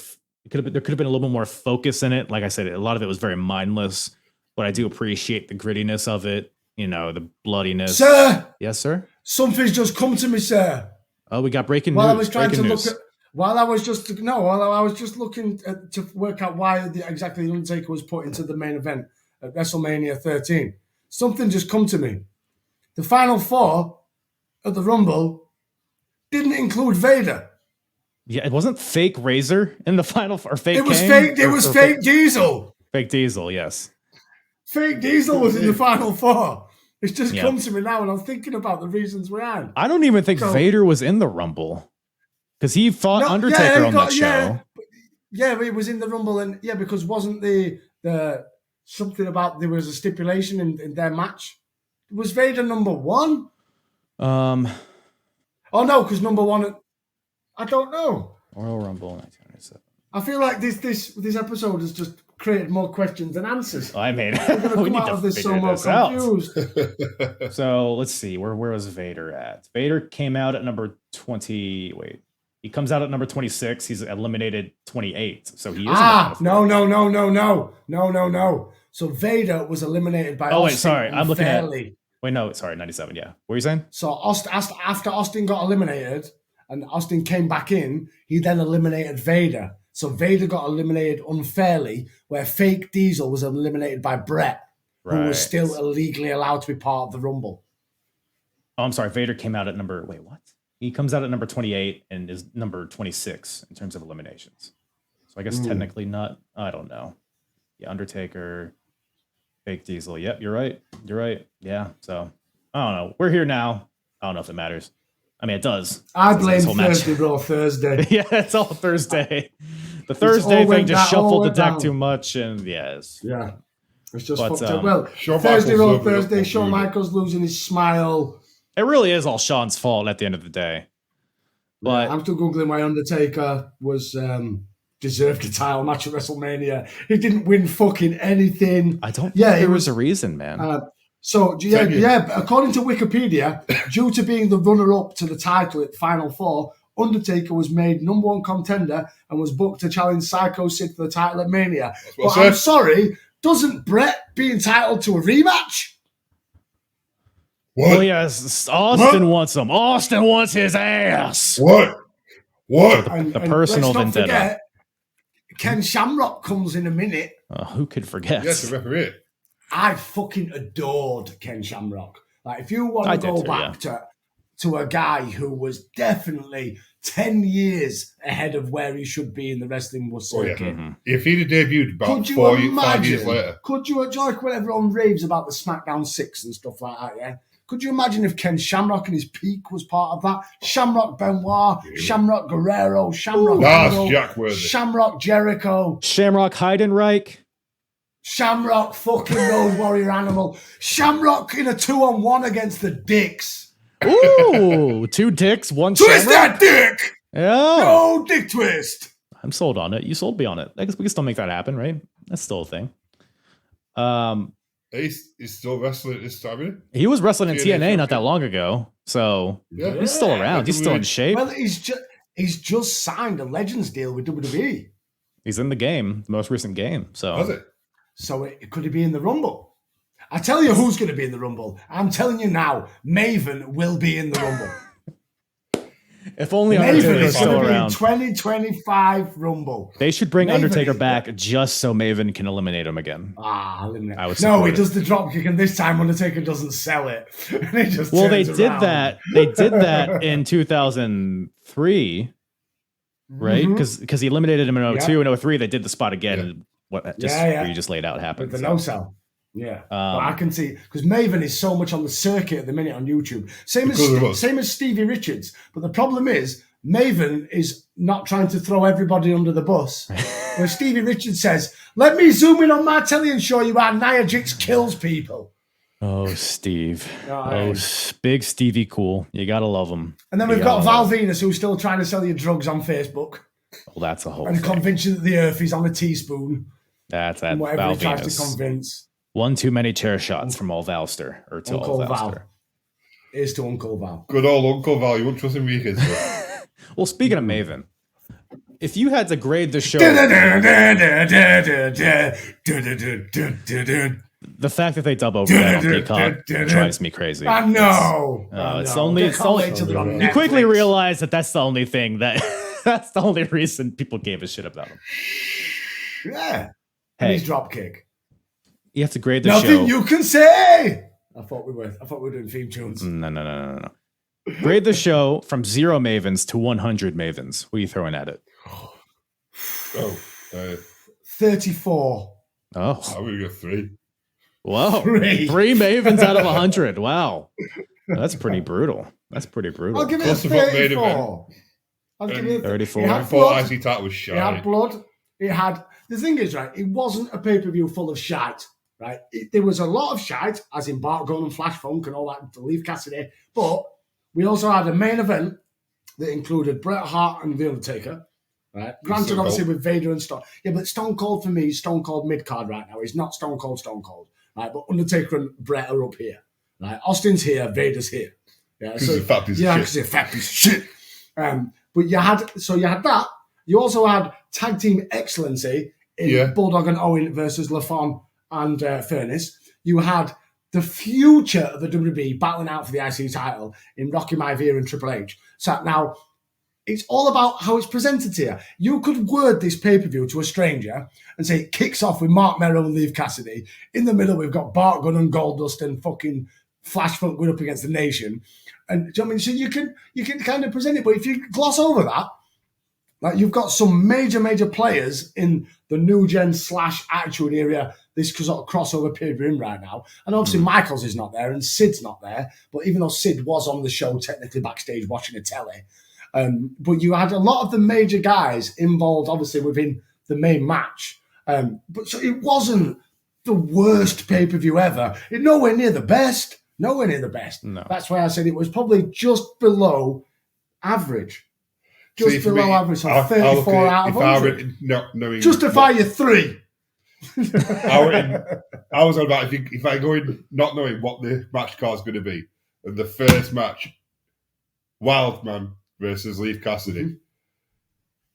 There could have been a little bit more focus in it. Like I said, a lot of it was very mindless, but I do appreciate the grittiness of it. You know, the bloodiness. Sir. Yes, sir. Something's just come to me, sir. Oh, we got breaking news. While I was trying to news. look at, while I was just looking to work out why exactly the Undertaker was put into the main event at WrestleMania 13. Something just come to me. The Final Four at the Rumble didn't include Vader. Yeah, it wasn't fake Razor in the final or fake. It was Kane, fake. It was fake Diesel. Fake Diesel, yes. Fake Diesel was in the Final Four. It's just come to me now, and I'm thinking about the reasons behind. I don't even think Vader was in the Rumble because he fought Undertaker on that show. Yeah, but he was in the Rumble, and because wasn't the something about there was a stipulation in their match? Was Vader number 1? Oh no, because number 1. I don't know. Royal Rumble 1997. I feel like this episode has just created more questions than answers. I mean, we're going to come out of this so more confused. So let's see. Where was Vader at? Vader came out at number 20. Wait. He comes out at number 26. He's eliminated 28. So he is. No. So Vader was eliminated by. Oh wait, sorry. I'm looking at. Wait, no, sorry, 97. Yeah. What were you saying? So after Austin got eliminated and Austin came back in, he then eliminated Vader. So Vader got eliminated unfairly, where fake Diesel was eliminated by Bret, who was still illegally allowed to be part of the Rumble. Oh, I'm sorry. Vader came out at number. Wait, what? He comes out at number 28 and is number 26 in terms of eliminations. So I guess technically not. I don't know. Yeah, Undertaker, fake Diesel. Yep, you're right. Yeah. So I don't know. We're here now. I don't know if it matters. I mean, it does. I blame Thursday, Raw Thursday. Yeah, it's all Thursday. The Thursday thing just shuffled the deck too much, and it's just fucked up. Well, Thursday, Raw Thursday, Shawn Michaels losing his smile. It really is all Shawn's fault at the end of the day. But I'm still googling why Undertaker was deserved a title match at WrestleMania. He didn't win fucking anything. I don't think there was a reason, man. According to Wikipedia, due to being the runner-up to the title at Final Four, Undertaker was made number 1 contender and was booked to challenge Psycho Sid for the title at Mania. But I'm sorry, doesn't Bret be entitled to a rematch? What? Oh, yes, Austin wants him. Austin wants his ass. What? The personal vendetta. Forget, Ken Shamrock comes in a minute. Who could forget? Yes, the referee. I fucking adored Ken Shamrock. Like, if you want to go back to a guy who was definitely 10 years ahead of where he should be in the wrestling circuit. If he'd have debuted about 5 years later. Could you, like when everyone raves about the SmackDown 6 and stuff like that, yeah? Could you imagine if Ken Shamrock in his peak was part of that? Shamrock Benoit, Shamrock Guerrero, Shamrock Jack Worthy, Shamrock Jericho, Shamrock Heidenreich, Shamrock fucking Road Warrior Animal, Shamrock in a 2-on-1 against the Dicks. Ooh, 2 dicks, 1 twist Shamrock? That dick! Yeah. No dick twist. I'm sold on it. You sold me on it. I guess we can still make that happen, right? That's still a thing. He's still wrestling at this time. He was wrestling in TNA not that long ago, so he's still around. He's still in shape. Well, he's just signed a Legends deal with WWE. He's in the game, the most recent game. So could he be in the Rumble? I tell you who's going to be in the Rumble. I'm telling you now, Maven will be in the Rumble. If only Undertaker is still around. 2025 Rumble. They should bring Undertaker back just so Maven can eliminate him again. Eliminate. I would he does the dropkick, and this time Undertaker doesn't sell it. They just they did that. They did that in 2003, right? Because he eliminated him in 02 and 03. They did the spot again. And what you just laid out happened. With the no sell. Yeah, but I can see because Maven is so much on the circuit at the minute on YouTube. Same as Stevie Richards. But the problem is Maven is not trying to throw everybody under the bus. Where Stevie Richards says, "Let me zoom in on my telly and show you how Nia Jax kills people." Oh, Steve. Big Stevie Cool. You gotta love him. And then we've got Val Venus, who's still trying to sell you drugs on Facebook. Well, that's a whole and thing. Convince you that the earth is on a teaspoon. That's that. And whatever Val he tries Venus. to convince. One too many chair shots from old Valster. Or to Uncle old Valster. Val. Here's to Uncle Val. Good old Uncle Val. You wouldn't trust him with your kids. Well, speaking of Maven, if you had to grade the show, the fact that they dub over that on Peacock drives me crazy. I know. It's only. You quickly realize that that's the only thing that's the only reason people gave a shit about him. Yeah. And his dropkick. You have to grade the show. Nothing you can say. I thought we were doing theme tunes. No. Grade the show from 0 Mavens to 100 Mavens. What are you throwing at it? 34. Oh. I'm going to go 3. Wow. 3 Mavens out of 100. Wow. That's pretty brutal. I'll give it a 34. I'll give it 34. I thought Icy Tat was shy. It had blood. The thing is, right, it wasn't a pay-per-view full of shite, right? There was a lot of shite, as in Bart Gunn and Flash Funk and all that, to Leaf Cassidy, but we also had a main event that included Bret Hart and The Undertaker, right? Granted, obviously, with Vader and Stone. Yeah, but Stone Cold for me is Stone Cold mid-card right now. He's not Stone Cold, right? But Undertaker and Bret are up here, right? Austin's here, Vader's here. Yeah, because he's a fat piece of shit. because he's a fat piece of shit. But you had that. You also had tag team excellency in Bulldog and Owen versus LaFon and Furnace. You had the future of the WWE battling out for the IC title in Rocky Maivia and Triple H. So now it's all about how it's presented to you. You could word this pay-per-view to a stranger and say it kicks off with Mark Merrow and Leif Cassidy. In the middle, we've got Bart Gunn and Goldust and fucking Flash Funk going up against the Nation. And do you know what I mean? So you can kind of present it, but if you gloss over that, like you've got some major players in the new gen / Attitude Era, this sort of crossover period we're in right now. And obviously Michaels is not there and Sid's not there. But even though Sid was on the show, technically backstage watching a telly, but you had a lot of the major guys involved, obviously within the main match. But so it wasn't the worst pay-per-view ever. It's nowhere near the best. No. That's why I said it was probably just below average. Just below average, so 34 out of 100. Justify your 3. I was on about if I go in not knowing what the match card is going to be, and the first match, Wildman versus Leif Cassidy,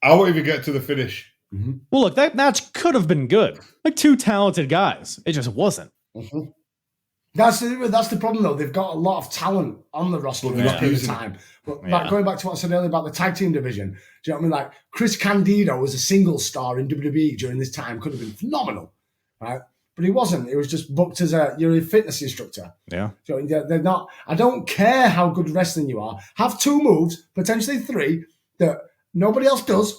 Mm-hmm. I won't even get to the finish. Mm-hmm. Well, look, that match could have been good. Like 2 talented guys. It just wasn't. Mm-hmm. That's the problem, though. They've got a lot of talent on the roster at this period of time. But like, going back to what I said earlier about the tag team division, do you know what I mean? Like, Chris Candido was a single star in WWE during this time. Could have been phenomenal, right? But he wasn't. He was just booked as you're a fitness instructor. Yeah. So they're not. I don't care how good wrestling you are. Have 2 moves, potentially 3, that nobody else does.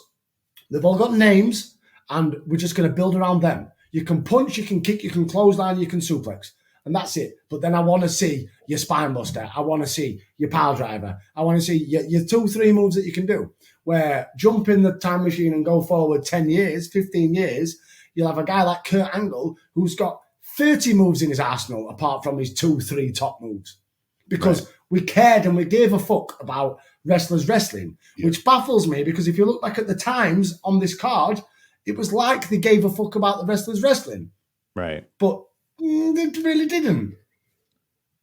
They've all got names, and we're just going to build around them. You can punch, you can kick, you can clothesline, you can suplex. And that's it. But then I want to see your spine buster. I want to see your pile driver. I want to see your 2-3 moves that you can do. Where jump in the time machine and go forward 10 years, 15 years, you'll have a guy like Kurt Angle who's got 30 moves in his arsenal apart from his 2-3 top moves. Because we cared and we gave a fuck about wrestlers wrestling, which baffles me because if you look back at the times on this card, it was like they gave a fuck about the wrestlers wrestling. Right. But they really didn't.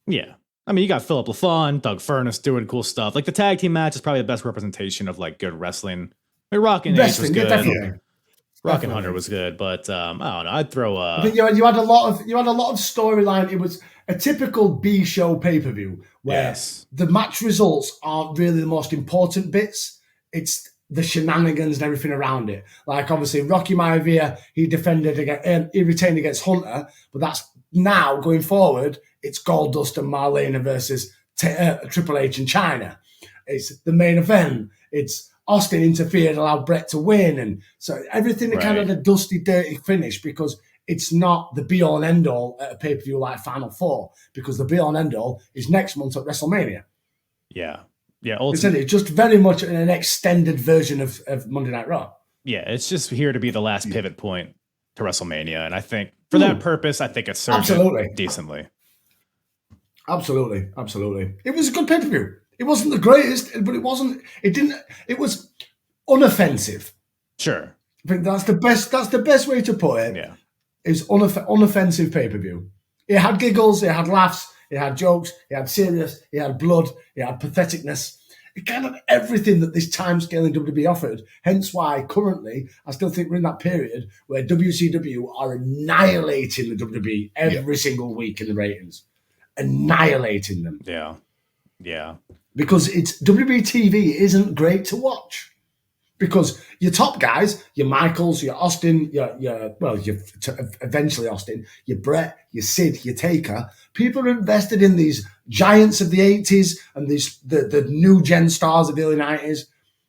Yeah. I mean, you got Philip LaFon, Doug Furnace doing cool stuff. Like, the tag team match is probably the best representation of, like, good wrestling. I mean, Rock and Ace was good. Definitely. Rock and Hunter was good, but I don't know. I'd throw I think you had a lot of storyline. It was a typical B show pay-per-view where the match results aren't really the most important bits. It's the shenanigans and everything around it. Like, obviously, Rocky Maivia, he retained against Hunter, but that's now going forward. It's Goldust and Marlena versus Triple H and Chyna. It's the main event. It's Austin interfered, allowed Bret to win, and so everything that kind of had a dusty, dirty finish because it's not the be all and end all at a pay per view like Final Four, because the be all and end all is next month at WrestleMania. Yeah. It's just very much an extended version of Monday Night Raw. Yeah, it's just here to be the last pivot point to WrestleMania, and I think for that purpose, I think it served it decently. Absolutely. It was a good pay per view. It wasn't the greatest, but it wasn't. It was unoffensive. Sure. I think that's the best way to put it. Yeah. Is unoffensive pay per view. It had giggles, it had laughs, it had jokes, it had serious, it had blood, it had patheticness. It kind of everything that this time scale in WWE offered. Hence why currently I still think we're in that period where WCW are annihilating the WWE every single week in the ratings. Annihilating them. Yeah. Because it's WWE TV isn't great to watch. Because your top guys, your Michaels, your Austin, your eventually Austin, your Brett, your Sid, your Taker, people are invested in these giants of the 80s and the new gen stars of the early 90s.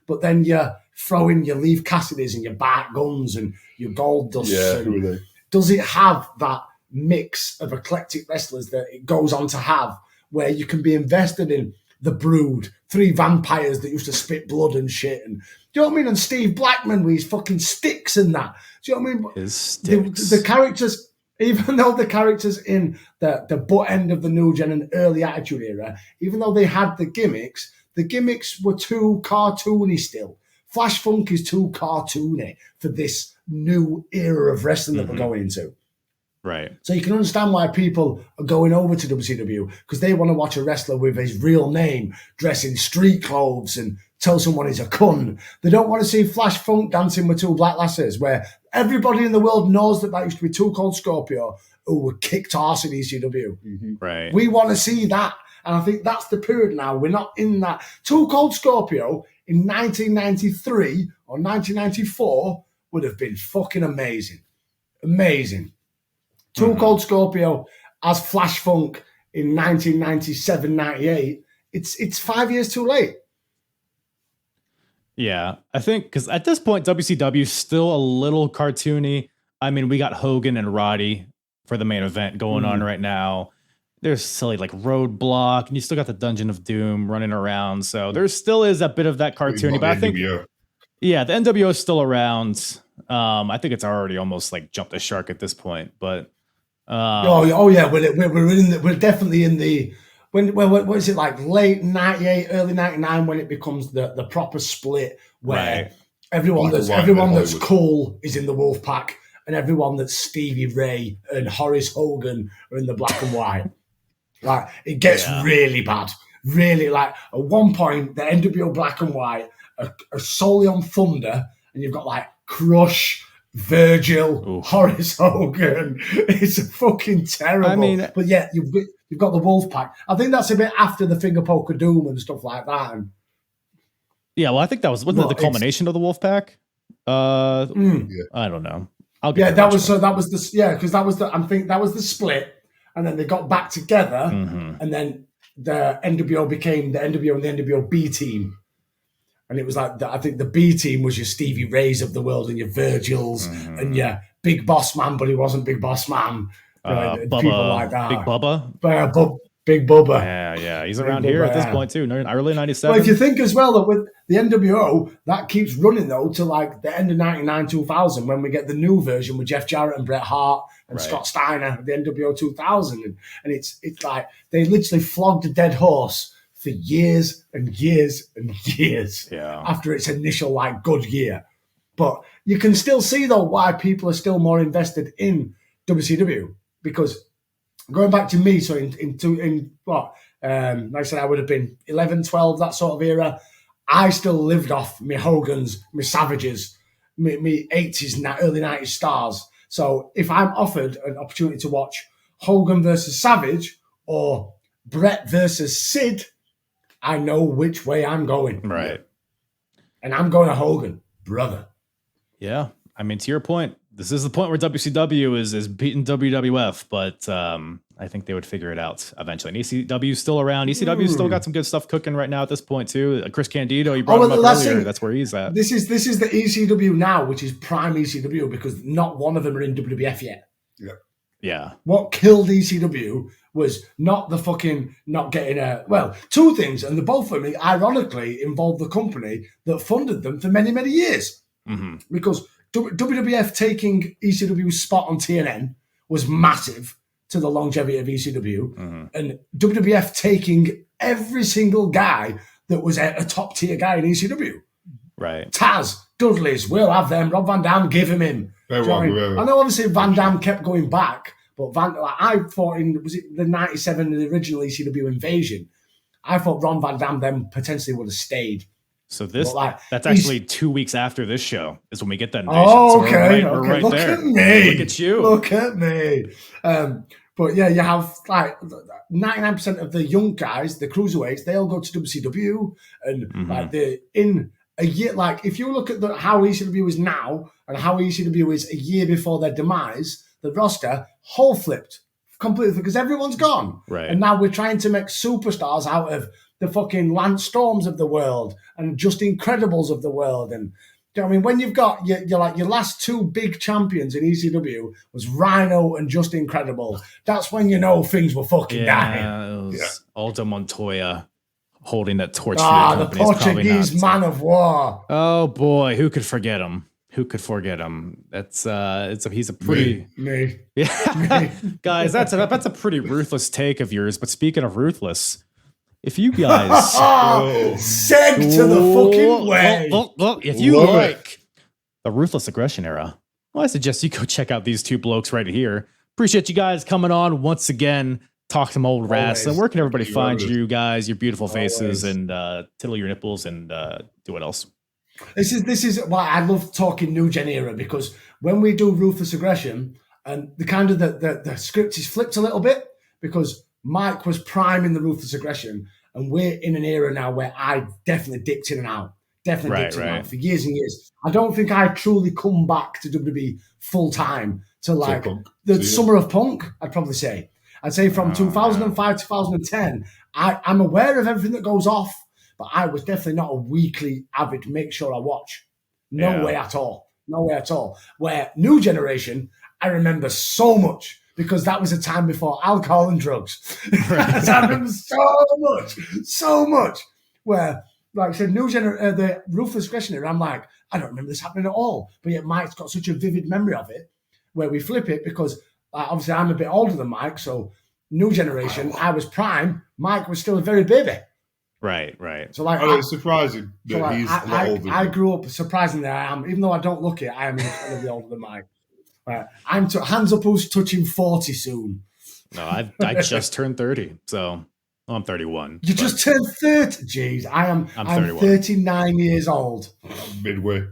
But then you're throwing your Leaf Cassidys and your Bart Guns and your Gold Dusts. Yeah, really. Does it have that mix of eclectic wrestlers that it goes on to have, where you can be invested in the Brood, 3 vampires that used to spit blood and shit, and do you know what I mean? And Steve Blackman with his fucking sticks and that. Do you know what I mean? His sticks. The characters, even though the characters in the butt end of the New Gen and early Attitude Era, even though they had the gimmicks were too cartoony still. Flash Funk is too cartoony for this new era of wrestling that we're going into. Right. So you can understand why people are going over to WCW, because they want to watch a wrestler with his real name, dress in street clothes and tell someone he's a cunt. They don't want to see Flash Funk dancing with 2 black lasses, where everybody in the world knows that used to be Too Cold Scorpio, who were kicked arse in ECW. Mm-hmm. Right. We want to see that. And I think that's the period now. We're not in that. Too Cold Scorpio in 1993 or 1994 would have been fucking amazing. Amazing. Too Cold Scorpio as Flash Funk in 1997-98, it's 5 years too late. Yeah, I think because at this point, WCW is still a little cartoony. I mean, we got Hogan and Roddy for the main event going on right now. There's silly like Roadblock, and you still got the Dungeon of Doom running around. So there still is a bit of that cartoony, but I think, the NWO is still around. I think it's already almost like jumped the shark at this point, but we're definitely in the what is it, like late 98, early 99 when it becomes the proper split where everyone that's cool is in the Wolf Pack and everyone that's Stevie Ray and Horace Hogan are in the black and white. Like it gets really bad. Really, like at one point the NWO black and white are solely on Thunder, and you've got like Crush, Virgil, Horace Hogan. It's fucking terrible. I mean, but yeah, you've got the Wolf Pack. I think that's a bit after the Finger Poke of Doom and stuff like that. And yeah, well, I think that was wasn't it the culmination of the Wolf Pack. I don't know. Because that was the split, and then they got back together, and then the NWO became the NWO and the NWO B team. And it was like, I think the B team was your Stevie Rays of the world and your Virgils and your Big Boss Man, but he wasn't Big Boss Man. Bubba, people like that. Big Bubba? Big Bubba. Yeah. He's around here at this point, too. Early 97. Well, if you think as well that with the NWO, that keeps running, though, to like the end of 99, 2000, when we get the new version with Jeff Jarrett and Bret Hart and Scott Steiner, the NWO 2000. And it's like they literally flogged a dead horse for years and years and years after its initial like good year. But you can still see though why people are still more invested in WCW, because going back to me, so in what like I said, I would have been 11, 12, that sort of era. I still lived off me Hogans, me Savages, me 80s, early 90s stars. So if I'm offered an opportunity to watch Hogan versus Savage or Brett versus Sid, I know which way I'm going. Right. And I'm going to Hogan, brother. Yeah. I mean, to your point, this is the point where WCW is beating WWF, but I think they would figure it out eventually. And ECW's still around. ECW's still got some good stuff cooking right now at this point, too. Chris Candido, you brought him up earlier. That's where he's at. This is the ECW now, which is prime ECW, because not one of them are in WWF yet. Yeah. What killed ECW was not the fucking not getting two things, and the both of them ironically involved the company that funded them for many, many years. Mm-hmm. Because WWF taking ECW's spot on TNN was massive to the longevity of ECW, and WWF taking every single guy that was a top tier guy in ECW. Right. Taz, Dudley's, we'll have them. Rob Van Dam, give him in. I know obviously Van Dam kept going back, but I thought was it the 97, the original ECW invasion, I thought Ron Van Dam then potentially would have stayed. So that's actually 2 weeks after this show is when we get that invasion. Oh, so we're right Look there. at me. Look at you. Look at me. But yeah, you have like 99% of the young guys, the cruiserweights, they all go to WCW, and like in a year, like if you look at how ECW is now and how ECW is a year before their demise, the roster whole flipped completely because everyone's gone. Right. And now we're trying to make superstars out of the fucking Lance Storms of the world and just Incredibles of the world. And you know what I mean? When you've got your last two big champions in ECW was Rhino and Just Incredible, that's when you know things were fucking dying. It was Aldo Montoya holding that torch. The Portuguese man of war. Oh boy, who could forget him? Who could forget him? He's a pretty me. Yeah, guys. That's a pretty ruthless take of yours. But speaking of ruthless, if you guys said to the fucking way, if you like the Ruthless Aggression Era, well, I suggest you go check out these two blokes right here. Appreciate you guys coming on once again. Talk some old wrestling. Where can everybody find you guys, your beautiful faces, and tiddle your nipples and do what else? This is why I love talking New Gen Era, because when we do Ruthless Aggression, and the kind of the script is flipped a little bit because Mike was prime in the Ruthless Aggression, and we're in an era now where I definitely dipped in and out. Out for years and years. I don't think I truly come back to WWE full time to like the summer of Punk, I'd probably say. I'd say from 2005 to 2010, I'm aware of everything that goes off, but I was definitely not a weekly avid make sure I watch. No way at all. Where New Generation, I remember so much because that was a time before alcohol and drugs. Right. I remember so much. Where, like I said, the Ruthless Aggression Era, I'm like, I don't remember this happening at all. But yet Mike's got such a vivid memory of it, where we flip it because obviously I'm a bit older than Mike, so New Generation, I was prime, Mike was still a very baby. Right. So like, it's surprising that he's a lot older. I grew up, surprisingly, I am, even though I don't look it, I am incredibly older than Mike. I'm hands up who's touching 40 soon. No, I just turned 30, so I'm 31. You just turned 30? Jeez, I'm 39 years old. Midway.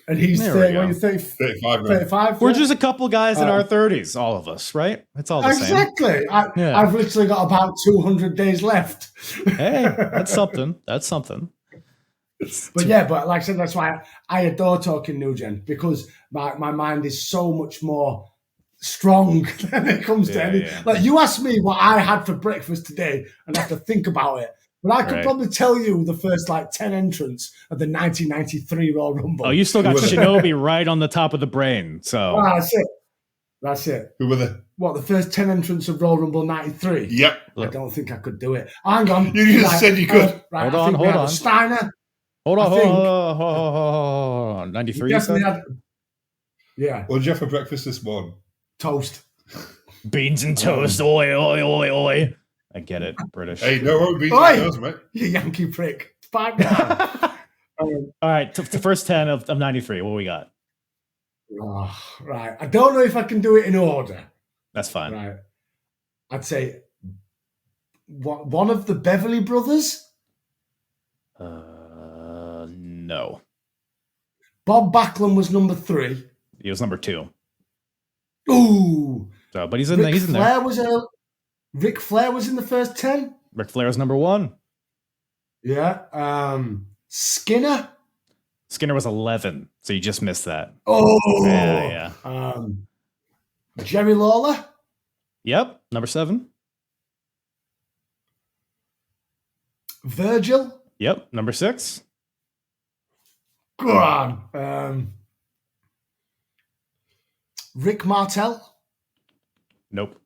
And he's 30, what are you, 35? We're just a couple guys in our 30s, all of us, right? It's all the same. Exactly. I've literally got about 200 days left. Hey, that's something. But like I said, that's why I adore talking New Gen, because my mind is so much more strong when it comes to anything. Yeah. Like you asked me what I had for breakfast today, and I have to think about it. But I could probably tell you the first 10 entrants of the 1993 Royal Rumble. Oh, you still got Shinobi right on the top of the brain. So that's it. Who were they? What, the first 10 entrants of Royal Rumble 93? Yep. I don't think I could do it. Hang on. You just said you could. Hold on. Steiner. Hold on. 93, you said? Yeah. What did you have for breakfast this morning? Toast. Beans and toast. Oi. I get it. British. Hey, no beans and toast, mate. You Yankee prick. Back down. All right. The first 10 of 93. What we got? Right. I don't know if I can do it in order. That's fine. Right. I'd say one of the Beverly Brothers. No. Bob Backlund was number 3. He was number 2. Ooh. So, but he's in there. Ric Flair was in the first 10. Ric Flair was number 1. Yeah. Skinner was 11, so you just missed that. Oh. Yeah. Jerry Lawler. Yep, number 7. Virgil. Yep, number 6. Go on. Rick Martel. Nope.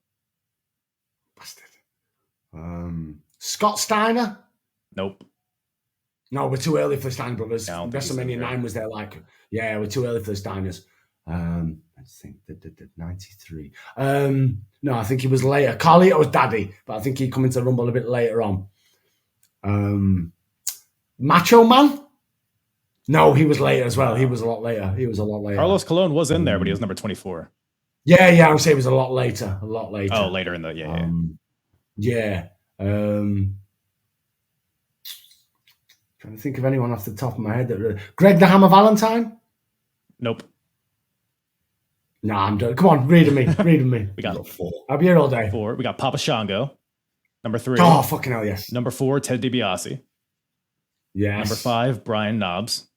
Bastard. Scott Steiner? Nope. No, we're too early for the Steiner brothers. Yeah, I don't think he's WrestleMania in there. 9 was there like, yeah, we're too early for the Steiners. Let's think, 93. No, I think he was later. Carlito was daddy, but I think he come into the Rumble a bit later on. Macho Man? No, he was later as well. He was a lot later. Carlos Colon was in there, but he was number 24. Yeah, I would say it was a lot later. Oh, later in the, yeah. Trying to think of anyone off the top of my head. Greg the Hammer Valentine? Nope. Nah, I'm done. Come on, read me. We got 4. I'll be here all day. 4. We got Papa Shango. Number 3. Oh, fucking hell, yes. Number 4, Ted DiBiase. Yes. Number 5, Brian Knobs.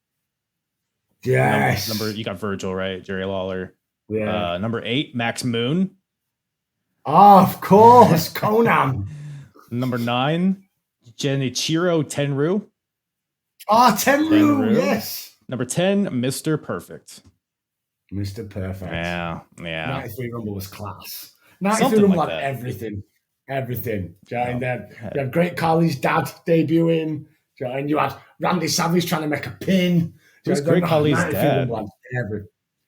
Yes. Number you got Virgil, right? Jerry Lawler. Yeah. Number 8, Max Moon. Oh, of course, Conan. Number 9, Genichiro Tenryu. Oh, Tenryu, yes. Number 10, Mr. Perfect. Mr. Perfect. Yeah. 93 Rumble was class. 93 Rumble had everything. And then you had Great Khali's dad debuting. And you had Randy Savage trying to make a pin. Who's Great Khali's dad?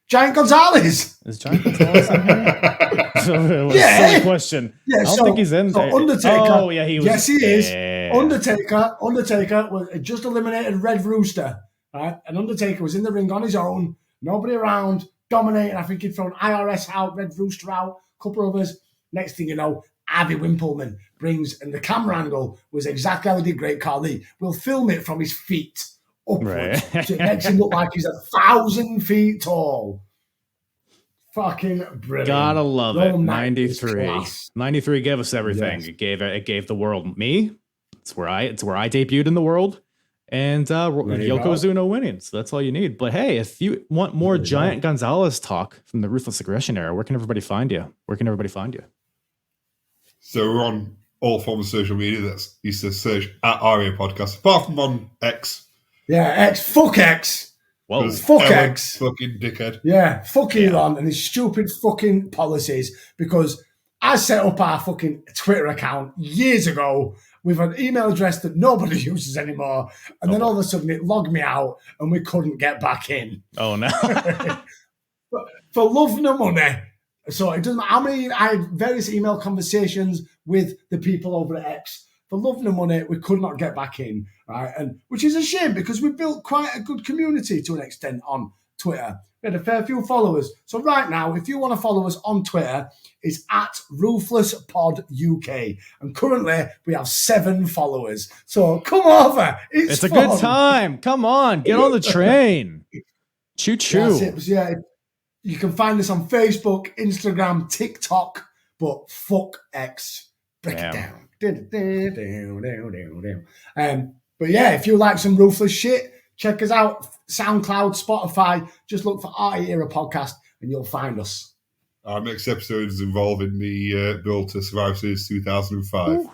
Giant Gonzalez. Is Giant Gonzalez in here? Silly question. Yeah, I don't think he's in there. Undertaker. Oh, yeah, he was. Yes, he is. Yeah. Undertaker was just eliminated Red Rooster. Right? And Undertaker was in the ring on his own. Nobody around. Dominating. I think he'd thrown IRS out, Red Rooster out, a couple of others. Next thing you know, Abby Wimpleman brings, and the camera angle was exactly how he did Great Khali. We'll film it from his feet upwards. Right. So it makes him look like he's 1,000 feet tall. Fucking brilliant. Gotta love it. 93. 93 gave us everything. Yes. It gave the world me. It's where I debuted in the world. And Yokozuna winning. So that's all you need. But hey, if you want more Giant Gonzalez talk from the Ruthless Aggression Era, where can everybody find you? So we're on all forms of social media. That's used to search at ARIA Podcast, apart from on X. Yeah, X. Fuck X. Whoa. Fuck X. Fucking dickhead. Yeah, fuck Elon and his stupid fucking policies. Because I set up our fucking Twitter account years ago with an email address that nobody uses anymore. And then all of a sudden it logged me out and we couldn't get back in. Oh, no. For love nor money. So it doesn't matter how many, I had various email conversations with the people over at X. For love nor money, we could not get back in, right? And which is a shame because we built quite a good community to an extent on Twitter. We had a fair few followers. So right now, if you want to follow us on Twitter, it's at RuthlessPodUK. And currently, we have 7 followers. So come over. It's a fun. good time. Come on, get on the train. Choo-choo. That's it. Yeah, you can find us on Facebook, Instagram, TikTok, but fuck X. Break it down. But yeah, if you like some ruthless shit, check us out. SoundCloud, Spotify. Just look for Artie Era Podcast and you'll find us. Our next episode is involving the build to Survivor Series 2005.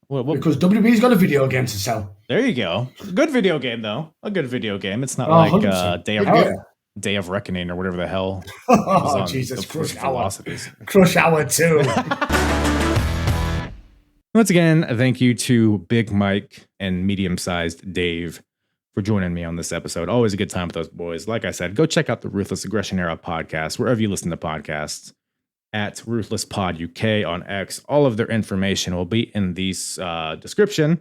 Because WWE's got a video game to sell. There you go. Good video game, though. A good video game. It's not 100%. Day of Reckoning or whatever the hell. Oh, Jesus. Crush Hour 2. Once again, thank you to Big Mike and medium-sized Dave for joining me on this episode. Always a good time with those boys. Like I said, go check out the Ruthless Aggression Era podcast, wherever you listen to podcasts, at Ruthless Pod UK on X. All of their information will be in the description.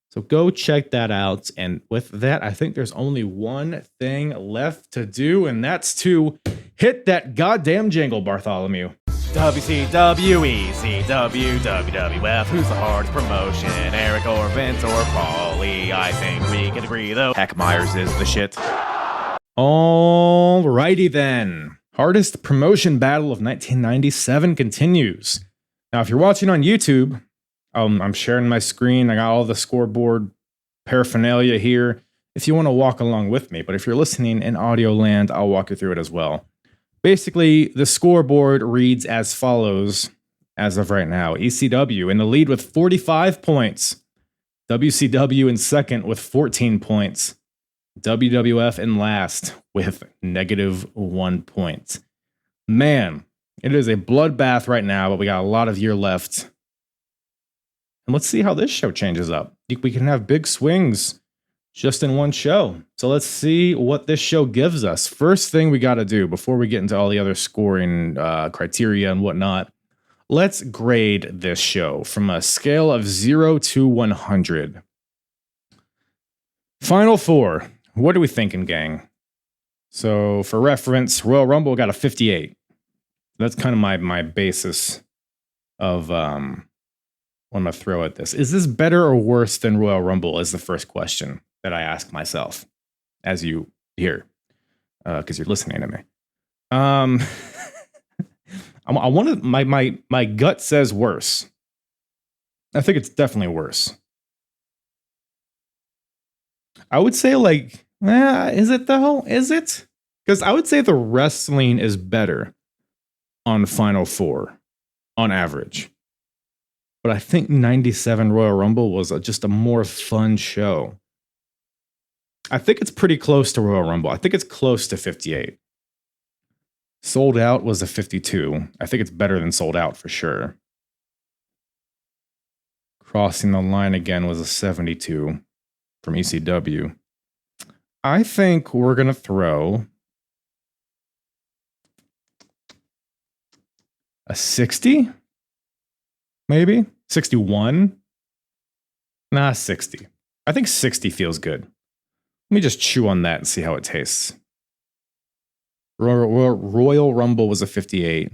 So go check that out. And with that, I think there's only one thing left to do, and that's to hit that goddamn jingle, Bartholomew. WCW, ECW, WWF, who's the hardest promotion? Eric or Vince or Paulie? I think we can agree, though. Heck, Myers is the shit. Alrighty then. Hardest promotion battle of 1997 continues. Now, if you're watching on YouTube, I'm sharing my screen. I got all the scoreboard paraphernalia here if you want to walk along with me. But if you're listening in audio land, I'll walk you through it as well. Basically, the scoreboard reads as follows as of right now. ECW in the lead with 45 points. WCW in second with 14 points. WWF in last with -1 point. Man, it is a bloodbath right now, but we got a lot of year left. And let's see how this show changes up. We can have big swings just in one show. So let's see what this show gives us. First thing we got to do before we get into all the other scoring criteria and whatnot, let's grade this show from a scale of 0 to 100. Final four. What are we thinking, gang? So for reference, Royal Rumble got a 58. That's kind of my basis of what I'm going to throw at this. Is this better or worse than Royal Rumble is the first question that I ask myself as you hear, because you're listening to me. I want to, my gut says worse. I think it's definitely worse. I would say is it though? Is it? Because I would say the wrestling is better on Final Four on average. But I think 97 Royal Rumble was just a more fun show. I think it's pretty close to Royal Rumble. I think it's close to 58. Sold Out was a 52. I think it's better than Sold Out for sure. Crossing the Line Again was a 72 from ECW. I think we're going to throw a 60, maybe 61. Nah, 60. I think 60 feels good. Let me just chew on that and see how it tastes. Royal Rumble was a 58.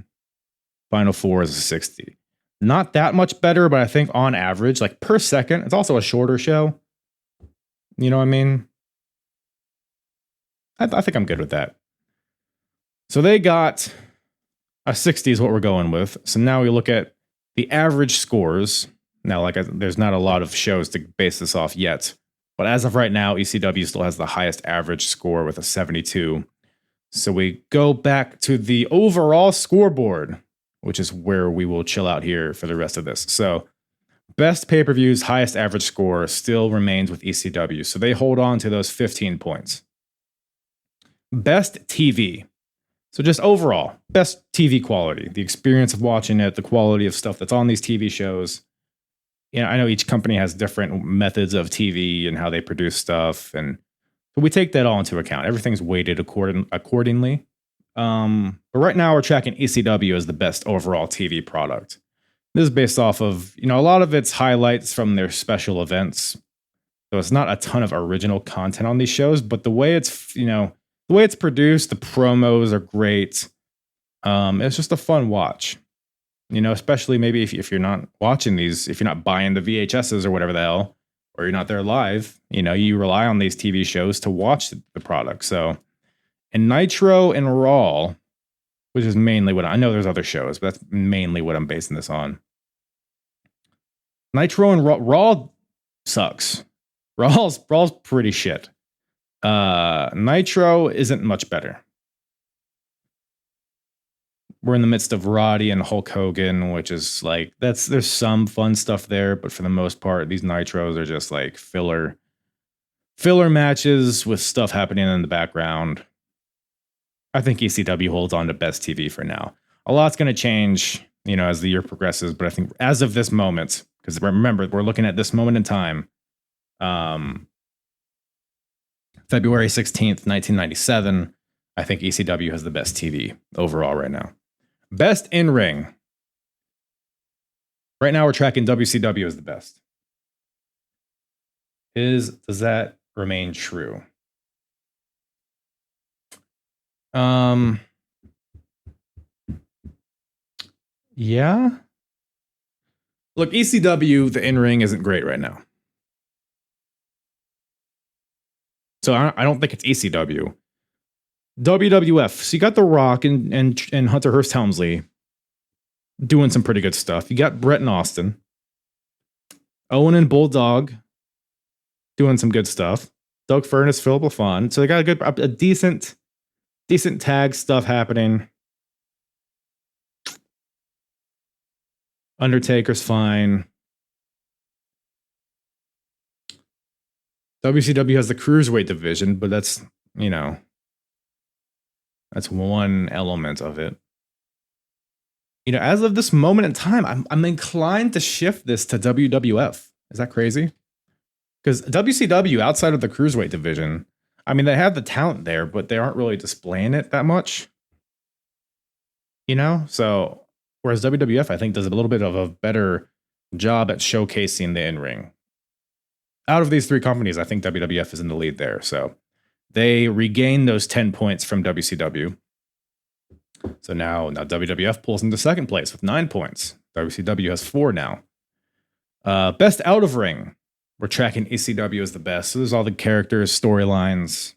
Final Four is a 60. Not that much better, but I think on average, like per second, it's also a shorter show. You know what I mean? I think I'm good with that. So they got a 60 is what we're going with. So now we look at the average scores. Now, there's not a lot of shows to base this off yet. But as of right now, ECW still has the highest average score with a 72. So we go back to the overall scoreboard, which is where we will chill out here for the rest of this. So best pay-per-views, highest average score still remains with ECW. So they hold on to those 15 points. Best TV. So just overall, best TV quality, the experience of watching it, the quality of stuff that's on these TV shows. I know each company has different methods of TV and how they produce stuff. And but we take that all into account. Everything's weighted accordingly. But right now we're tracking ECW as the best overall TV product. This is based off of, a lot of its highlights from their special events. So it's not a ton of original content on these shows, but the way it's, the way it's produced, the promos are great. It's just a fun watch, especially maybe if you're not watching these, if you're not buying the VHSs or whatever the hell, or you're not there live, you rely on these TV shows to watch the product. So, and Nitro and Raw, which is mainly what I know there's other shows, but that's mainly what I'm basing this on. Nitro and Raw sucks. Raw's pretty shit. Nitro isn't much better. We're in the midst of Roddy and Hulk Hogan, which is there's some fun stuff there, but for the most part, these Nitros are just like filler matches with stuff happening in the background. I think ECW holds on to best TV for now. A lot's going to change, as the year progresses, but I think as of this moment, because remember, we're looking at this moment in time, February 16th, 1997, I think ECW has the best TV overall right now. Best in-ring. Right now we're tracking WCW as the best. Does that remain true? Yeah. Look, ECW, the in-ring isn't great right now. So I don't think it's ECW. WWF. So you got The Rock and Hunter Hearst Helmsley doing some pretty good stuff. You got Brett and Austin. Owen and Bulldog doing some good stuff. Doug Furness, Philip LaFon. So they got a decent tag stuff happening. Undertaker's fine. WCW has the cruiserweight division, but that's one element of it. as of this moment in time, I'm inclined to shift this to WWF. Is that crazy? Because WCW, outside of the cruiserweight division, I mean, they have the talent there, but they aren't really displaying it that much. So whereas WWF, I think, does a little bit of a better job at showcasing the in-ring. Out of these three companies, I think WWF is in the lead there. So they regain those 10 points from WCW. So now WWF pulls into second place with 9 points. WCW has 4 now. Best out of ring. We're tracking ECW as the best. So there's all the characters, storylines,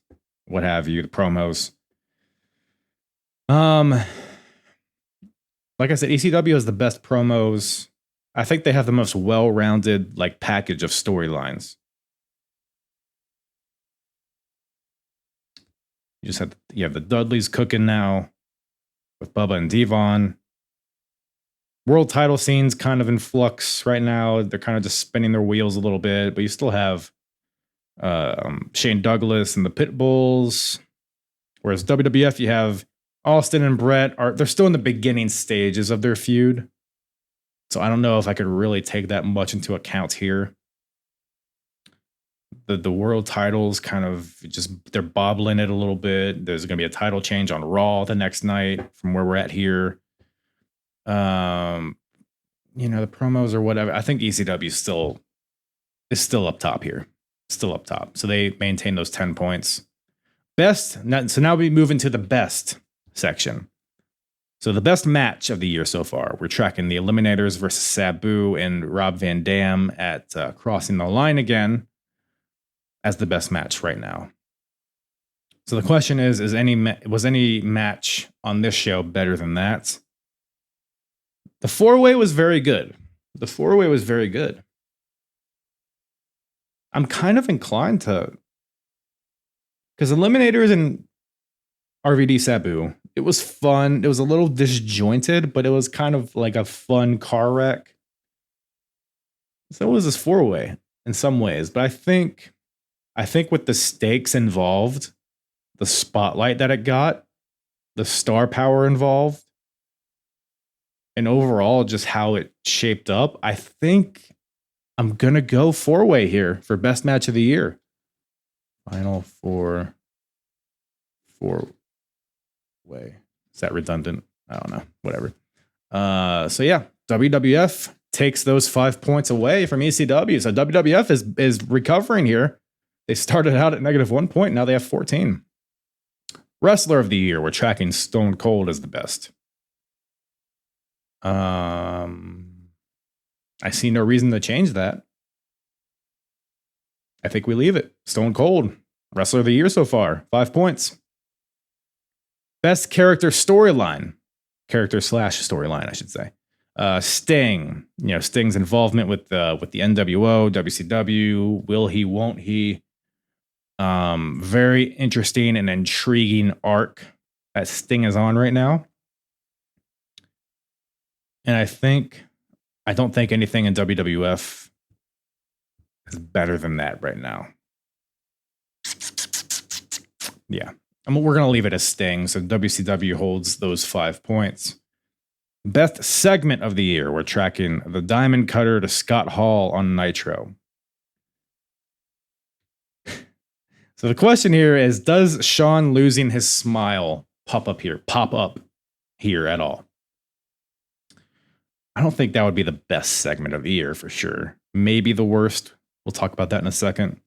what have you, the promos. Like I said, ECW has the best promos. I think they have the most well-rounded package of storylines. You have the Dudleys cooking now with Bubba and Devon. World title scene's kind of in flux right now. They're kind of just spinning their wheels a little bit, but you still have Shane Douglas and the Pitbulls. Whereas WWF, you have Austin and Brett. They're still in the beginning stages of their feud. So I don't know if I could really take that much into account here. The world titles kind of they're bobbling it a little bit. There's going to be a title change on Raw the next night from where we're at here. The promos or whatever. I think ECW is still up top here. Still up top. So they maintain those 10 points. Best. So now we move into the best section. So the best match of the year so far. We're tracking the Eliminators versus Sabu and Rob Van Dam at Crossing the Line again as the best match right now. So the question is was any match on this show better than that? The 4-way was very good. I'm kind of inclined to, because Eliminators and RVD Sabu, it was fun. It was a little disjointed, but it was kind of like a fun car wreck. So was this 4-way in some ways, but I think with the stakes involved, the spotlight that it got, the star power involved, and overall just how it shaped up, I think I'm going to go 4-way here for best match of the year. Final 4-way. Is that redundant? I don't know. Whatever. So yeah, WWF takes those 5 points away from ECW. So WWF is recovering here. They started out at -1 point. Now they have 14. Wrestler of the year. We're tracking Stone Cold as the best. I see no reason to change that. I think we leave it. Stone Cold. Wrestler of the year so far. 5 points. Best character storyline. Character/storyline, I should say. Sting. Sting's involvement with the NWO, WCW. Will he, won't he? Very interesting and intriguing arc that Sting is on right now. And I don't think anything in WWF is better than that right now. Yeah. We're going to leave it as Sting. So WCW holds those 5 points. Best segment of the year. We're tracking the Diamond Cutter to Scott Hall on Nitro. So the question here is, does Shawn losing his smile pop up here at all? I don't think that would be the best segment of the year for sure. Maybe the worst. We'll talk about that in a second.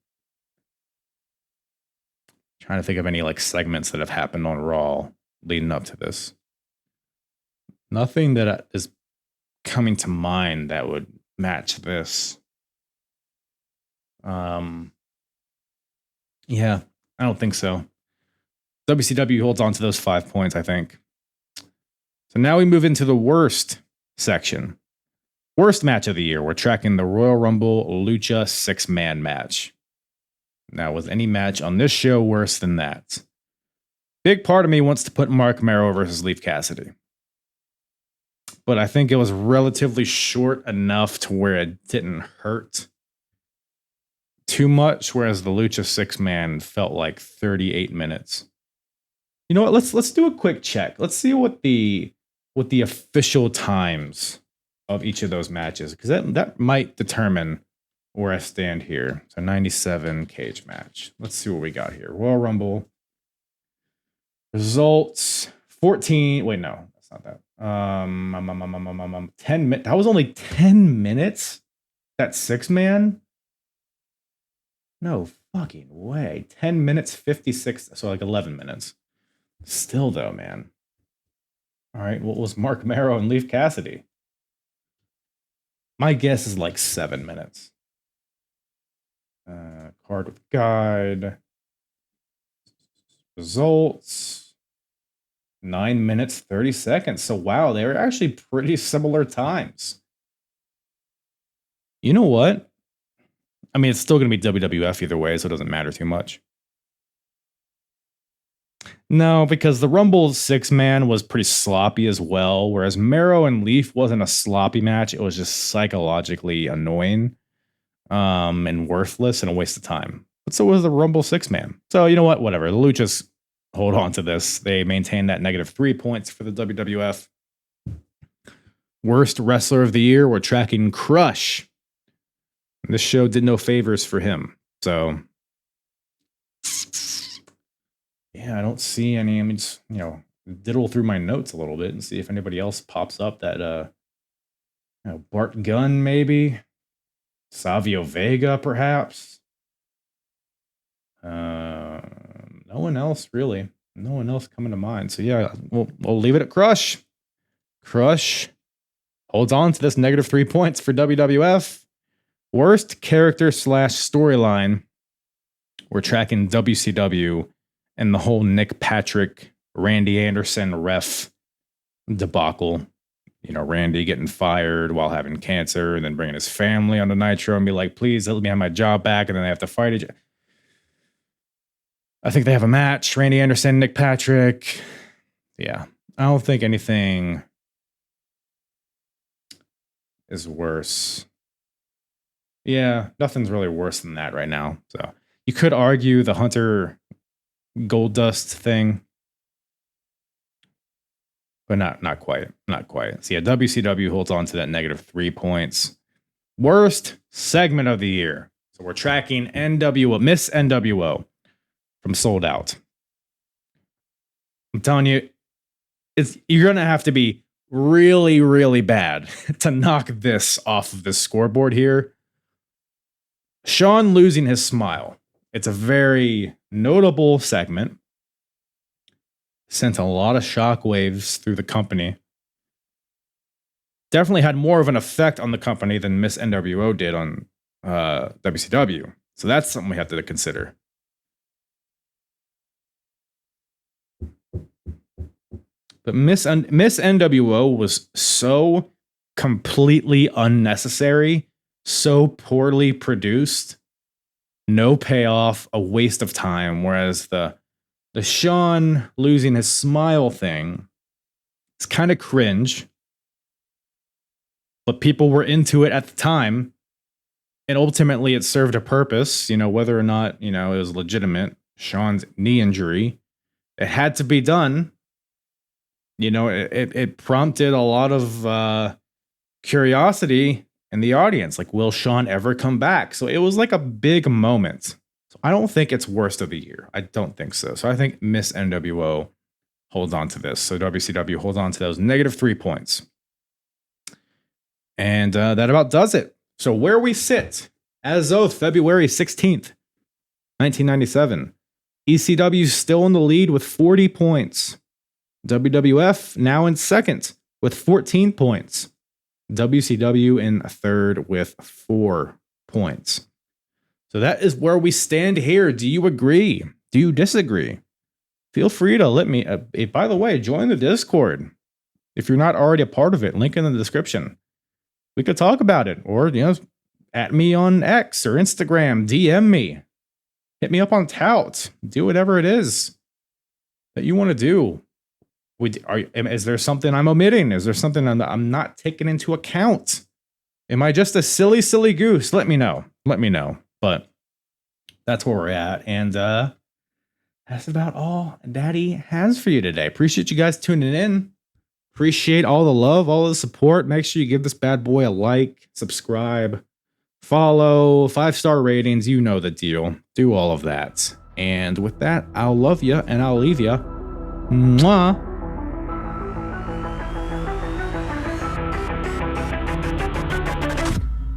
Trying to think of any segments that have happened on Raw leading up to this. Nothing that is coming to mind that would match this. Yeah, I don't think so. WCW holds on to those 5 points, I think. So now we move into the worst section. Worst match of the year. We're tracking the Royal Rumble Lucha 6-man match. Now, was any match on this show worse than that? Big part of me wants to put Mark Merrow versus Leif Cassidy. But I think it was relatively short enough to where it didn't hurt too much, whereas the Lucha 6-man felt like 38 minutes. You know what? Let's do a quick check. Let's see what the with the official times of each of those matches, because that might determine where I stand here. So 97 cage match. Let's see what we got here. Royal Rumble results 14. Wait, no, that's not that. 10 minutes. That was only 10 minutes. That 6-man. No fucking way. 10 minutes 56. So like 11 minutes. Still though, man. All right. What was Mark Marrow and Leif Cassidy? My guess is like 7 minutes. Card with guide. Results. 9 minutes, 30 seconds. So wow, they were actually pretty similar times. You know what? I mean, it's still going to be WWF either way, so it doesn't matter too much. No, because the Rumble 6-man was pretty sloppy as well, whereas Marrow and Leaf wasn't a sloppy match. It was just psychologically annoying and worthless and a waste of time. But so was the Rumble 6-man. So you know what? Whatever. The Luchas hold on to this. They maintain that -3 points for the WWF. Worst wrestler of the year, we're tracking Crush. This show did no favors for him. So, yeah, I don't see any. I mean, just, diddle through my notes a little bit and see if anybody else pops up that, Bart Gunn, maybe. Savio Vega, perhaps. No one else, really. No one else coming to mind. So, yeah, we'll leave it at Crush. Crush holds on to this -3 points for WWF. Worst character / storyline. We're tracking WCW and the whole Nick Patrick, Randy Anderson ref debacle. Randy getting fired while having cancer and then bringing his family on the Nitro and be like, please let me have my job back. And then they have to fight each other. I think they have a match. Randy Anderson, Nick Patrick. Yeah. I don't think anything is worse. Yeah, nothing's really worse than that right now. So you could argue the Hunter Goldust thing, but not quite. Not quite. So yeah, WCW holds on to that -3 points. Worst segment of the year. So we're tracking NWO, Miss NWO from Sold Out. I'm telling you, you're gonna have to be really, really bad to knock this off of the scoreboard here. Shawn losing his smile. It's a very notable segment. Sent a lot of shockwaves through the company. Definitely had more of an effect on the company than Miss NWO did on WCW. So that's something we have to consider. But Miss NWO was so completely unnecessary, so poorly produced, no payoff, a waste of time. Whereas the Shawn losing his smile thing, it's kind of cringe, but people were into it at the time, and ultimately it served a purpose. Whether or not it was legitimate. Shawn's knee injury, it had to be done. It prompted a lot of curiosity in the audience. Like, will Shawn ever come back? So it was like a big moment. So I don't think it's worst of the year. I don't think so. So I think Miss NWO holds on to this. So WCW holds on to those -3 points. And that about does it. So where we sit as of February 16th, 1997, ECW still in the lead with 40 points. WWF now in second with 14 points. WCW in third with 4 points. So that is where we stand here. Do you agree? Do you disagree? Feel free to let me, by the way, join the Discord. If you're not already a part of it, link in the description. We could talk about it, or, at me on X or Instagram, DM me, hit me up on Tout, do whatever it is that you want to do. Is there something I'm omitting? Is there something I'm not taking into account? Am I just a silly goose? Let me know. But that's where we're at. And that's about all Daddy has for you today. Appreciate you guys tuning in. Appreciate all the love, all the support. Make sure you give this bad boy a like, subscribe, follow, 5-star ratings. You know the deal. Do all of that. And with that, I'll love you and I'll leave you. Mwah.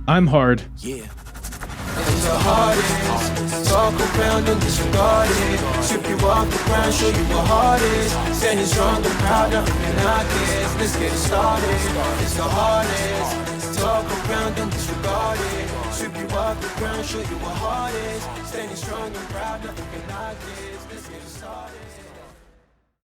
I'm hard. Yeah. It's the hardest. Talk around and disregard it. Strip you off the ground, show you what hard is. Standing strong and proud, nothing can knock it. Let's get it started. It's the hardest. Talk around and disregard it. Strip you off the ground, show you what hard is. Standing strong and proud, nothing can knock it. Let's get it started.